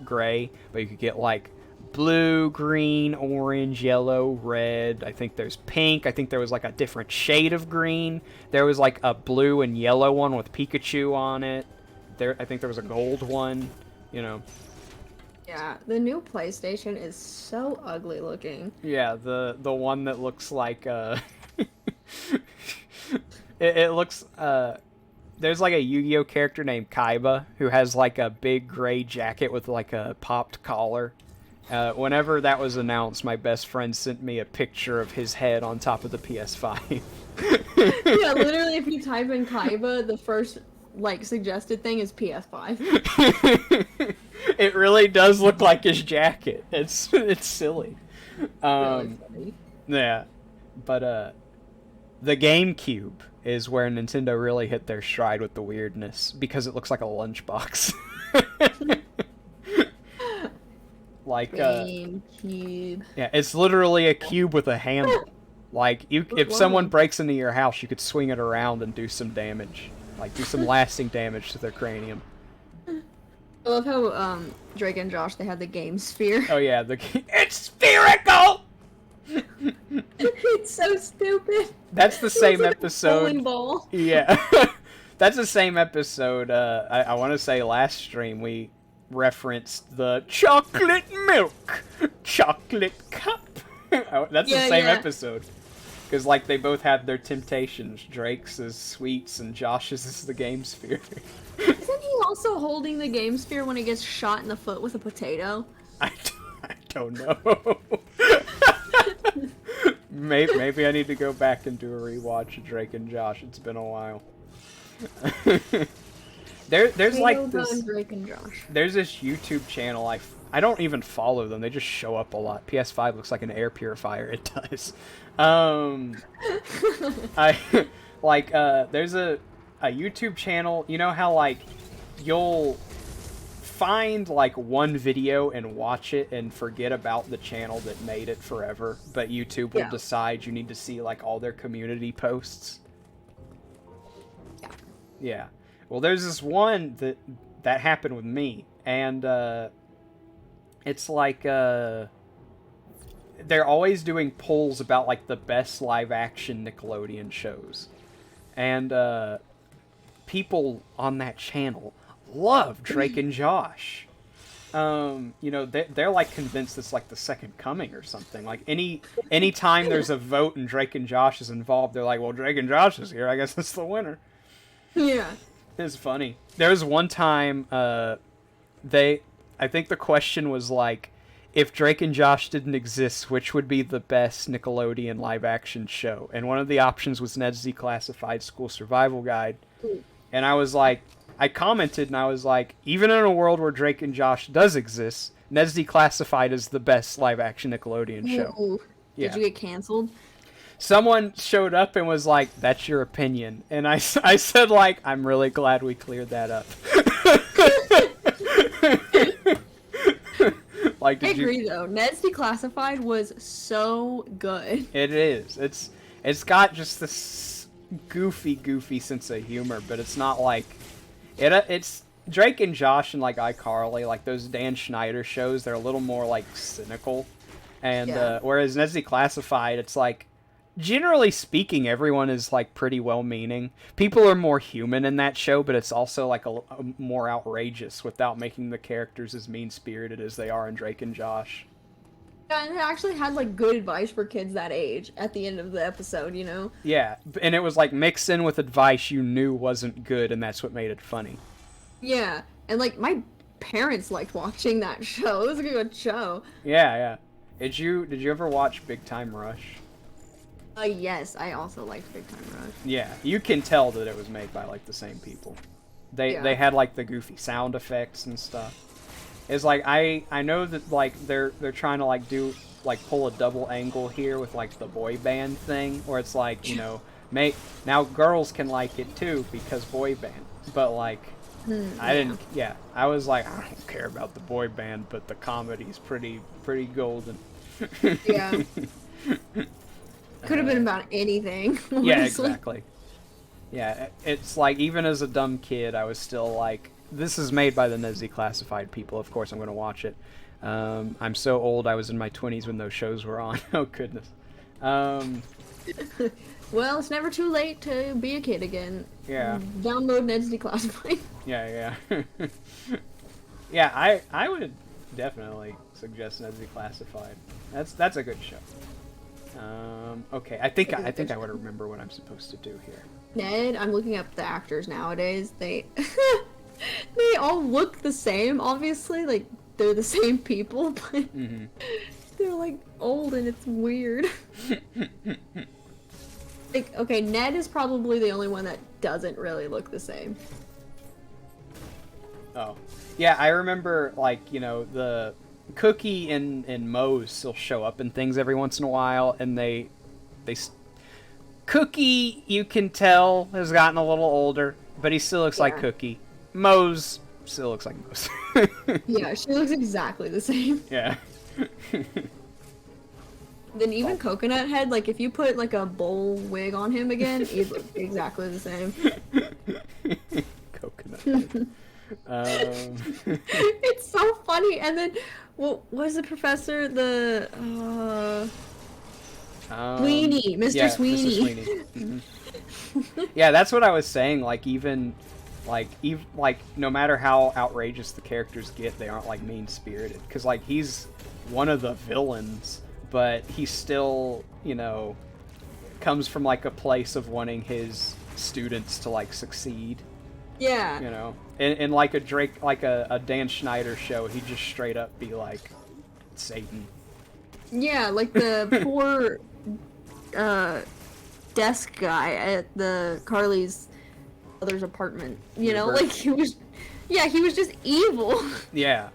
gray, but you could get like blue, green, orange, yellow, red. I think there's pink. I think there was like a different shade of green. There was like a blue and yellow one with Pikachu on it. I think there was a gold one. Yeah, the new PlayStation is so ugly looking. Yeah, the one that looks like it looks there's like a Yu-Gi-Oh character named Kaiba who has like a big gray jacket with like a popped collar. Whenever that was announced, my best friend sent me a picture of his head on top of the PS5. Yeah, literally, if you type in Kaiba, the first like suggested thing is PS5. It really does look like his jacket. It's silly. Really funny. Yeah, but the GameCube is where Nintendo really hit their stride with the weirdness because it looks like a lunchbox. Like GameCube. yeah, it's literally a cube with a handle. Like if someone breaks into your house, you could swing it around and do some damage, like do some lasting damage to their cranium. I love how Drake and Josh, they had the game sphere. Oh yeah, it's spherical. It's so stupid. That's the same It was like a episode. bowling ball. Yeah, that's the same episode. I want to say last stream we referenced the chocolate milk, chocolate cup. That's the same episode. Because like they both had their temptations. Drake's is sweets and Josh's is the game sphere. Isn't he also holding the game sphere when he gets shot in the foot with a potato? I don't know. Maybe I need to go back and do a rewatch of Drake and Josh. It's been a while. There's like this. Drake and Josh. There's this YouTube channel. I don't even follow them. They just show up a lot. PS5 looks like an air purifier. It does. I like there's a YouTube channel. You know how like you'll find like one video and watch it and forget about the channel that made it forever, but YouTube will decide you need to see like all their community posts. Yeah. Well, there's this one that happened with me, and it's like they're always doing polls about like the best live action Nickelodeon shows, and people on that channel love Drake and Josh. They're like convinced it's like the second coming or something. Like any time there's a vote and Drake and Josh is involved, they're like, well, Drake and Josh is here, I guess it's the winner. Yeah. It's funny. There was one time, I think the question was like, if Drake and Josh didn't exist, which would be the best Nickelodeon live-action show? And one of the options was Ned's Declassified School Survival Guide. And I was like, I commented and I was like, even in a world where Drake and Josh does exist, Ned's Declassified is the best live-action Nickelodeon show. Ooh. Yeah. Did you get canceled? Someone showed up and was like, "That's your opinion," and I said like, "I'm really glad we cleared that up." Like, I agree though. Ned's Declassified was so good. It is. It's got just this goofy sense of humor, but it's not like it's Drake and Josh and like iCarly, like those Dan Schneider shows. They're a little more like cynical, and whereas Ned's Declassified, it's like, generally speaking, everyone is like pretty well-meaning. People are more human in that show, but it's also like a more outrageous without making the characters as mean-spirited as they are in Drake and Josh. Yeah, and it actually had like good advice for kids that age at the end of the episode, you know? Yeah, and it was like mixed in with advice you knew wasn't good, and that's what made it funny. Yeah, and like my parents liked watching that show. It was a good show. Yeah. Did you ever watch Big Time Rush? Yes, I also liked Big Time Rush. Yeah, you can tell that it was made by like the same people. They had like the goofy sound effects and stuff. It's like I know that like they're trying to like do like pull a double angle here with like the boy band thing, where it's like, you know, now girls can like it too because boy band. But like I was like, I don't care about the boy band, but the comedy's pretty golden. Yeah. Could have been about anything. Honestly. Yeah, exactly. Yeah, it's like, even as a dumb kid, I was still like, this is made by the Ned's Declassified people. Of course I'm going to watch it. I'm so old, I was in my 20s when those shows were on. Oh, goodness. Well, it's never too late to be a kid again. Yeah. Download Ned's Declassified. Yeah. Yeah, I would definitely suggest Ned's Declassified. That's a good show. Okay, I think I would remember what I'm supposed to do here. Ned, I'm looking up the actors nowadays. They they all look the same, obviously. Like, they're the same people, but they're like old and it's weird. Like, okay, Ned is probably the only one that doesn't really look the same. Oh. Yeah, I remember, like, you know, the Cookie and Moe's still show up in things every once in a while, and they Cookie, you can tell, has gotten a little older, but he still looks like Cookie. Moe's still looks like Moe's. Yeah, she looks exactly the same. Yeah. Then even Coconut Head, like, if you put, like, a bowl wig on him again, he'd look exactly the same. Coconut Head. It's so funny. And then, what was the professor? The Sweeney, Mr. Sweeney. Mr. Sweeney. Yeah, that's what I was saying. Like, even no matter how outrageous the characters get, they aren't like mean spirited. Because like, he's one of the villains, but he still, you know, comes from like a place of wanting his students to like succeed. Yeah. You know, in like a Drake, like a Dan Schneider show, he'd just straight up be like Satan. Yeah, like the poor desk guy at the Carly's mother's apartment. You know, like he was just evil. Yeah,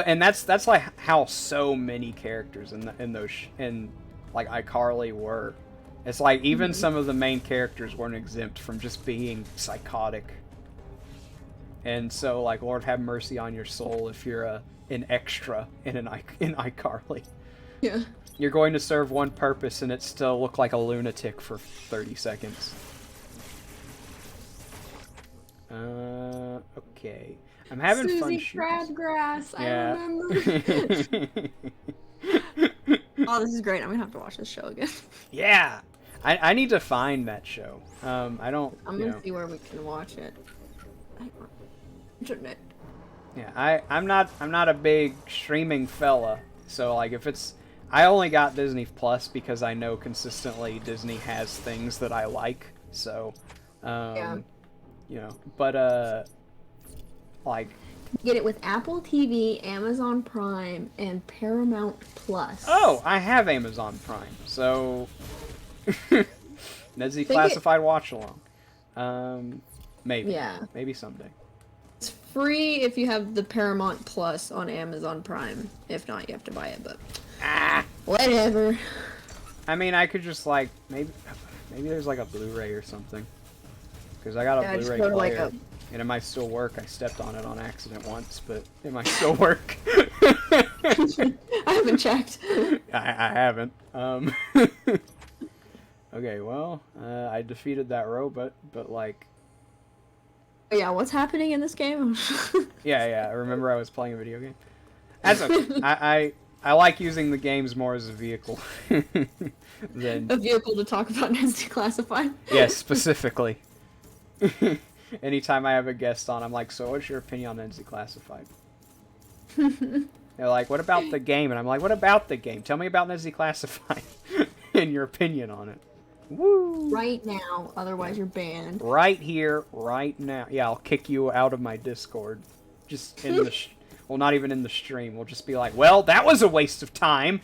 and that's like how so many characters in like iCarly were. It's like even some of the main characters weren't exempt from just being psychotic. And so, like, Lord have mercy on your soul if you're an extra in iCarly. Yeah. You're going to serve one purpose, and it still look like a lunatic for 30 seconds. Okay. I'm having fun shooting. Susie Crabgrass, yeah. I remember. Oh, this is great. I'm gonna have to watch this show again. Yeah. I need to find that show. I'm gonna see where we can watch it. Internet. Yeah, I'm not a big streaming fella, so like if it's, I only got Disney Plus because I know consistently Disney has things that I like, so you know, but like, get it with Apple TV, Amazon Prime, and Paramount Plus. Oh, I have Amazon Prime, so Ned's Declassified watch along. Maybe. Yeah. Maybe someday. free if you have the Paramount Plus on Amazon Prime. If not, you have to buy it, but whatever. I mean, I could just like maybe there's like a Blu-ray or something. Because I got a Blu-ray player, like and it might still work. I stepped on it on accident once, but it might still work. I haven't checked. I haven't. Okay, well, I defeated that robot, but like... Yeah, what's happening in this game? yeah, I remember I was playing a video game. That's okay. I like using the games more as a vehicle than... A vehicle to talk about Nasty Classified? Yes, specifically. Anytime I have a guest on, I'm like, so what's your opinion on NC Classified? They're like, what about the game? And I'm like, what about the game? Tell me about NC Classified and your opinion on it. Woo! Right now, otherwise you're banned. Right here, right now. Yeah, I'll kick you out of my Discord. Just in the... well, not even in the stream. We'll just be like, well, that was a waste of time.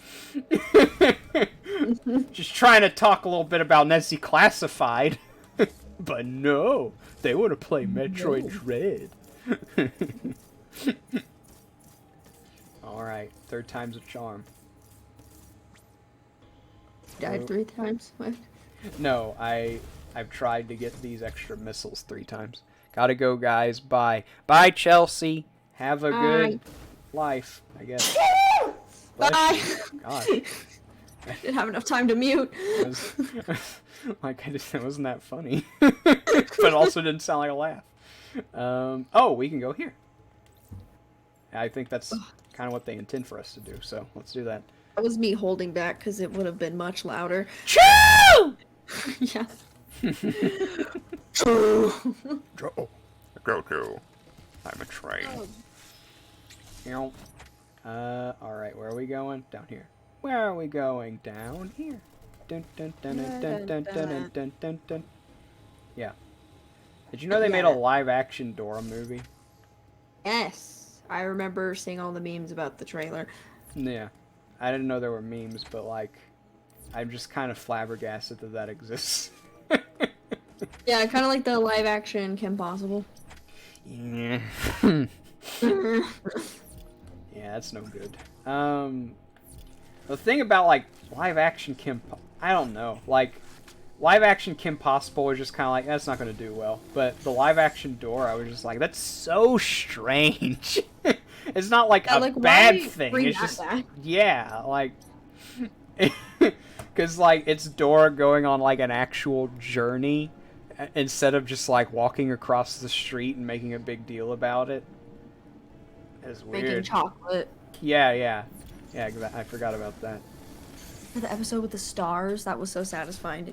Just trying to talk a little bit about NC Classified. But no, they want to play Metroid Dread. Alright, third time's a charm. Died 3 times? What? No, I've tried to get these extra missiles 3 times. Gotta go, guys. Bye. Bye, Chelsea. Have a good life, I guess. Bye! God. Didn't have enough time to mute. Like, it wasn't that funny. But also didn't sound like a laugh. Oh, we can go here. I think that's kind of what they intend for us to do, so let's do that. That was me holding back because it would have been much louder. Choo! Yeah. Go to. I'm a train. Alright, where are we going? Down here. Where are we going? Down here. Dun, dun, dun, dun, dun, dun, dun, dun, dun, dun. Yeah. Did you know they made a live-action Dora movie? Yes. I remember seeing all the memes about the trailer. Yeah. I didn't know there were memes, but, like, I'm just kind of flabbergasted that that exists. Yeah, kind of like the live-action Kim Possible. Yeah. Yeah, that's no good. The thing about, like, live-action I don't know. Like, live-action Kim Possible was just kind of like, that's not going to do well. But the live-action Dora, I was just like, that's so strange. It's not, like, a bad thing. It's just, yeah, like... Because, like, it's Dora going on, like, an actual journey instead of just, like, walking across the street and making a big deal about it. It's weird. Making chocolate. Yeah, I forgot about that. The episode with the stars, that was so satisfying to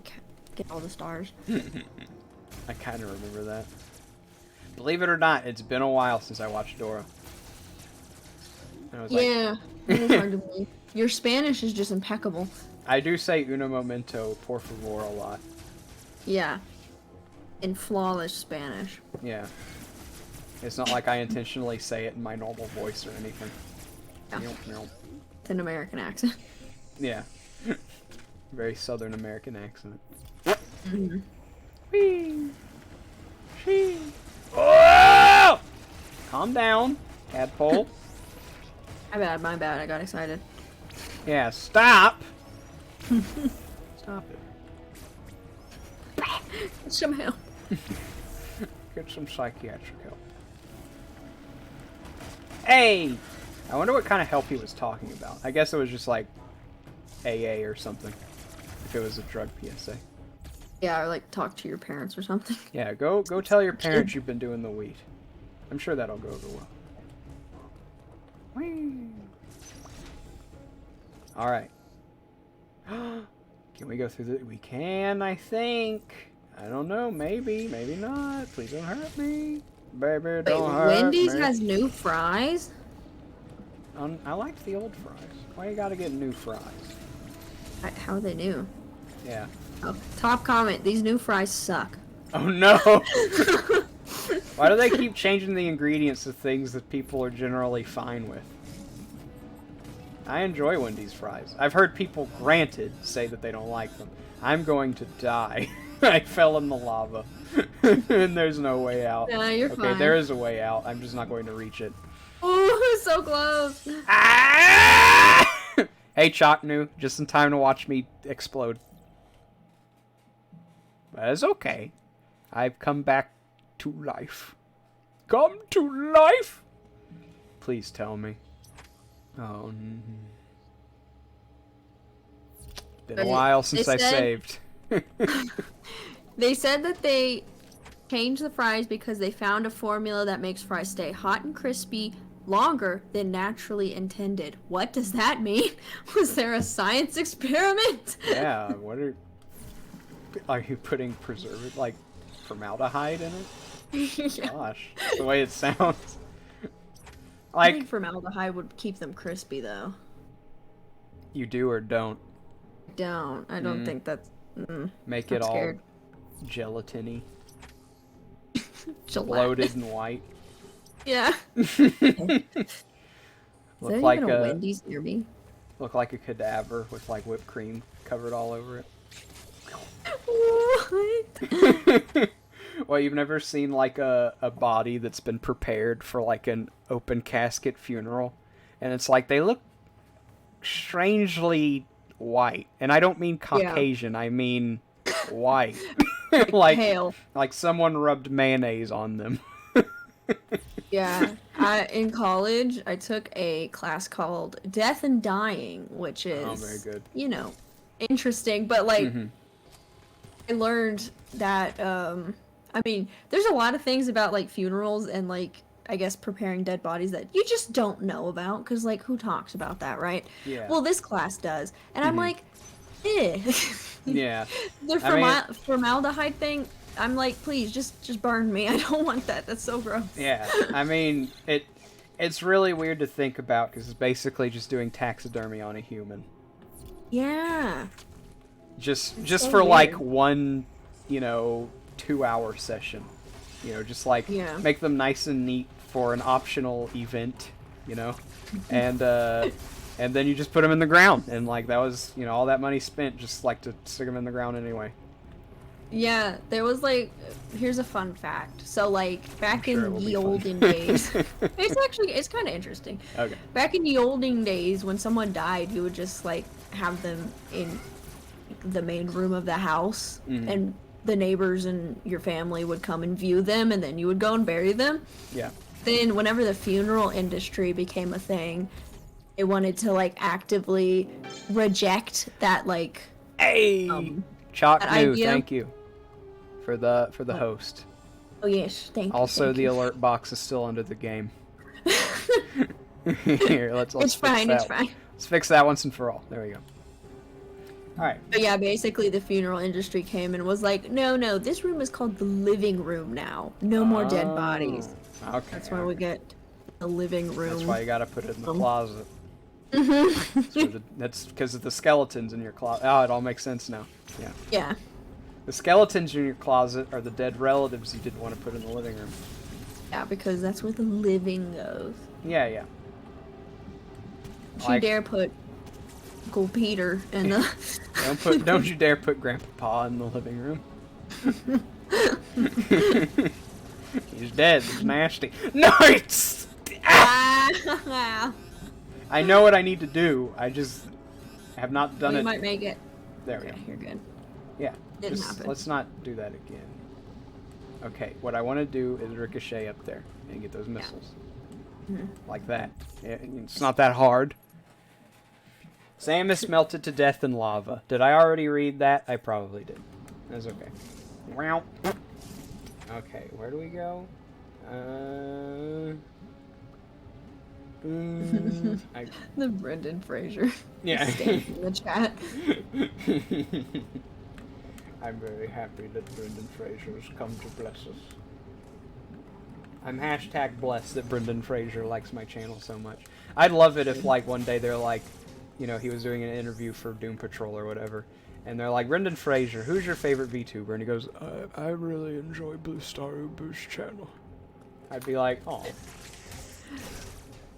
get all the stars. I kind of remember that. Believe it or not, it's been a while since I watched Dora. And I was yeah, it's hard to believe. Your Spanish is just impeccable. I do say uno momento, por favor, a lot. Yeah. In flawless Spanish. Yeah. It's not like I intentionally say it in my normal voice or anything. Yeah. It's an American accent. Yeah. Very Southern American accent. Mm-hmm. Whee! Whee! Oh! Calm down, tadpole. My bad, I got excited. Yeah, stop! Stop it. Some help. Get some psychiatric help. Hey! I wonder what kind of help he was talking about. I guess it was just like AA or something. If it was a drug PSA. Yeah, or like talk to your parents or something. Yeah, go tell your parents you've been doing the weed. I'm sure that'll go over well. Whee! Alright. Can we go through the... We can, I think. I don't know. Maybe. Maybe not. Please don't hurt me. Baby, don't hurt Wendy's me. has new fries? I liked the old fries. Why you gotta get new fries? How are they new? Yeah. Oh, top comment. These new fries suck. Oh no! Why do they keep changing the ingredients to things that people are generally fine with? I enjoy Wendy's fries. I've heard people, granted, say that they don't like them. I'm going to die. I fell in the lava. And there's no way out. Nah, you're okay, fine. there is a way out. I'm just not going to reach it. Oh, so close. Ah! Hey, Chocnu, just in time to watch me explode. That is okay. I've come back to life. Come to life? Please tell me. Oh, been a while since I saved. They said that they changed the fries because they found a formula that makes fries stay hot and crispy longer than naturally intended. What does that mean? Was there a science experiment? Yeah, what are you putting like formaldehyde in it? Yeah. Gosh, that's the way it sounds. I think Like, formaldehyde would keep them crispy though. you do or don't. I don't think that's. Make I'm it all scared. gelatiny, Gillette. bloated and white. Yeah. Look Is like even a a Wendy's near me? look like a cadaver with like whipped cream covered all over it. What? Well, you've never seen like a body that's been prepared for like an open casket funeral, and it's like they look strangely white, and I don't mean Caucasian, I mean white. like Pale. like someone rubbed mayonnaise on them. Yeah. In college, I took a class called Death and Dying, which is, Oh, very good. Interesting. But, like, I learned that, I mean, there's a lot of things about, like, funerals and, like, I guess preparing dead bodies that you just don't know about, because, like, who talks about that, right? Yeah. Well, this class does. And I'm like, eh. Yeah. The I mean- formaldehyde thing, I'm like, please, just burn me. I don't want that. That's so gross. Yeah, I mean, it's really weird to think about because it's basically just doing taxidermy on a human. Yeah. Just so for like weird. one, 2-hour session. Just like Yeah. make them nice and neat for an optional event, and then you just put them in the ground, and like that was all that money spent just like to stick them in the ground anyway. Yeah, there was like, here's a fun fact. So like back sure it in will be the fun. olden days, it's kind of interesting. Okay. Back in the olden days, when someone died, you would just like have them in the main room of the house, and the neighbors and your family would come and view them, and then you would go and bury them. Yeah. Then whenever the funeral industry became a thing, they wanted to like actively reject that like Hey, Chalk that New, idea- thank you for the host. oh yes, thank you. Also, thank the you. alert box is still under the game. Here, let's It's fix fine, that. it's fine. Let's fix that once and for all. There we go. All right. But yeah, basically the funeral industry came and was like, no, this room is called the living room now. No more dead bodies. Oh, Okay. That's why we get the living room. That's why you gotta put it in the closet. That's because of the skeletons in your closet. Oh, it all makes sense now. Yeah. Yeah. The skeletons in your closet are the dead relatives you didn't want to put in the living room. Yeah, because that's where the living goes. Yeah. Don't you dare put Uncle Peter in the... Don't you dare put Grandpa in the living room. He's dead. He's nasty. No, it's... Ah! I know what I need to do. I just have not done We it. might make it. There we Okay, go. you're good. Yeah. Didn't just- happen. Let's not do that again. Okay, what I want to do is ricochet up there and get those missiles. Like that. It's not that hard. Samus melted to death in lava. Did I already read that? I probably did. That's okay. Wow. Okay, where do we go? The Brendan Fraser. Yeah. Stand in the chat. I'm very happy that Brendan Fraser has come to bless us. I'm hashtag blessed that Brendan Fraser likes my channel so much. I'd love it if, like, one day they're like, he was doing an interview for Doom Patrol or whatever, and they're like, Brendan Fraser, who's your favorite VTuber? And he goes, I really enjoy Blue Star Uber's channel. I'd be like, oh.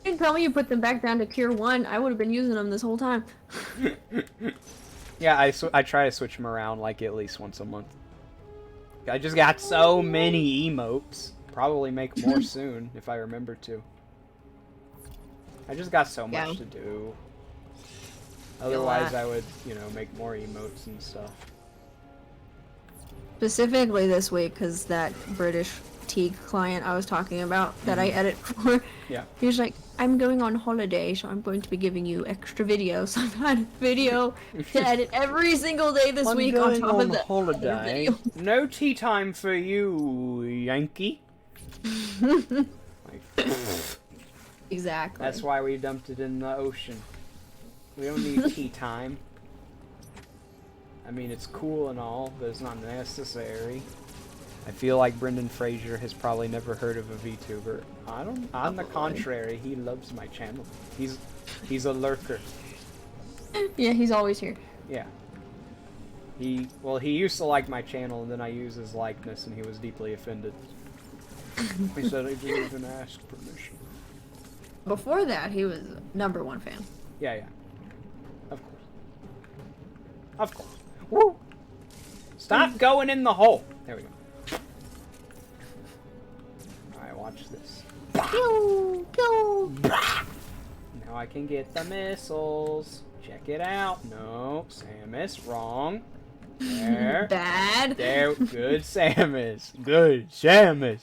You didn't tell me you put them back down to tier 1. I would have been using them this whole time. Yeah, I try to switch them around, like, at least once a month. I just got so many emotes. Probably make more soon if I remember to. I just got so much to do. Otherwise, I would, you know, make more emotes and stuff. Specifically this week, because that British Teague client I was talking about that I edit for, he was like, I'm going on holiday, so I'm going to be giving you extra videos. So I've had a video to edit every single day this week on top of the holiday. No tea time for you, Yankee. Exactly. That's why we dumped it in the ocean. We don't need tea time. I mean, it's cool and all, but it's not necessary. I feel like Brendan Fraser has probably never heard of a VTuber. On the contrary, he loves my channel. He's a lurker. Yeah, he's always here. Yeah. He used to like my channel, and then I used his likeness, and he was deeply offended. He said I didn't even ask permission. Before that, he was #1 fan. Yeah. Of course. Of course. Woo! Stop going in the hole! There we go. Alright, watch this. Pew! Pew! Now I can get the missiles. Check it out. No, Samus, wrong. There. Bad. There. Good Samus. Good Samus.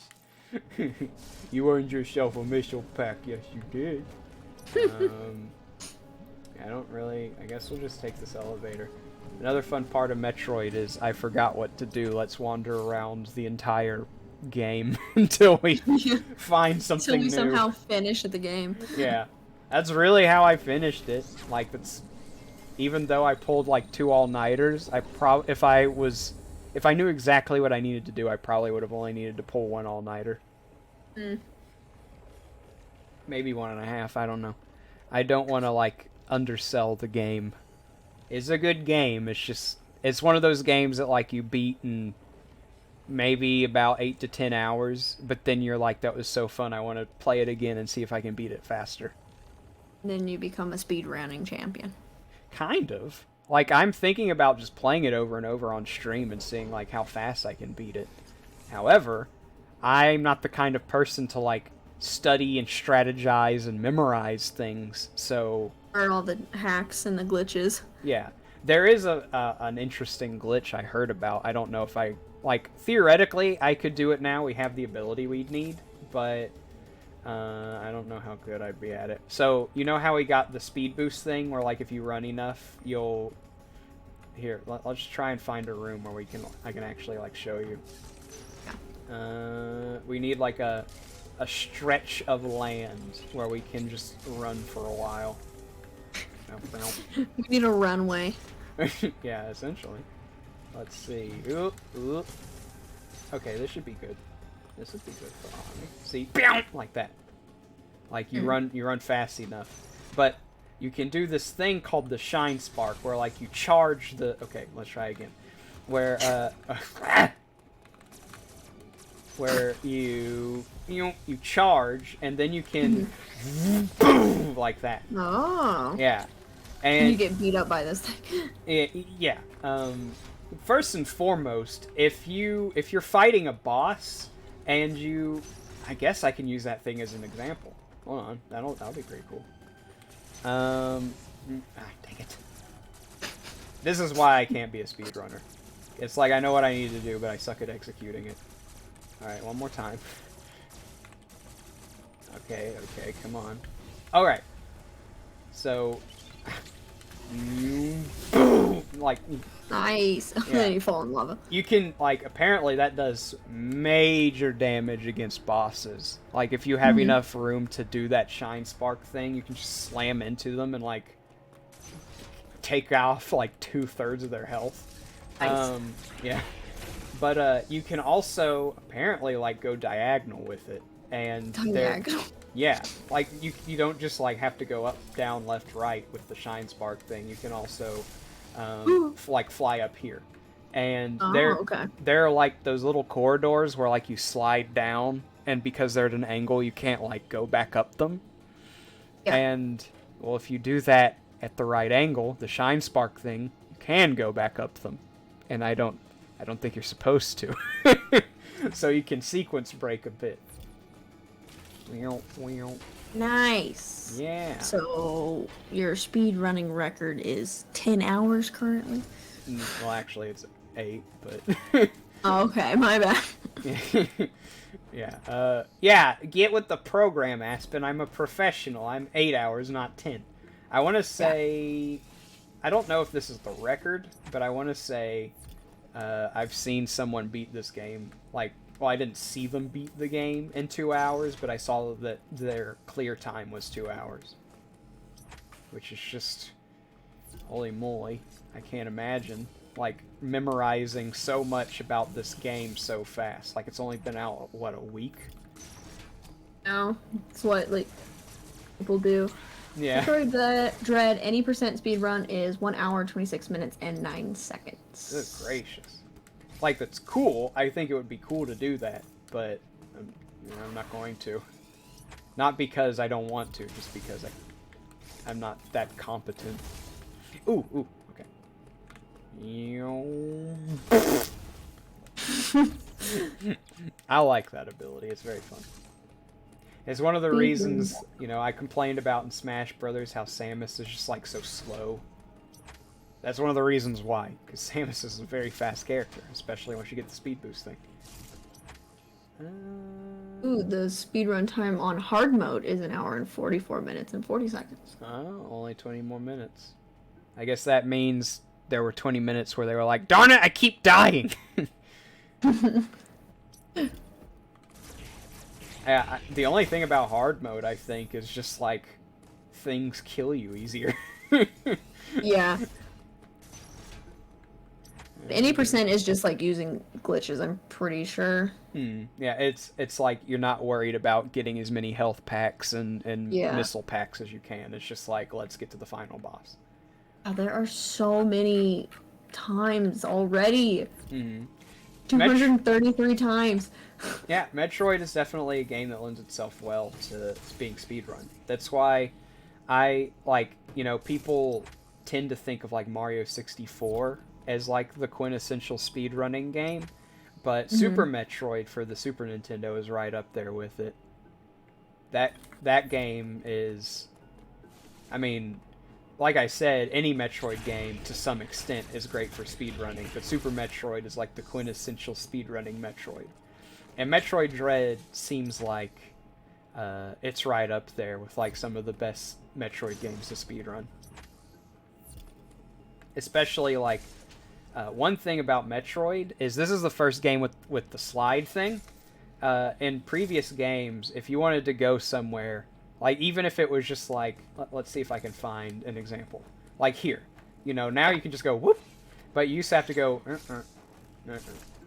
You earned yourself a missile pack. Yes, you did. I guess we'll just take this elevator. Another fun part of Metroid is I forgot what to do. Let's wander around the entire game until we find something new. Until we somehow finish the game. Yeah. That's really how I finished it. Like, even though I pulled like 2 all-nighters, if I knew exactly what I needed to do, I probably would have only needed to pull 1 all-nighter. Maybe 1.5, I don't know. I don't want to like undersell the game. It's a good game. It's one of those games that like you beat in maybe about 8 to 10 hours, but then you're like, that was so fun, I want to play it again and see if I can beat it faster. Then you become a speedrunning champion. Kind of. Like, I'm thinking about just playing it over and over on stream and seeing like how fast I can beat it. However, I'm not the kind of person to like study and strategize and memorize things, so... Or all the hacks and the glitches. Yeah. There is an interesting glitch I heard about. I don't know if I... Like, theoretically, I could do it now. We have the ability we'd need, but... I don't know how good I'd be at it. So, you know how we got the speed boost thing, where like if you run enough, you'll... Here, let's try and find a room where I can actually like show you. We need like a stretch of land where we can just run for a while. We need a runway. Yeah, essentially. Let's see. Ooh, ooh. Okay, this should be good. This would be good for Army. See, like that. Like you run fast enough. But you can do this thing called the Shine Spark, where like you charge the. Okay, let's try again. Where where you charge and then you can boom like that. Oh. Yeah. And you get beat up by this thing. Yeah. First and foremost, if you're fighting a boss and I guess I can use that thing as an example. Hold on, that'll be pretty cool. Dang it. This is why I can't be a speedrunner. It's like I know what I need to do, but I suck at executing it. Alright, one more time. Okay, come on. Alright. So... boom! Like... Nice. Yeah. Then you fall in lava. You can, like, apparently that does major damage against bosses. Like, if you have enough room to do that Shine Spark thing, you can just slam into them and, like, take off, like, 2/3 of their health. Nice. Yeah. But, you can also, apparently, like, go diagonal with it. And Diagonal? Yeah. Like, you don't just, like, have to go up, down, left, right with the Shine Spark thing. You can also... like fly up here, and there are like those little corridors where like you slide down, and because they're at an angle, you can't like go back up them. Yeah. And well, if you do that at the right angle, the Shine Spark thing, you can go back up them. And I don't I don't think you're supposed to. So you can sequence break a bit. Nice. Yeah. So your speed running record is 10 hours currently? Well, actually, it's 8, but... Oh, okay, my bad. Yeah. Yeah, get with the program, Aspen. I'm a professional. I'm 8 hours, not 10. I want to say... I don't know if this is the record, but I want to say I've seen someone beat this game. Like, well, I didn't see them beat the game in 2 hours, but I saw that their clear time was 2 hours. Which is just... Holy moly. I can't imagine, like, memorizing so much about this game so fast. Like, it's only been out, what, a week? No, it's what, like, people do. Yeah. Metroid Dread, any percent speed run is 1 hour, 26 minutes, and 9 seconds. Good gracious. Like, that's cool. I think it would be cool to do that, but I'm not going to. Not because I don't want to, just because I'm not that competent. Ooh, okay. I like that ability. It's very fun. It's one of the reasons, I complained about in Smash Brothers how Samus is just, like, so slow. That's one of the reasons why, because Samus is a very fast character, especially once you get the speed boost thing. Ooh, the speedrun time on hard mode is 1 hour and 44 minutes and 40 seconds. Oh, only 20 more minutes. I guess that means there were 20 minutes where they were like, darn it, I keep dying! The only thing about hard mode, I think, is just, like, things kill you easier. Yeah. Any percent is just, like, using glitches, I'm pretty sure. Yeah, it's like you're not worried about getting as many health packs and missile packs as you can. It's just like, let's get to the final boss. Oh, there are so many times already. 233 times. Yeah, Metroid is definitely a game that lends itself well to being speedrun. That's why people tend to think of, like, Mario 64 as, like, the quintessential speedrunning game, but Super Metroid for the Super Nintendo is right up there with it. That game is... I mean, like I said, any Metroid game, to some extent, is great for speedrunning, but Super Metroid is, like, the quintessential speedrunning Metroid. And Metroid Dread seems like it's right up there with, like, some of the best Metroid games to speedrun. Especially, like, one thing about Metroid is this is the first game with the slide thing. In previous games, if you wanted to go somewhere, like, even if it was just like, let's see if I can find an example. Like here, now you can just go whoop, but you used to have to go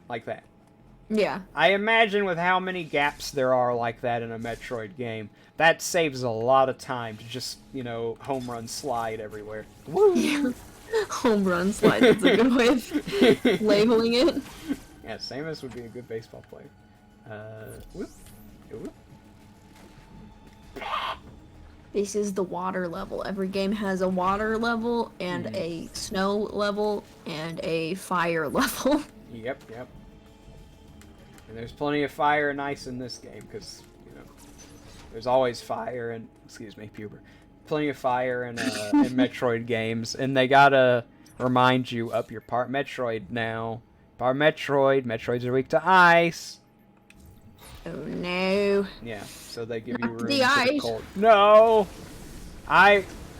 like that. Yeah. I imagine with how many gaps there are like that in a Metroid game, that saves a lot of time to just, home run slide everywhere. Woo! Yeah. Home run slide, that's a good way of labeling it. Yeah, Samus would be a good baseball player. Whoop. Whoop. This is the water level. Every game has a water level and a snow level and a fire level. Yep. And there's plenty of fire and ice in this game, because, there's always fire and... Excuse me, puber. Plenty of fire in Metroid games, and they gotta remind you, up your part Metroid now. Part Metroids are weak to ice. Oh no. Yeah, so they give you room The for ice. the cold. No!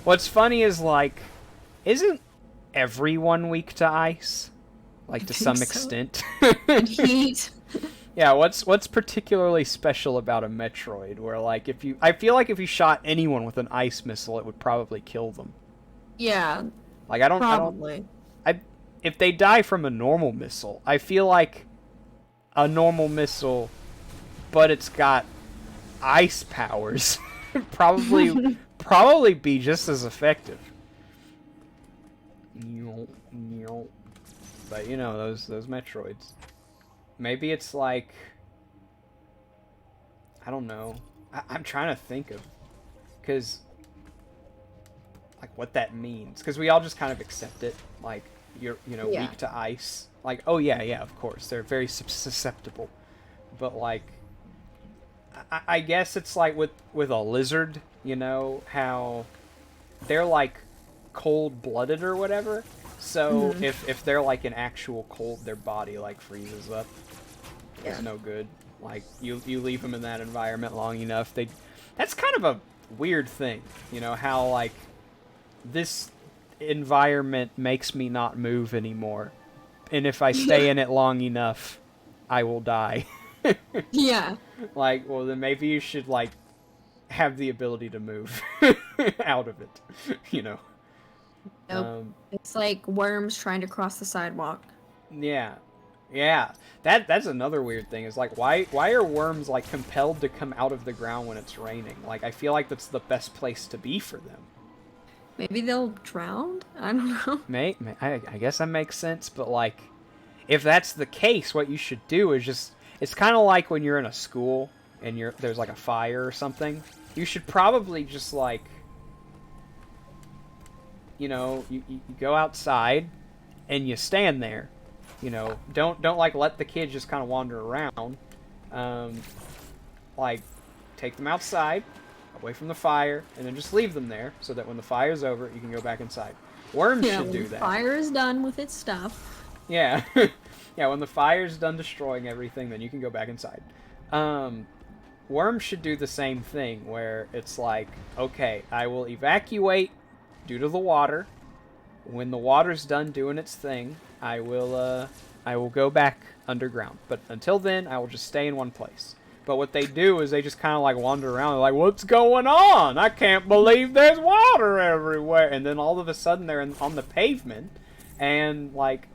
What's funny is, like, isn't everyone weak to ice? Like, to some extent. And heat. Yeah, what's particularly special about a Metroid where, like, I feel like if you shot anyone with an ice missile, it would probably kill them. Yeah. Like, Probably. If they die from a normal missile, I feel like a normal missile, but it's got ice powers, probably be just as effective. But those Metroids. Maybe it's like, I don't know. I'm trying to think of, because, like, what that means. Because we all just kind of accept it. Like, you're, Yeah. weak to ice. Like, oh yeah, yeah, of course, they're very susceptible. But like, I guess it's like with a lizard, you know, how they're like cold-blooded or whatever. So if they're like in actual cold, their body like freezes up. It's no good. Like you leave them in that environment long enough, that's kind of a weird thing, you know, how like this environment makes me not move anymore. And if I stay in it long enough, I will die. Yeah. Like, well, then maybe you should, like, have the ability to move out of it, you know? Nope. It's like worms trying to cross the sidewalk. Yeah. Yeah. That's another weird thing, is, like, why are worms, like, compelled to come out of the ground when it's raining? Like, I feel like that's the best place to be for them. Maybe they'll drown? I don't know. I guess that makes sense, but, like, if that's the case, what you should do is just... It's kind of like when you're in a school and there's like a fire or something. You should probably just like, you know, you go outside and you stand there. You know, don't like let the kids just kind of wander around. Like, take them outside, away from the fire, and then just leave them there so that when the fire's over, you can go back inside. Worms should do that. The fire is done with its stuff. Yeah. Yeah, when the fire's done destroying everything, then you can go back inside. Worms should do the same thing, where it's like, okay, I will evacuate due to the water. When the water's done doing its thing, I will go back underground. But until then, I will just stay in one place. But what they do is they just kind of like wander around. They're like, what's going on? I can't believe there's water everywhere. And then all of a sudden they're on the pavement, and like...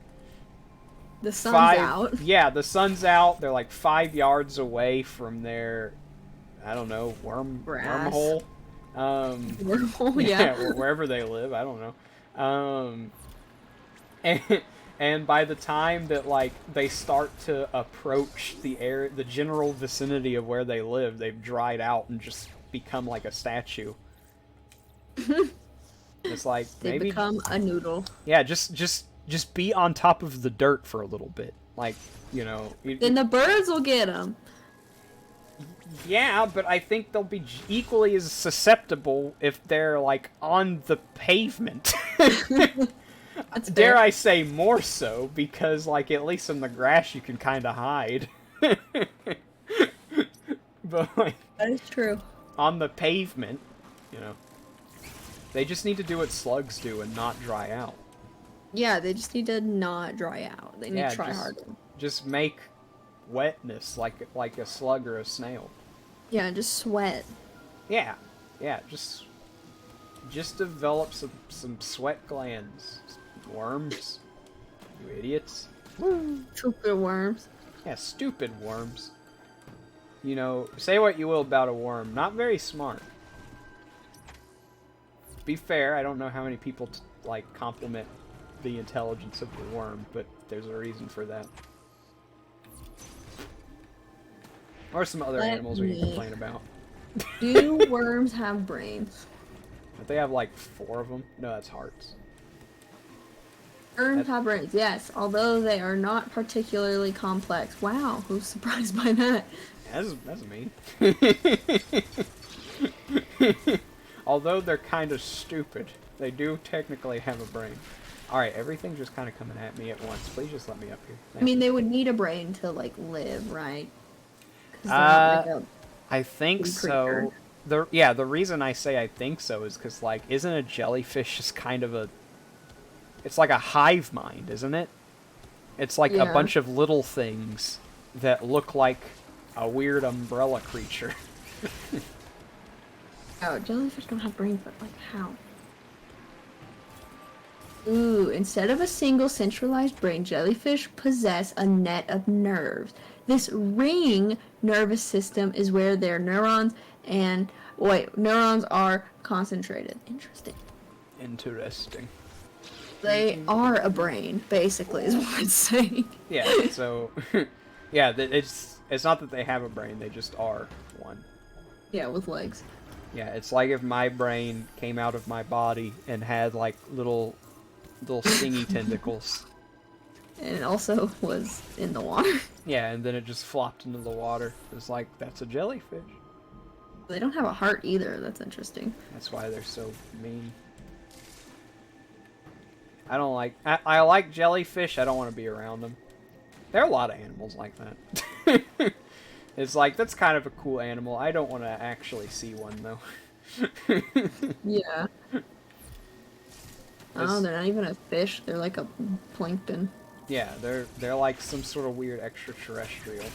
The sun's out. Yeah, the sun's out. They're like 5 yards away from their, I don't know, wormhole. Wormhole, yeah. Wherever they live, I don't know. And by the time that like they start to approach the general vicinity of where they live, they've dried out and just become like a statue. It's like they become a noodle. Yeah, just be on top of the dirt for a little bit. Like, you know... Then the birds will get them. Yeah, but I think they'll be equally as susceptible if they're, like, on the pavement. Dare I say more so, because, like, at least in the grass you can kind of hide. But, like... That is true. On the pavement, you know... They just need to do what slugs do and not dry out. Yeah, they just need to not dry out. They need to try harder. Just make wetness like a slug or a snail. Yeah, just sweat. Yeah, just develop some sweat glands. Worms. You idiots. Stupid worms. Yeah, stupid worms. You know, say what you will about a worm. Not very smart. Be fair, I don't know how many people like compliment the intelligence of the worm, but there's a reason for that. Or some other animals we can complain about. Do worms have brains? Don't they have like 4 of them? No, that's hearts. Worms have brains, yes, although they are not particularly complex. Wow, who's surprised by that? That's mean. Although they're kind of stupid, they do technically have a brain. Alright, everything's just kind of coming at me at once. Please just let me up here. I mean, they would need a brain to, like, live, right? I think so. The reason I say I think so is because, like, isn't a jellyfish just kind of a... It's like a hive mind, isn't it? It's like a bunch of little things that look like a weird umbrella creature. Oh, jellyfish don't have brains, but, like, how? Ooh, instead of a single centralized brain, jellyfish possess a net of nerves. This ring nervous system is where their neurons are concentrated. Interesting. They are a brain, basically, is what it's saying. Yeah, so... yeah, it's not that they have a brain, they just are one. Yeah, with legs. Yeah, it's like if my brain came out of my body and had, like, little stingy tentacles. and it also was in the water. Yeah, and then it just flopped into the water. It's like, that's a jellyfish. They don't have a heart either. That's interesting. That's why they're so mean. I don't like... I like jellyfish. I don't want to be around them. There are a lot of animals like that. It's like, that's kind of a cool animal. I don't want to actually see one, though. Yeah. Oh, they're not even a fish. They're like a plankton. Yeah, they're like some sort of weird extraterrestrial.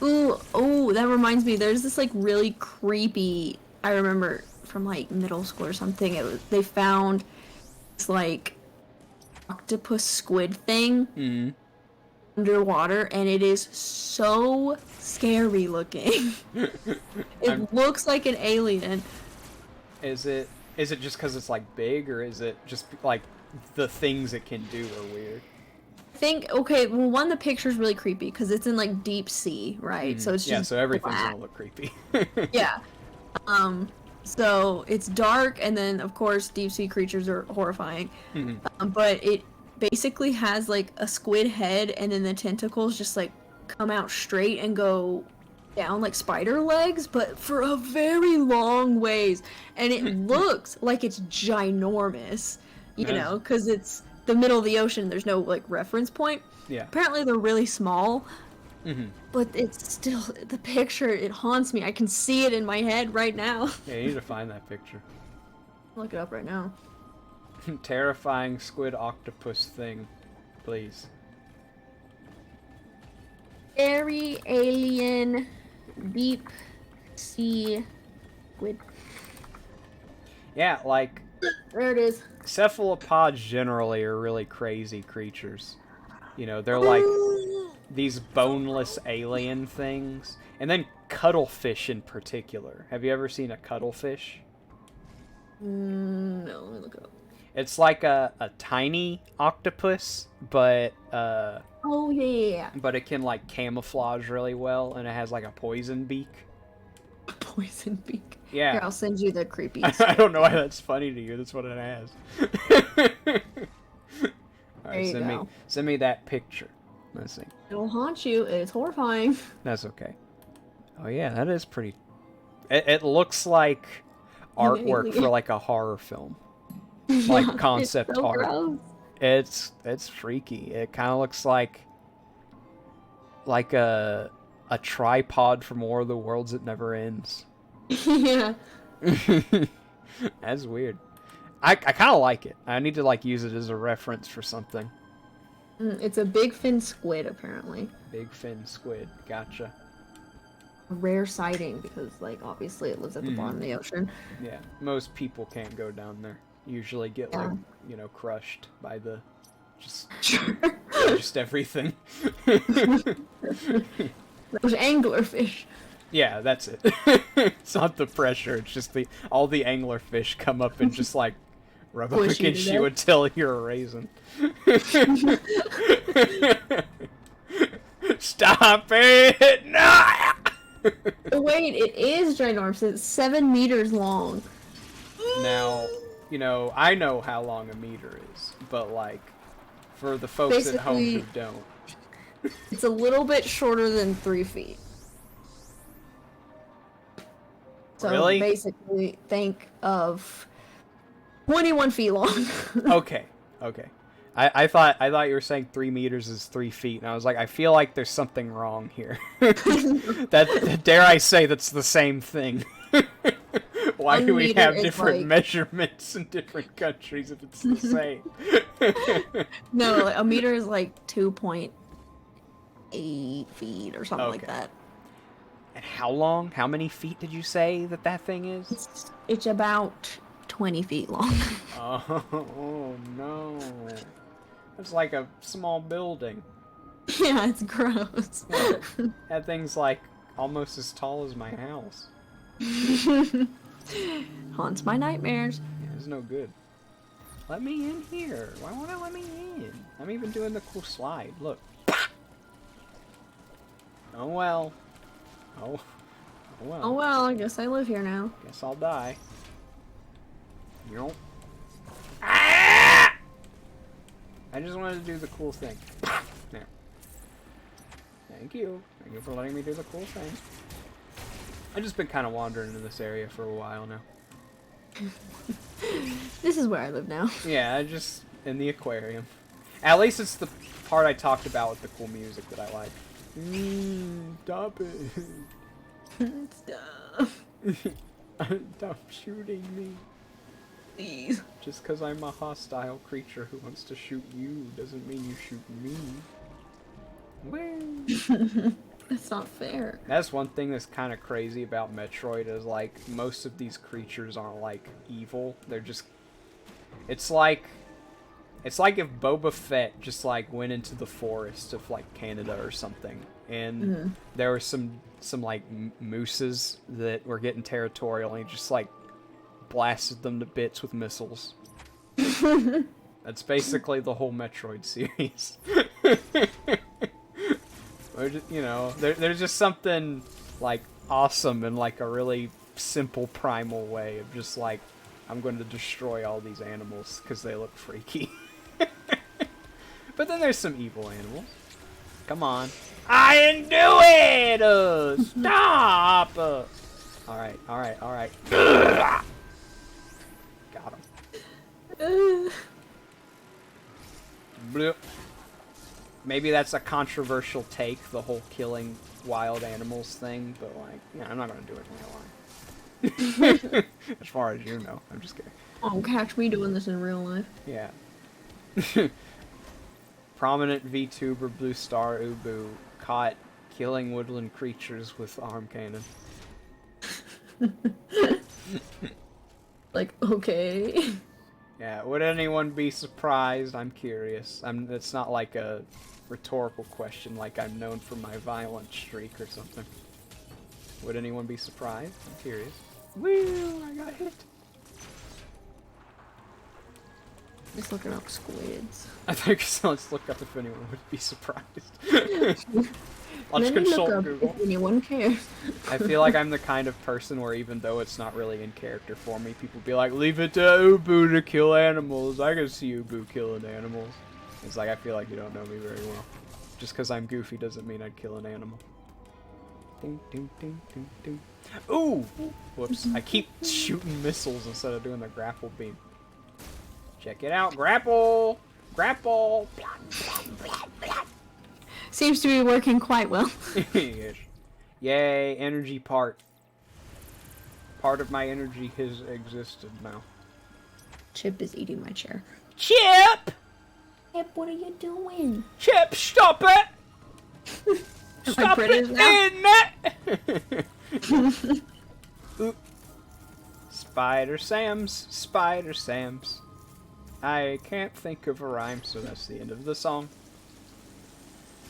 Ooh, that reminds me. There's this like really creepy. I remember from like middle school or something. They found this like octopus squid thing underwater, and it is so scary looking. It looks like an alien. Is it just because it's like big, or is it just like the things it can do are weird? Okay, well, one, the picture's really creepy because it's in like deep sea, right? So it's just so everything's black. gonna look creepy. Yeah. So it's dark, and then of course deep sea creatures are horrifying. But it basically has like a squid head, and then the tentacles just like come out straight and go down like spider legs, but for a very long ways, and it looks like it's ginormous, you know, because it's the middle of the ocean. There's no like reference point. Yeah. Apparently they're really small. But it's still, the picture, it haunts me. I can see it in my head right now. Yeah, you need to find that picture. Look it up right now. Terrifying squid octopus thing, please. Scary alien deep sea squid. Yeah, like There it is. cephalopods generally are really crazy creatures. You know, they're like these boneless alien things. And then cuttlefish in particular. Have you ever seen a cuttlefish? No, let me look it up. It's like a tiny octopus, but Oh, yeah. but it can like camouflage really well, and it has like a poison beak. Poison beak. Yeah. Here, I'll send you the creepy. I don't know why that's funny to you. That's what it has. All right, send me that picture. Let's see. It'll haunt you. It's horrifying. That's okay. Oh yeah, that is pretty. It looks like artwork for like a horror film, like concept it's so art. Gross. It's freaky. It kind of looks like a tripod from War of the Worlds that never ends. Yeah. That's weird. I kind of like it. I need to like use it as a reference for something. It's a big fin squid, apparently. Big fin squid. Gotcha. A rare sighting because, like, obviously it lives at the bottom of the ocean. Yeah, most people can't go down there. Usually get like, you know, crushed by the just everything. Those anglerfish. Yeah, that's it. It's not the pressure. It's just all the anglerfish come up and just like rub up Push you against to you death. until you're a raisin. Stop it! No! Wait, it is ginormous. It's 7 meters long. Now, you know, I know how long a meter is, but like, for the folks at home who Basically- don't. It's a little bit shorter than 3 feet. So Really? basically, think of 21 feet long. Okay. I thought you were saying 3 meters is 3 feet, and I was like, I feel like there's something wrong here. That dare I say that's the same thing. Why 1 do we meter have is different like- measurements in different countries if it's the same? No, like, a meter is like 2.8 feet or something like Okay. that. And how long? How many feet did you say that thing is? It's about 20 feet long. Oh no. That's like a small building. Yeah, it's gross. That thing's like almost as tall as my house. Haunts my nightmares. Yeah, it's no good. Let me in here. Why won't it let me in? I'm even doing the cool slide. Look. Oh well. Oh well. Oh well, I guess I live here now. Guess I'll die. You know. I just wanted to do the cool thing. There. Thank you. Thank you for letting me do the cool thing. I've just been kind of wandering in this area for a while now. This is where I live now. Yeah, just in the aquarium. At least it's the part I talked about with the cool music that I like. Stop it. Stop. Stop shooting me. Please. Just because I'm a hostile creature who wants to shoot you doesn't mean you shoot me. Woo. That's not fair. That's one thing that's kind of crazy about Metroid is, like, most of these creatures aren't, like, evil. They're just... It's like if Boba Fett just, like, went into the forest of, like, Canada or something. And there were some like, mooses that were getting territorial, and he just, like, blasted them to bits with missiles. That's basically the whole Metroid series. Or just, you know, there's just something, like, awesome in, like, a really simple primal way of just, like, I'm going to destroy all these animals because they look freaky. But then there's some evil animals. Come on. I didn't do it! Stop! Alright. Got him. Bloop. Maybe that's a controversial take, the whole killing wild animals thing, but, like, yeah, I'm not gonna do it in real life. As far as you know. I'm just kidding. Oh, catch me doing this in real life. Yeah. Prominent VTuber Blue Star Ubu caught killing woodland creatures with arm cannon. Like, okay. Yeah, would anyone be surprised? I'm curious. It's not like a rhetorical question, like I'm known for my violent streak or something. Would anyone be surprised? I'm curious. Woo! I got hit. Just looking up squids. I think so. Let's look up if anyone would be surprised. Let's Let me consult look up Google. if anyone cares. I feel like I'm the kind of person where even though it's not really in character for me, people be like, leave it to Ubu to kill animals. I can see Ubu killing animals. It's like, I feel like you don't know me very well. Just because I'm goofy doesn't mean I'd kill an animal. Ding, ding, ding, ding, ding. Ooh! Whoops. I keep shooting missiles instead of doing the grapple beam. Check it out. Grapple! Grapple! Seems to be working quite well. Yes. Yay, energy part. Part of my energy has existed now. Chip is eating my chair. Chip! Chip, what are you doing? Chip, stop it! Stop it in it! Oop. Spider Sam's. I can't think of a rhyme, so that's the end of the song.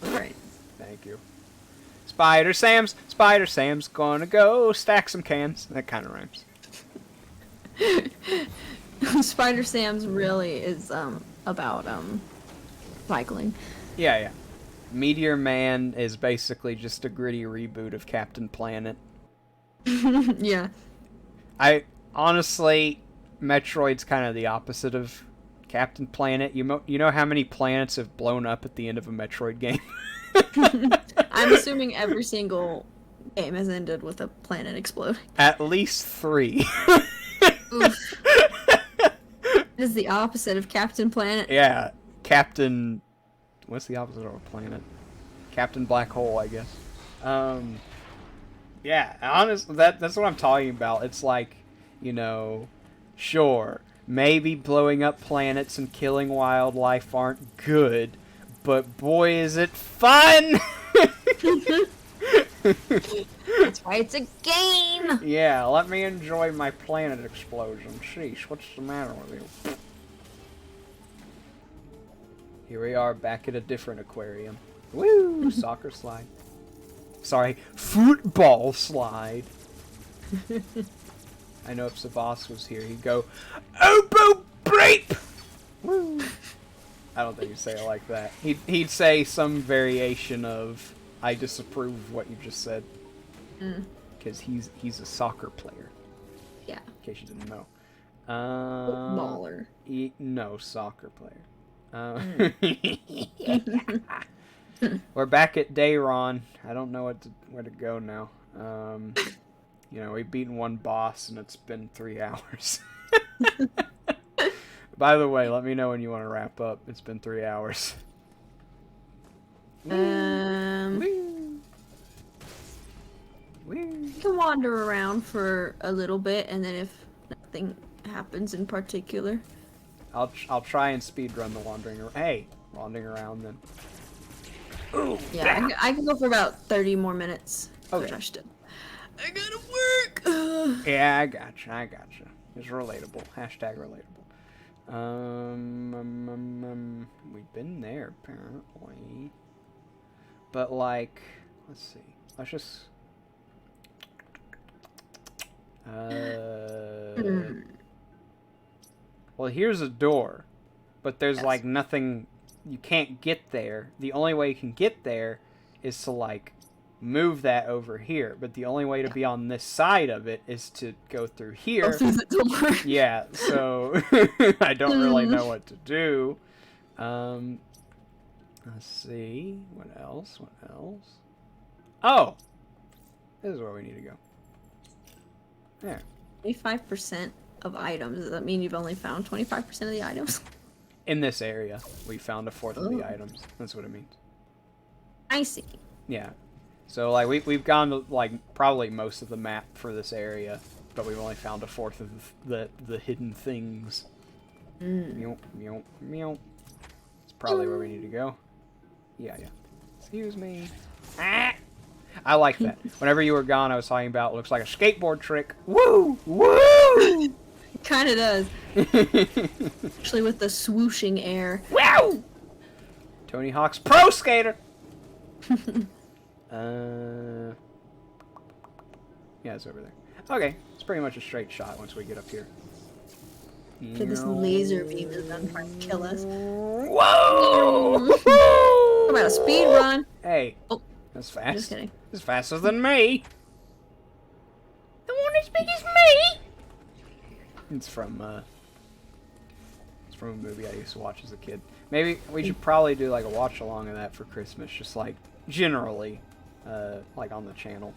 Alright. Thank you. Spider Sam's gonna go stack some cans. That kind of rhymes. Spider Sam's really is about cycling. Yeah. Meteor Man is basically just a gritty reboot of Captain Planet. Yeah. I honestly, Metroid's kind of the opposite of Captain Planet. You know how many planets have blown up at the end of a Metroid game? I'm assuming every single game has ended with a planet exploding. At least 3. Oof. This is the opposite of Captain Planet. Yeah, Captain... What's the opposite of a planet? Captain Black Hole, I guess. Yeah, honestly, that's what I'm talking about. It's like, you know, sure, maybe blowing up planets and killing wildlife aren't good, but boy, is it fun! That's why it's a game! Yeah, let me enjoy my planet explosion. Sheesh, what's the matter with you? Here we are, back at a different aquarium. Woo! Soccer slide. Sorry, football slide. I know if Savas was here, he'd go, Obo Breep! Woo! I don't think he'd say it like that. He'd say some variation of, I disapprove of what you just said. Because he's a soccer player. Yeah. In case you didn't know. Footballer. No, soccer player. We're back at Dayron. I don't know where to go now. You know, we've beaten one boss and it's been 3 hours. By the way, let me know when you want to wrap up. It's been 3 hours. You can wander around for a little bit, and then if nothing happens in particular, I'll try and speed run the wandering around then. Ooh, yeah, I can go for about 30 more minutes. Okay. I gotta work. Yeah, I gotcha. It's relatable. Hashtag relatable. We've been there apparently, but like, let's see. Let's just. Well, here's a door, but there's like nothing. You can't get there. The only way you can get there is to like move that over here. But the only way to be on this side of it is to go through here. Go through the door. Yeah, so I don't really know what to do. Let's see. What else? Oh! This is where we need to go. There. 25% of items. Does that mean you've only found 25% of the items? In this area, we found a fourth of the items. That's what it means. I see. Yeah. So, like, we've gone to, like, probably most of the map for this area, but we've only found a fourth of the hidden things. Meow, meow, meow. It's probably where we need to go. Yeah. Excuse me. Ah! I like that. Whenever you were gone, I was talking about, looks like a skateboard trick. Woo! Woo! It kind of does. Actually, with the swooshing air. Wow! Tony Hawk's Pro Skater! Yeah, it's over there. Okay, it's pretty much a straight shot once we get up here. So this laser beam is done trying to kill us. Whoa! What about a speed run? Hey, Oh, that's fast. just kidding. It's faster than me. The one as big as me? It's from a movie I used to watch as a kid. Maybe we should probably do like a watch along of that for Christmas, just like generally, like on the channel.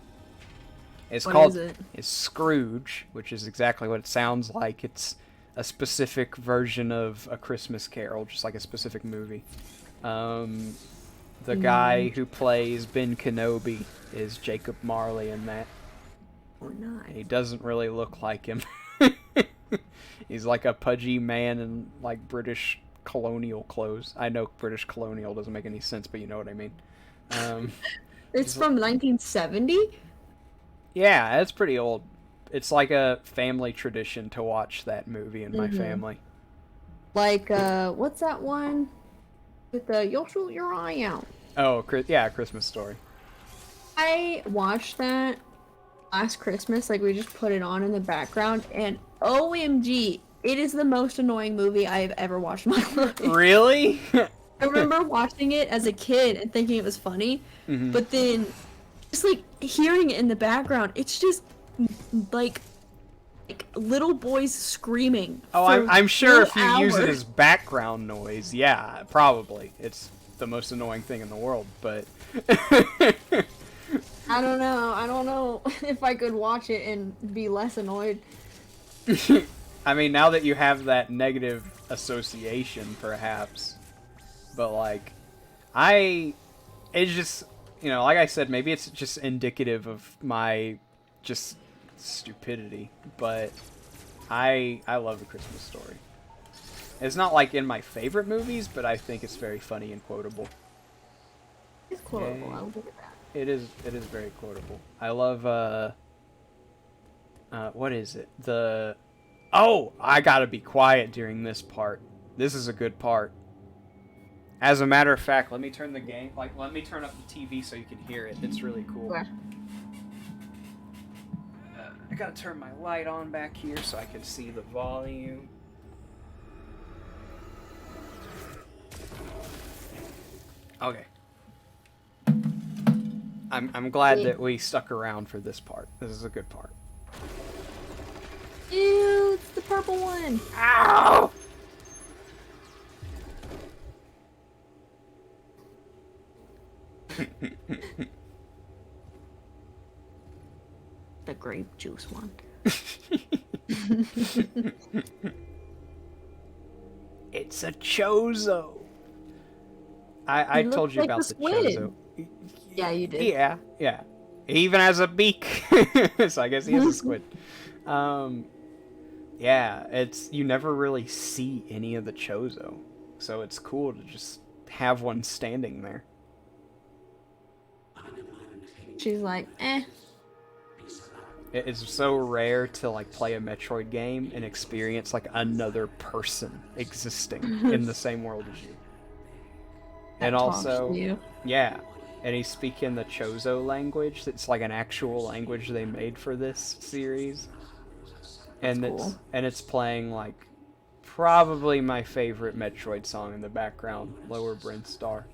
It's What called is it? It's Scrooge, which is exactly what it sounds like. It's a specific version of A Christmas Carol, just like a specific movie. The guy who plays Ben Kenobi is Jacob Marley in that. Or not. He doesn't really look like him. He's like a pudgy man in like British colonial clothes. I know British colonial doesn't make any sense, but you know what I mean. It's from 1970? Yeah, it's pretty old. It's like a family tradition to watch that movie in my family. Like, what's that one? With the You'll Shoot Your Eye Out. Oh, yeah, Christmas Story. I watched that last Christmas. Like, we just put it on in the background, and OMG, it is the most annoying movie I have ever watched in my life. Really? I remember watching it as a kid and thinking it was funny, but then just like hearing it in the background, it's just like little boys screaming. Oh, for I'm sure 2 if you use it hours. as background noise, yeah, probably. It's the most annoying thing in the world, but... I don't know if I could watch it and be less annoyed. I mean, now that you have that negative association, perhaps. But, like, it's just, you know, like I said, maybe it's just indicative of my just stupidity, but I love A Christmas Story. It's not, like, in my favorite movies, but I think it's very funny and quotable. It's quotable, Yay. I'll give it that. It is very quotable. I love, what is it? Oh, I gotta be quiet during this part. This is a good part. As a matter of fact, let me turn the game, let me turn up the TV so you can hear it. It's really cool. Okay. I gotta turn my light on back here so I can see the volume. Okay. I'm glad that we stuck around for this part. This is a good part. Ew, it's the purple one. Ow! juice one. It's a chozo. I He told looks you like about a the squid. chozo. Yeah, you did. Yeah. He even has a beak, so I guess he is a squid. Yeah, you never really see any of the chozo, so it's cool to just have one standing there. She's like, eh. It's so rare to like play a Metroid game and experience like another person existing in the same world as you. And also, yeah, and he's speaking the Chozo language. It's like an actual language they made for this series. That's And cool. it's playing like probably my favorite Metroid song in the background, Lower Brinstar.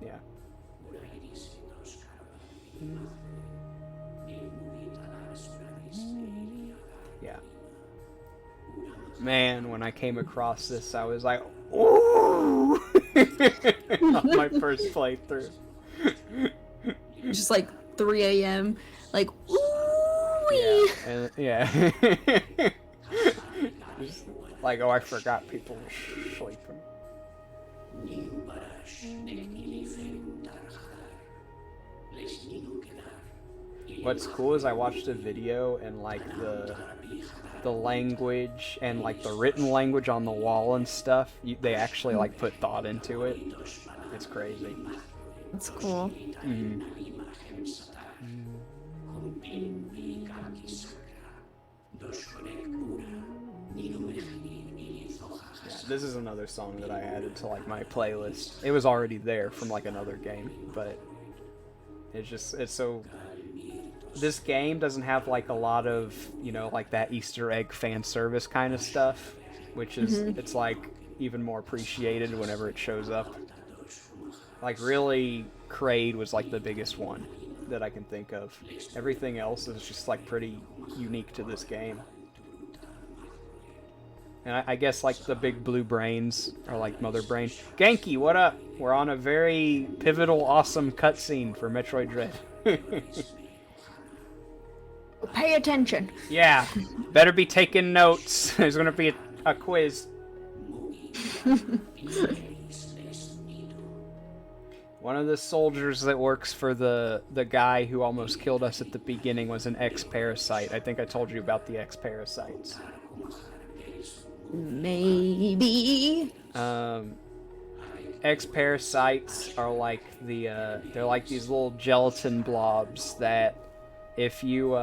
Yeah. Yeah. Man, when I came across this, I was like, ooh! On my first playthrough. Just like 3 a.m. Like, ooh. Yeah. Just like, oh, I forgot people were sleeping. What's cool is I watched a video and like the language and like the written language on the wall and stuff, they actually like put thought into it. It's crazy. That's cool. Mm-hmm. Yeah, this is another song that I added to like my playlist. It was already there from like another game, but it's so. This game doesn't have like a lot of, you know, like that Easter egg fan service kind of stuff, which is it's like even more appreciated whenever it shows up. Like really, Kraid was like the biggest one that I can think of. Everything else is just like pretty unique to this game. And I guess like the big blue brains are like Mother Brain. Genki, what up? We're on a very pivotal, awesome cutscene for Metroid Dread. Pay attention. Yeah, better be taking notes. There's gonna be a quiz. One of the soldiers that works for the guy who almost killed us at the beginning was an ex-parasite. I think I told you about the ex-parasites. Maybe. Ex-parasites are like they're like these little gelatin blobs that if you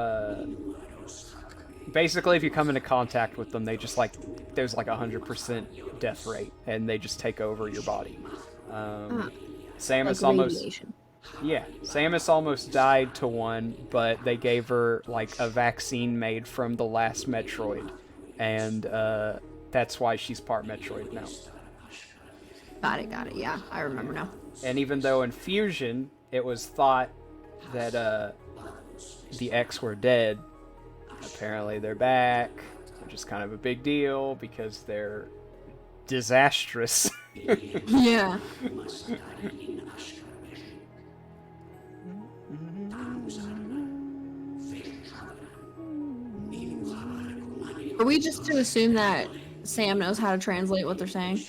basically if you come into contact with them, they just like there's like 100% death rate and they just take over your body. Samus like almost radiation. Yeah, Samus almost died to one, but they gave her like a vaccine made from the last Metroid, and that's why she's part Metroid now. Got it. Yeah, I remember now. And even though in Fusion it was thought that the X were dead, apparently they're back, which is kind of a big deal because they're disastrous. Yeah. Are we just to assume that Sam knows how to translate what they're saying?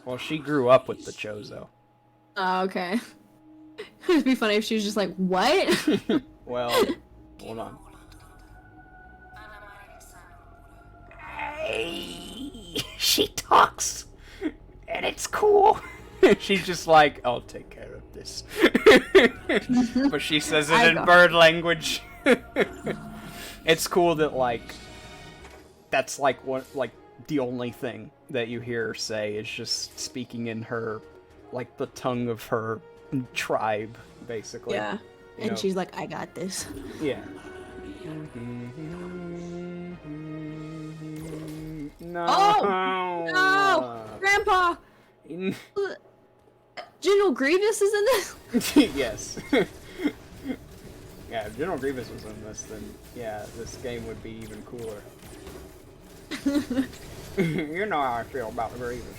Well, she grew up with the Chozo. Oh, okay. It'd be funny if she was just like, what? Well, hold on. Hey, she talks, and it's cool. She's just like, I'll take care of this. But she says it in bird language. It's cool that, like, that's like what, like, the only thing that you hear her say is just speaking in her, like, the tongue of her tribe, basically. Yeah. You And know? she's like, I got this. Yeah. No. Oh! No! Grandpa! General Grievous is in this? Yes. Yeah, if General Grievous was in this, then yeah, this game would be even cooler. You know how I feel about Grievous.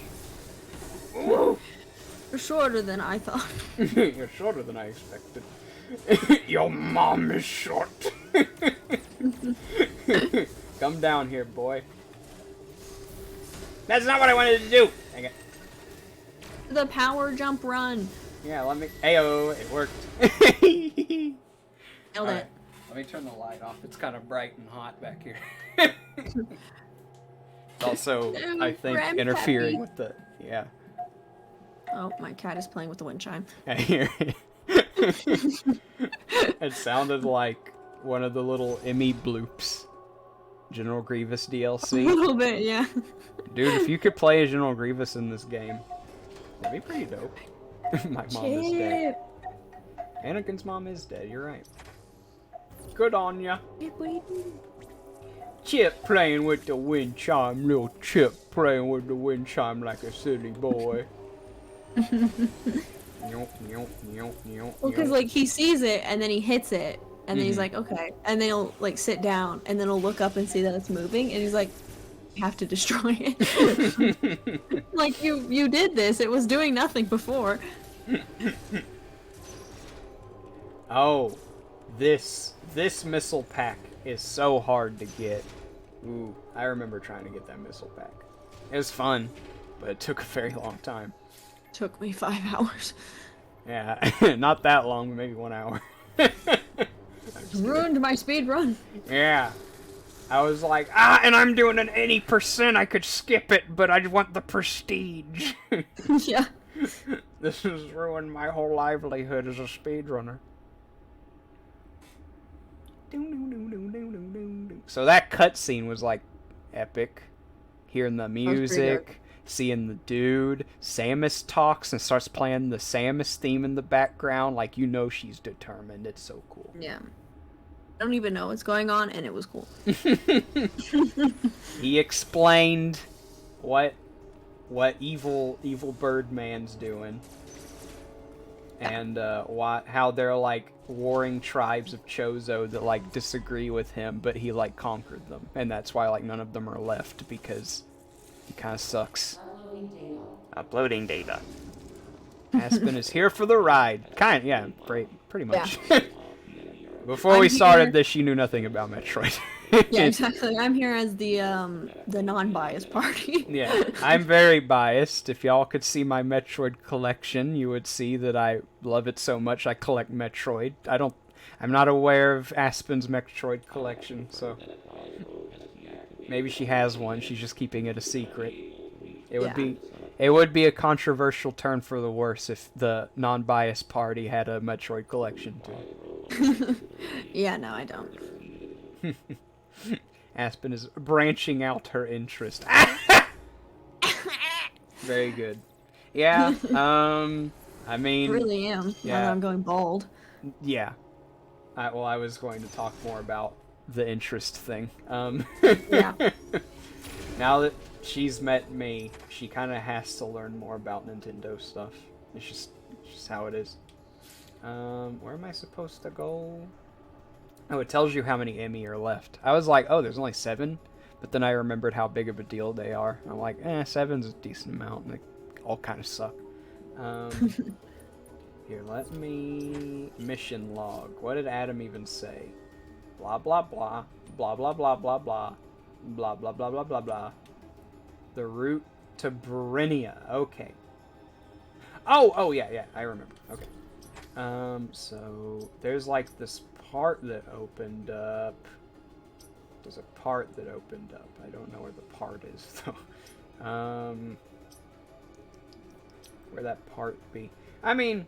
You're shorter than I thought. You're shorter than I expected. Your mom is short. Come down here, boy. That's not what I wanted to do! Dang it. The power jump run. Yeah, let me... Ayo, it worked. Nailed Alright, it. let me turn the light off. It's kind of bright and hot back here. It's also, I think, Grandpappy. interfering with the... Yeah. Oh, my cat is playing with the wind chime. I hear it. It sounded like one of the little Emmy bloops. General Grievous A DLC. little bit, yeah. Dude, if you could play as General Grievous in this game, that'd be pretty dope. My mom is dead. Anakin's mom is dead, you're right. Good on ya. Chip playing with the wind chime, little Chip playing with the wind chime like a silly boy. Well, because like he sees it and then he hits it, and then he's like, okay, and then he'll like sit down, and then he'll look up and see that it's moving, and he's like, you have to destroy it. Like you did this. It was doing nothing before. Oh, this missile pack is so hard to get. Ooh, I remember trying to get that missile pack. It was fun, but it took a very long time. Took me 5 hours. Yeah, not that long, maybe 1 hour. Ruined my speed run. Yeah. I was like, and I'm doing an 80%, I could skip it, but I want the prestige. Yeah. This has ruined my whole livelihood as a speedrunner. So that cutscene was like epic. Hearing the music, seeing the dude. Samus talks and starts playing the Samus theme in the background. Like, you know she's determined. It's so cool. Yeah. I don't even know what's going on, and it was cool. He explained what evil Birdman's doing, and how they're like warring tribes of Chozo that like disagree with him, but he like conquered them, and that's why like none of them are left because he kind of sucks. Uploading data. Aspen is here for the ride. Yeah, pretty much. Yeah. Before we started this, she knew nothing about Metroid. Yeah, exactly. I'm here as the non-biased party. Yeah, I'm very biased. If y'all could see my Metroid collection, you would see that I love it so much I collect Metroid. I'm not aware of Aspen's Metroid collection, so maybe she has one. She's just keeping it a secret. It would be a controversial turn for the worse if the non-biased party had a Metroid collection too. Yeah, no, I don't. Aspen is branching out her interest. Very good. Yeah, I mean... I really am. Now that I'm going bald. Yeah. I was going to talk more about the interest thing. Yeah. Now that she's met me, she kind of has to learn more about Nintendo stuff. It's just how it is. Where am I supposed to go? Oh, it tells you how many Emmy are left. I was like, oh, there's only 7? But then I remembered how big of a deal they are. I'm like, 7's a decent amount. And they all kind of suck. Here, let me... Mission log. What did Adam even say? Blah, blah, blah. Blah, blah, blah, blah, blah. Blah, blah, blah, blah, blah, blah. The route to Brinia. Okay. Oh, yeah, I remember. Okay. So there's like this part that opened up. There's a part that opened up. I don't know where the part is though. Where that part be? I mean,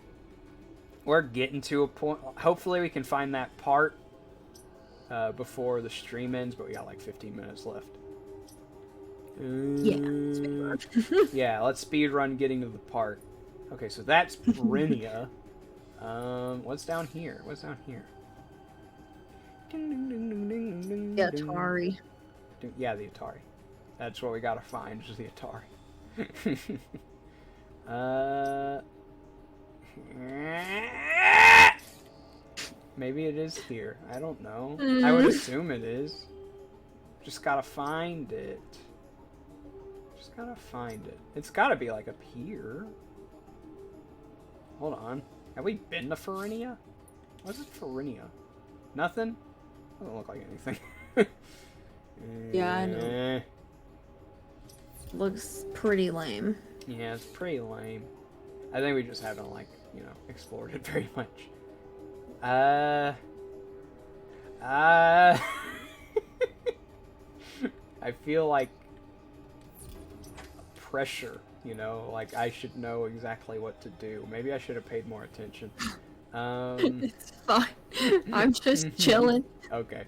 we're getting to a point. Hopefully we can find that part before the stream ends, but we got like 15 minutes left. Yeah, let's speedrun getting to the part. Okay, so that's Brinia. What's down here? What's down here? The Atari. Yeah, the Atari. That's what we gotta find, is the Atari. Maybe it is here. I don't know. I would assume it is. Just gotta find it. Just gotta find it. It's gotta be like up here. Hold on. Have we been to Farinia? What's it Farinia? Nothing? Doesn't look like anything. Yeah, I know. Looks pretty lame. Yeah, it's pretty lame. I think we just haven't, like, explored it very much. I feel like pressure, like I should know exactly what to do. Maybe I should have paid more attention. It's fine. I'm just chilling. Okay.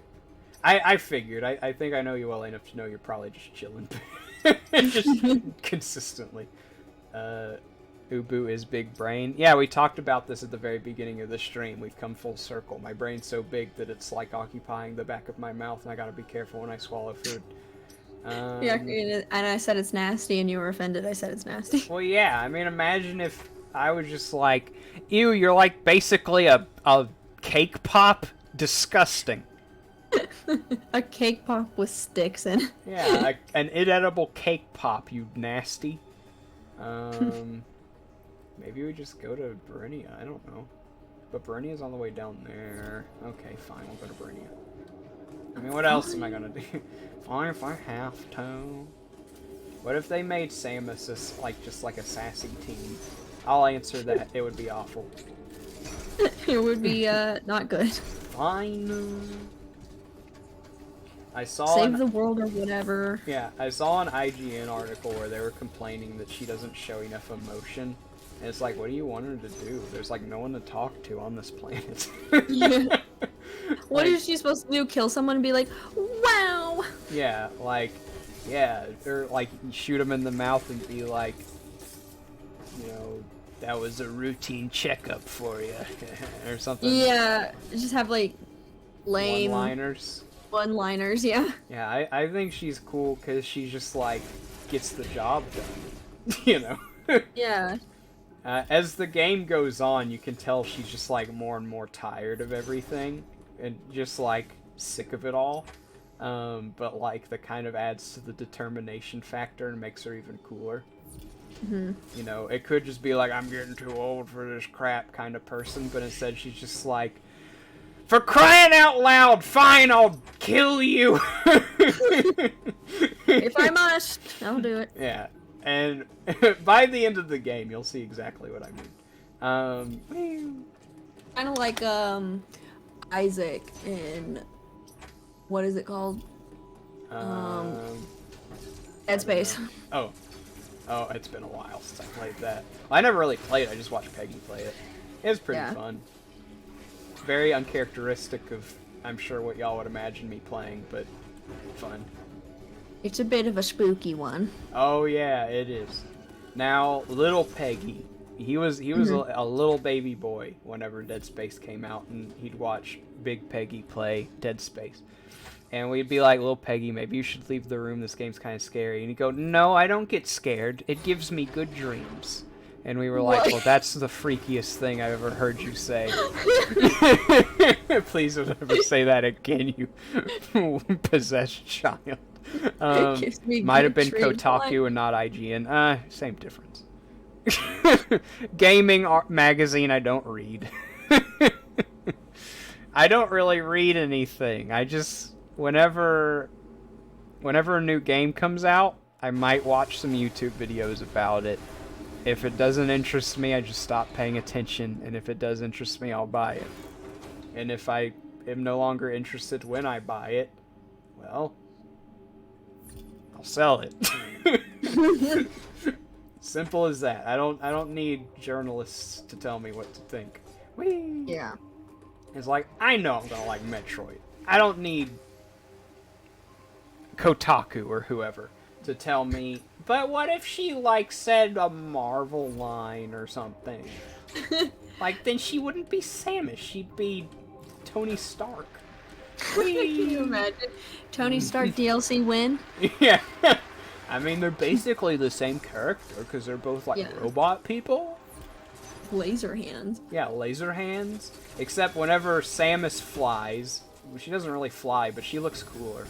I figured. I think I know you well enough to know you're probably just chilling. Just consistently. Ubu is big brain. Yeah, we talked about this at the very beginning of the stream. We've come full circle. My brain's so big that it's like occupying the back of my mouth, and I gotta be careful when I swallow food. Yeah, and I said it's nasty, and you were offended. I said it's nasty. Well, yeah. I mean, imagine if I was just like, "Ew, you're like basically a cake pop. Disgusting." A cake pop with sticks in it. Yeah, an inedible cake pop. You nasty. Maybe we just go to Berinia. I don't know. But Berinia's on the way down there. Okay, fine. We'll go to Berinia. I mean, what else am I gonna do? Fine if I have to. What if they made Samus just like a sassy teen? I'll answer that. It would be awful. It would be, not good. Fine. I saw Save the world or whatever. Yeah, I saw an IGN article where they were complaining that she doesn't show enough emotion. And it's like, what do you want her to do? There's like no one to talk to on this planet. Yeah. What is she supposed to do? Kill someone and be like, wow! Yeah, or like shoot them in the mouth and be like, that was a routine checkup for you, or something. Yeah, just have like lame one-liners. One-liners, yeah. Yeah, I think she's cool because she just like gets the job done, Yeah. As the game goes on, you can tell she's just like more and more tired of everything and just like sick of it all. But like that kind of adds to the determination factor and makes her even cooler. Mm-hmm. It could just be like, I'm getting too old for this crap kind of person, but instead she's just like, for crying out loud, fine, I'll kill you. If I must, I'll do it. Yeah, and by the end of the game, you'll see exactly what I mean. Kind of like Isaac in what is it called? Dead Space. Oh, it's been a while since I played that. I never really played it. I just watched Peggy play it. It was pretty fun. Very uncharacteristic of, I'm sure, what y'all would imagine me playing, but fun. It's a bit of a spooky one. Oh yeah, it is. Now, little Peggy, he was a little baby boy whenever Dead Space came out, and he'd watch Big Peggy play Dead Space. And we'd be like, little Peggy, maybe you should leave the room, this game's kind of scary. And he'd go, no, I don't get scared, it gives me good dreams. And we were like, well, that's the freakiest thing I've ever heard you say. Please don't ever say that again, you possessed child. Might have been Kotaku and not IGN. Same difference. Gaming magazine I don't read. I don't really read anything. I just, whenever a new game comes out, I might watch some YouTube videos about it. If it doesn't interest me, I just stop paying attention, and if it does interest me, I'll buy it. And if I am no longer interested when I buy it, well, I'll sell it. Simple as that. I don't need journalists to tell me what to think. Whee! Yeah. It's like, I know I'm gonna like Metroid. I don't need Kotaku or whoever to tell me, but what if she, said a Marvel line or something? Then she wouldn't be Samus, she'd be Tony Stark. Can you imagine? Tony Stark DLC win? Yeah. I mean, they're basically the same character, because they're both, robot people. Laser hands. Yeah, laser hands. Except whenever Samus flies, she doesn't really fly, but she looks cooler.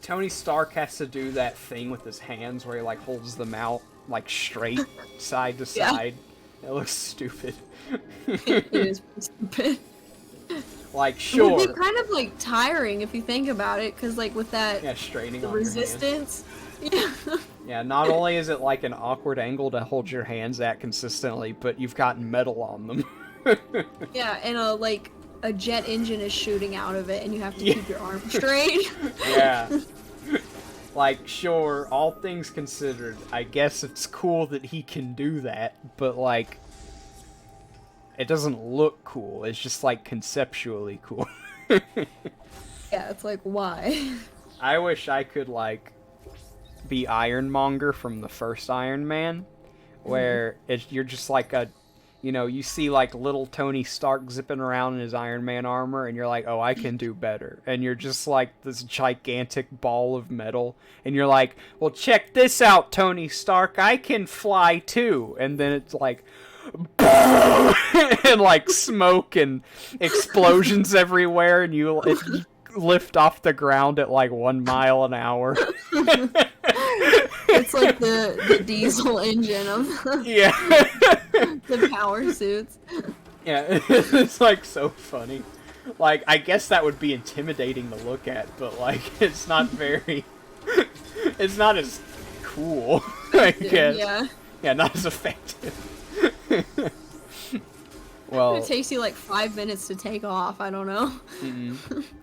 Tony Stark has to do that thing with his hands where he holds them out straight side to side. It looks stupid. It is stupid. Like, It sure. would be kind of like tiring if you think about it, because like with that Yeah, straining the on your hands. resistance. Yeah. Yeah, not only is it like an awkward angle to hold your hands at consistently, but you've got metal on them. Yeah, and a jet engine is shooting out of it, and you have to Yeah. keep your arm straight. Yeah. Like, sure, all things considered, I guess it's cool that he can do that, but, like, it doesn't look cool. It's just, like, conceptually cool. Yeah, it's like, why? I wish I could, like, be Ironmonger from the first Iron Man, where you're just like a, you know, you see like little Tony Stark zipping around in his Iron Man armor, and you're like, oh, I can do better. And you're just like this gigantic ball of metal, and you're like, well, check this out, Tony Stark, I can fly too. And then it's like, and like smoke and explosions everywhere, and you lift off the ground at like 1 mile an hour. It's like the diesel engine of Yeah. the power suits. Yeah, it's like so funny. Like, I guess that would be intimidating to look at, but like, it's not very. It's not as cool, I guess. Yeah. Yeah, not as effective. Well, It takes you like 5 minutes to take off. I don't know.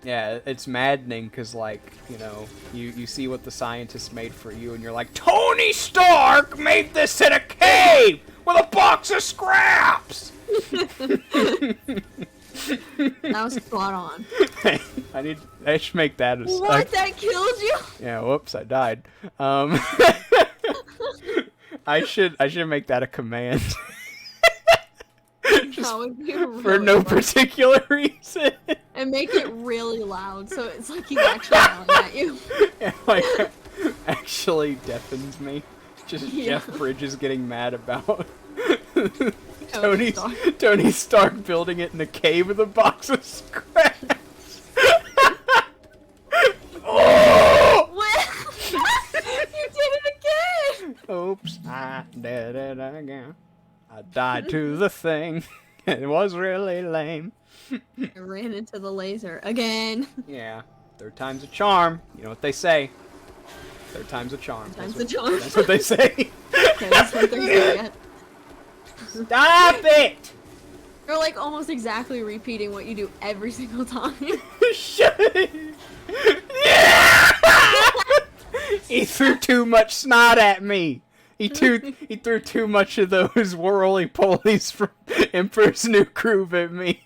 yeah, it's maddening because, like, you know, you see what the scientists made for you, and you're like, Tony Stark made this in a cave with a box of scraps. That was spot on. I should make that as. What? That killed you? Yeah, whoops, I died. I should make that a command. That would be really For no funny. particular reason. And make it really loud so it's like he's actually yelling at you. Yeah, like, actually deafens me. Just Yeah. Jeff Bridges getting mad about Tony Stark. Tony Stark building it in a cave with a box of scraps. Oh! What? You did it again! Oops, I did it again. I died to the thing. It was really lame. I ran into the laser again. Yeah, third time's a charm. You know what they say. Third time's a charm. Time's That's the charm. That's what they say. Okay, that's what they're saying. Stop it! You're like almost exactly repeating what you do every single time. Shut it! He threw too much snot at me. He threw too much of those whirly-polies from Emperor's New Groove at me.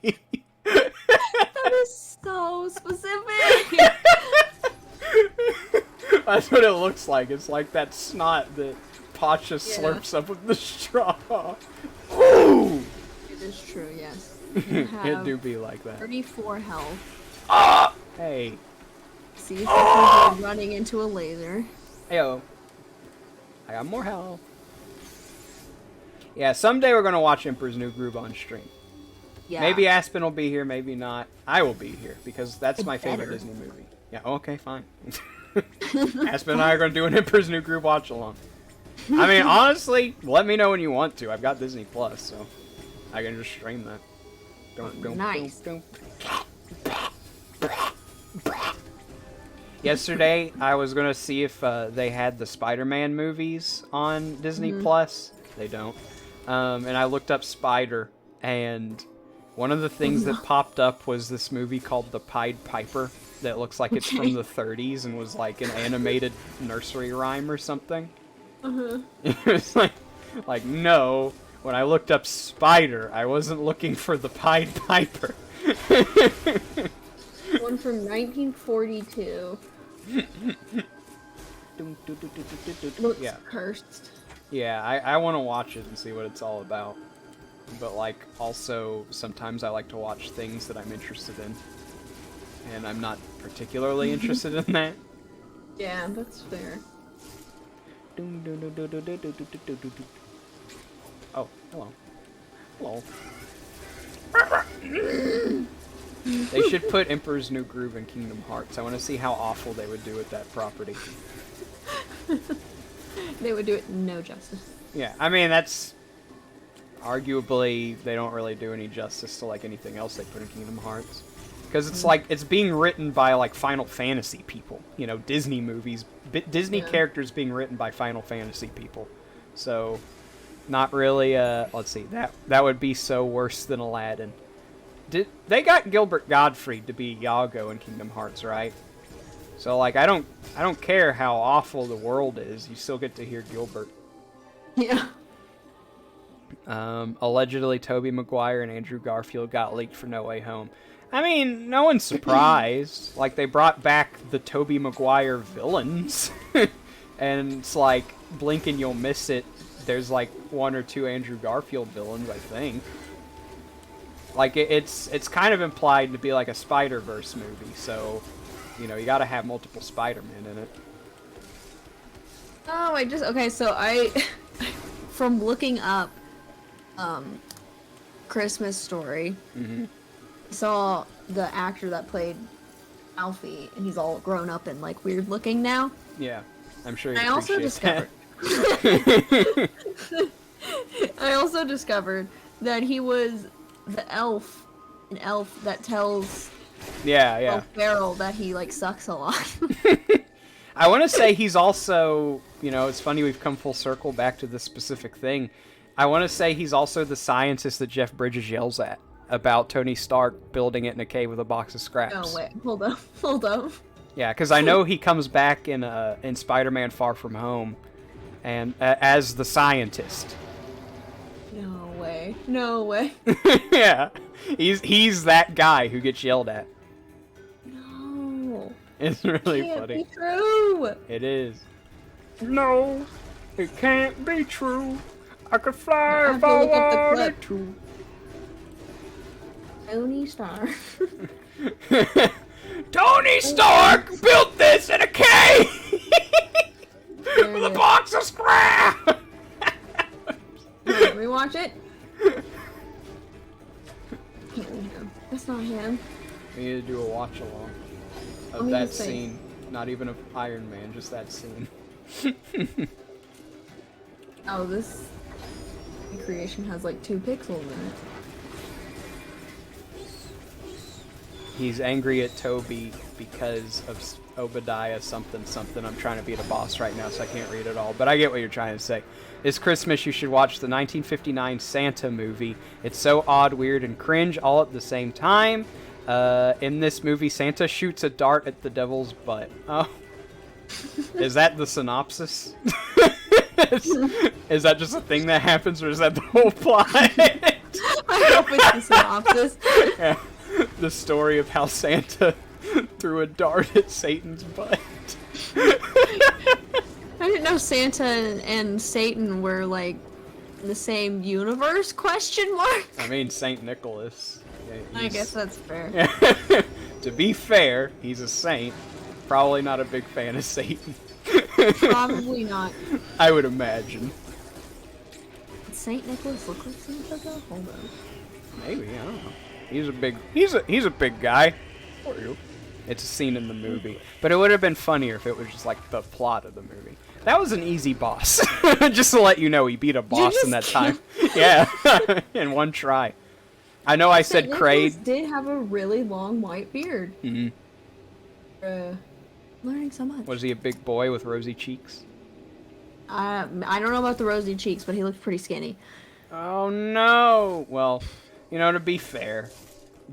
That is so specific. That's what it looks like. It's like that snot that Pacha slurps up with the straw. Ooh! It is true, yes. You It have do be like that. 34 health. Ah! Hey. See if you can go running into a laser. Heyo. I got more health. Yeah, someday we're gonna watch Emperor's New Groove on stream. Yeah. Maybe Aspen will be here, maybe not. I will be here because that's It my favorite better. Disney movie. Yeah, okay, fine. Aspen and I are gonna do an Emperor's New Groove watch along. I mean, honestly, let me know when you want to. I've got Disney Plus, so I can just stream that. Nice. Yesterday, I was gonna see if they had the Spider-Man movies on Disney Plus. They don't. And I looked up Spider, and one of the things that popped up was this movie called The Pied Piper that looks like it's from the 30s and was like an animated nursery rhyme or something. It was like no. When I looked up Spider, I wasn't looking for The Pied Piper. One from 1942. Looks Yeah. cursed. Yeah, I want to watch it and see what it's all about. But, like, also, sometimes I like to watch things that I'm interested in. And I'm not particularly interested in that. Yeah, that's fair. Oh, hello. Hello. They should put Emperor's New Groove in Kingdom Hearts. I want to see how awful they would do with that property. They would do it no justice. Yeah, I mean, that's arguably they don't really do any justice to like anything else they put in Kingdom Hearts, because it's like it's being written by like Final Fantasy people, you know, Disney movies, Disney characters being written by Final Fantasy people, so not really. Let's see, that would be so worse than Aladdin. They got Gilbert Gottfried to be Iago in Kingdom Hearts, right? So like I don't care how awful the world is, you still get to hear Gilbert. Yeah. Allegedly, Tobey Maguire and Andrew Garfield got leaked for No Way Home. I mean, no one's surprised. Like, they brought back the Tobey Maguire villains. And it's like, blink and you'll miss it. There's like 1 or 2 Andrew Garfield villains, I think. Like, it's kind of implied to be like a Spider-Verse movie, so, you know, you gotta have multiple Spider-Men in it. Oh, okay, so from looking up, Christmas Story, saw the actor that played Alfie, and he's all grown up and like weird looking now. Yeah, I'm sure you I also discovered. I also discovered that he was the elf, an elf that tells Will Ferrell that he like sucks a lot. I want to say he's also, you know, it's funny we've come full circle back to this specific thing. I want to say he's also the scientist that Jeff Bridges yells at about Tony Stark building it in a cave with a box of scraps. Oh wait, hold up. Yeah, because I know he comes back in Spider-Man: Far From Home, and as the scientist. No way. Yeah, he's that guy who gets yelled at. No. It's really Can't funny. be true. It is. No, it can't be true. I could fly I have if to I look up the wanted clip. to. Tony Stark. Tony Stark built this in a cave with a box of scrap. Rewatch it. That's not him. We need to do a watch along of me that just say- scene. Not even of Iron Man, just that scene. Oh, this creation has like 2 pixels in it. He's angry at Toby because of Obadiah something. I'm trying to beat a boss right now, so I can't read it all. But I get what you're trying to say. This Christmas, you should watch the 1959 Santa movie. It's so odd, weird, and cringe all at the same time. In this movie, Santa shoots a dart at the devil's butt. Oh. Is that the synopsis? Is that just a thing that happens, or is that the whole plot? I hope it's the synopsis. Yeah. The story of how Santa threw a dart at Satan's butt. I didn't know Santa and Satan were like in the same universe? Question mark. I mean, Saint Nicholas. I guess that's fair. To be fair, he's a saint. Probably not a big fan of Satan. Probably not. I would imagine. Did Saint Nicholas look like Santa though? Hold on. Maybe, I don't know. He's a big guy. For you. It's a scene in the movie. But it would have been funnier if it was just like the plot of the movie. That was an easy boss. Just to let you know, he beat a boss in that time. Yeah, in one try. I know I said Nicholas Kraid. did have a really long white beard. Mm-hmm. Learning so much. Was he a big boy with rosy cheeks? I don't know about the rosy cheeks, but he looked pretty skinny. Oh no! Well, you know, to be fair,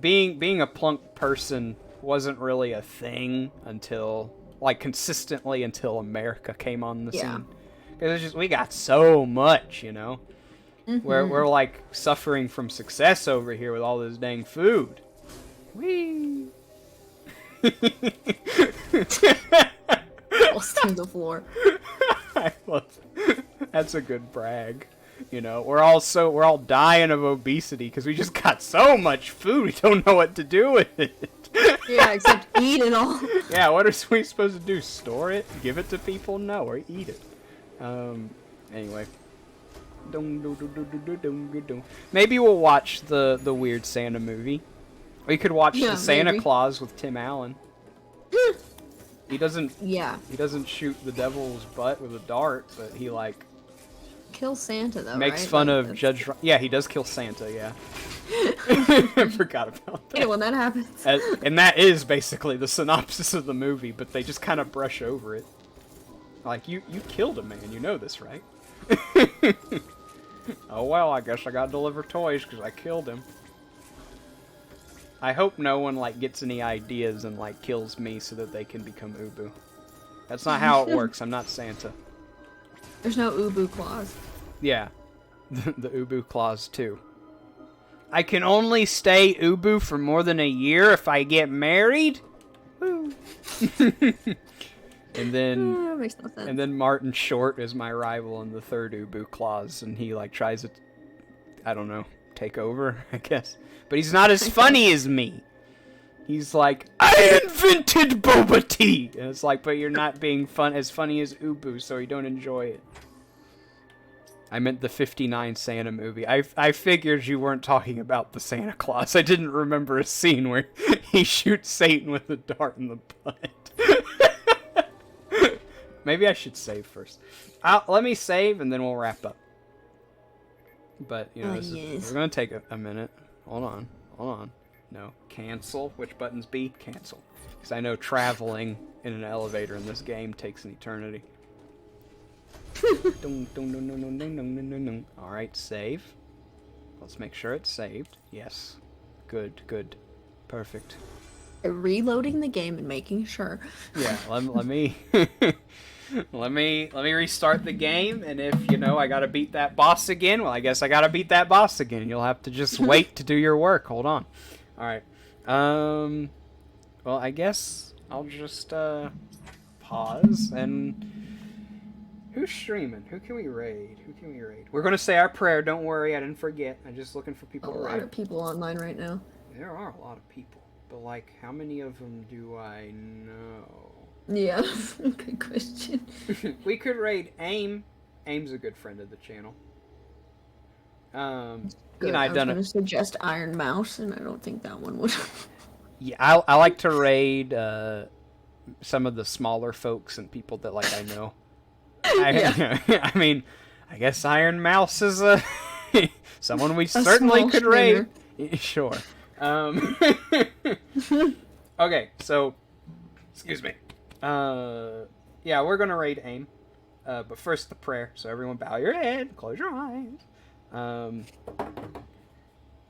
being a plunk person wasn't really a thing until, like, consistently until America came on the scene. Because it's just, we got so much, you know? We're like suffering from success over here with all this dang food. Whee! Lost on the floor. That's a good brag. You know, we're all dying of obesity because we just got so much food. We don't know what to do with it. Yeah, except eat it all. Yeah, what are we supposed to do? Store it? Give it to people? No, or eat it. Anyway. Maybe we'll watch the weird Santa movie. We could watch the Santa maybe. Claus with Tim Allen. He doesn't. Yeah. He doesn't shoot the devil's butt with a dart, but he like kill Santa though, Makes right? fun Like, of that's- Judge. Yeah, he does kill Santa. Yeah. I forgot about You know that. when that happens. And that is basically the synopsis of the movie, but they just kind of brush over it. Like, you killed a man, you know this, right? Oh well, I guess I gotta deliver toys because I killed him. I hope no one, like, gets any ideas and, like, kills me so that they can become Ubu. That's not how it works, I'm not Santa. There's no Ubu clause. Yeah. The Ubu clause, too. I can only stay Ubu for more than a year if I get married? Woo. And then... That makes no sense. And then Martin Short is my rival in the third Ubu clause, and he, like, tries to, I don't know, take over, I guess. But he's not as funny as me. He's like, I invented boba tea! And it's like, but you're not being as funny as Ubu, so you don't enjoy it. I meant the 59 Santa movie. I figured you weren't talking about the Santa Claus. I didn't remember a scene where he shoots Satan with a dart in the butt. Maybe I should save first. Let me save, and then we'll wrap up. But, you know, we're going to take a minute. Hold on. No, cancel. Which button's B? Cancel. Because I know traveling in an elevator in this game takes an eternity. Alright, save. Let's make sure it's saved. Yes. Good. Perfect. Reloading the game and making sure. Yeah, let me let me restart the game, and if, you know, I gotta beat that boss again, well, I guess I gotta beat that boss again. You'll have to just wait to do your work. Hold on. Alright. Well, I guess I'll just pause, and who's streaming? Who can we raid? We're gonna say our prayer, don't worry, I didn't forget. I'm just looking for people to raid. A lot of people online right now. There are a lot of people, but, like, how many of them do I know? Yeah, good question. We could raid AIM. AIM's a good friend of the channel. Good. You know, I I've was done going it. to suggest Iron Mouse, and I don't think that one would. Yeah, I like to raid some of the smaller folks and people that, like, I know. I mean, I guess Iron Mouse is someone we certainly small could raid. Sure. Okay, so excuse me. Yeah, we're gonna raid AIM. But first the prayer. So everyone bow your head, close your eyes.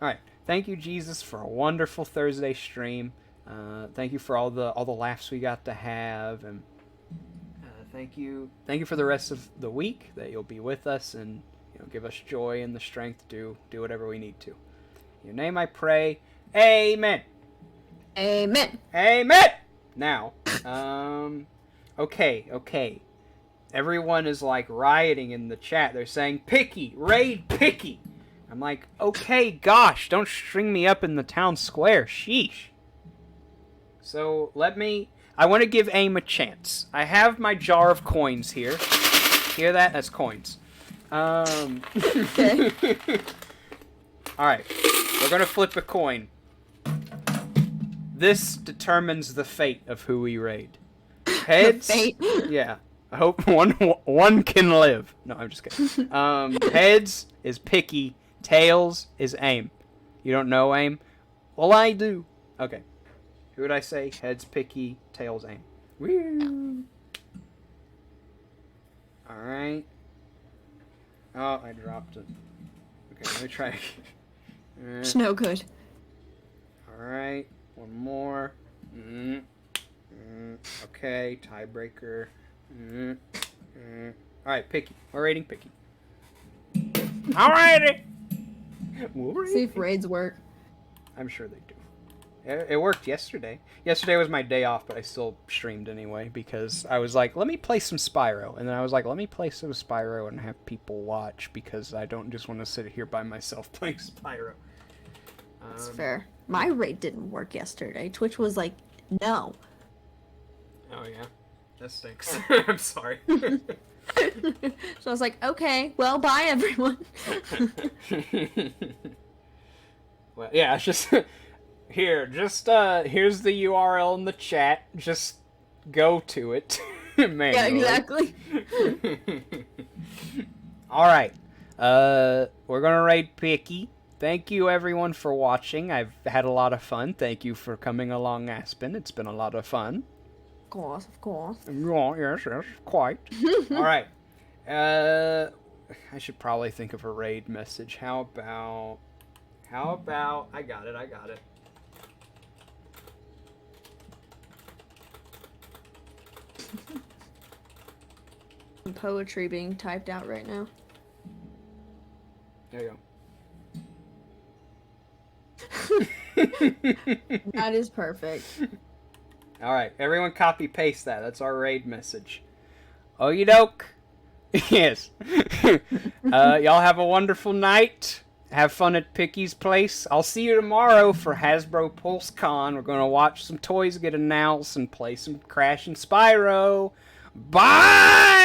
Alright. Thank you, Jesus, for a wonderful Thursday stream. Thank you for all the laughs we got to have, and thank you for the rest of the week, that you'll be with us and, you know, give us joy and the strength to do whatever we need to. In your name I pray. Amen. Amen. Amen. Now, okay. Everyone is, like, rioting in the chat. They're saying, Picky, raid Picky. I'm like, okay, gosh, don't string me up in the town square. Sheesh. So, I want to give AIM a chance. I have my jar of coins here. Hear that? That's coins. Okay. Alright, we're gonna flip a coin. This determines the fate of who we raid. Heads? Fate? Yeah. I hope one can live. No, I'm just kidding. Heads is Picky. Tails is AIM. You don't know AIM? Well, I do. Okay. Who would I say? Heads Picky, tails AIM. Woo! Alright. Oh, I dropped it. Okay, let me try again. It's no good. Alright, one more. Okay, tiebreaker. Alright, Picky. We're rating Picky. Alrighty! See if raids work. I'm sure they do. It worked yesterday. Yesterday was my day off, but I still streamed anyway because I was like, let me play some Spyro. And then I was like, let me play some Spyro and have people watch because I don't just want to sit here by myself playing Spyro. That's fair. My raid didn't work yesterday. Twitch was like, no. Oh, yeah? That stinks. I'm sorry. So I was like, okay, well, bye, everyone. Well, yeah, it's just... here's the URL in the chat. Just go to it. Manually. Yeah, exactly. Alright. We're gonna raid Picky. Thank you everyone for watching. I've had a lot of fun. Thank you for coming along, Aspen. It's been a lot of fun. Of course, of course. Yes, quite. Alright. I should probably think of a raid message. How about I got it. Poetry being typed out right now. There you That is perfect. Alright, everyone copy paste that. That's our raid message. Okie doke. Yes. Y'all have a wonderful night. Have fun at Picky's place. I'll see you tomorrow for Hasbro PulseCon. We're going to watch some toys get announced and play some Crash and Spyro. Bye!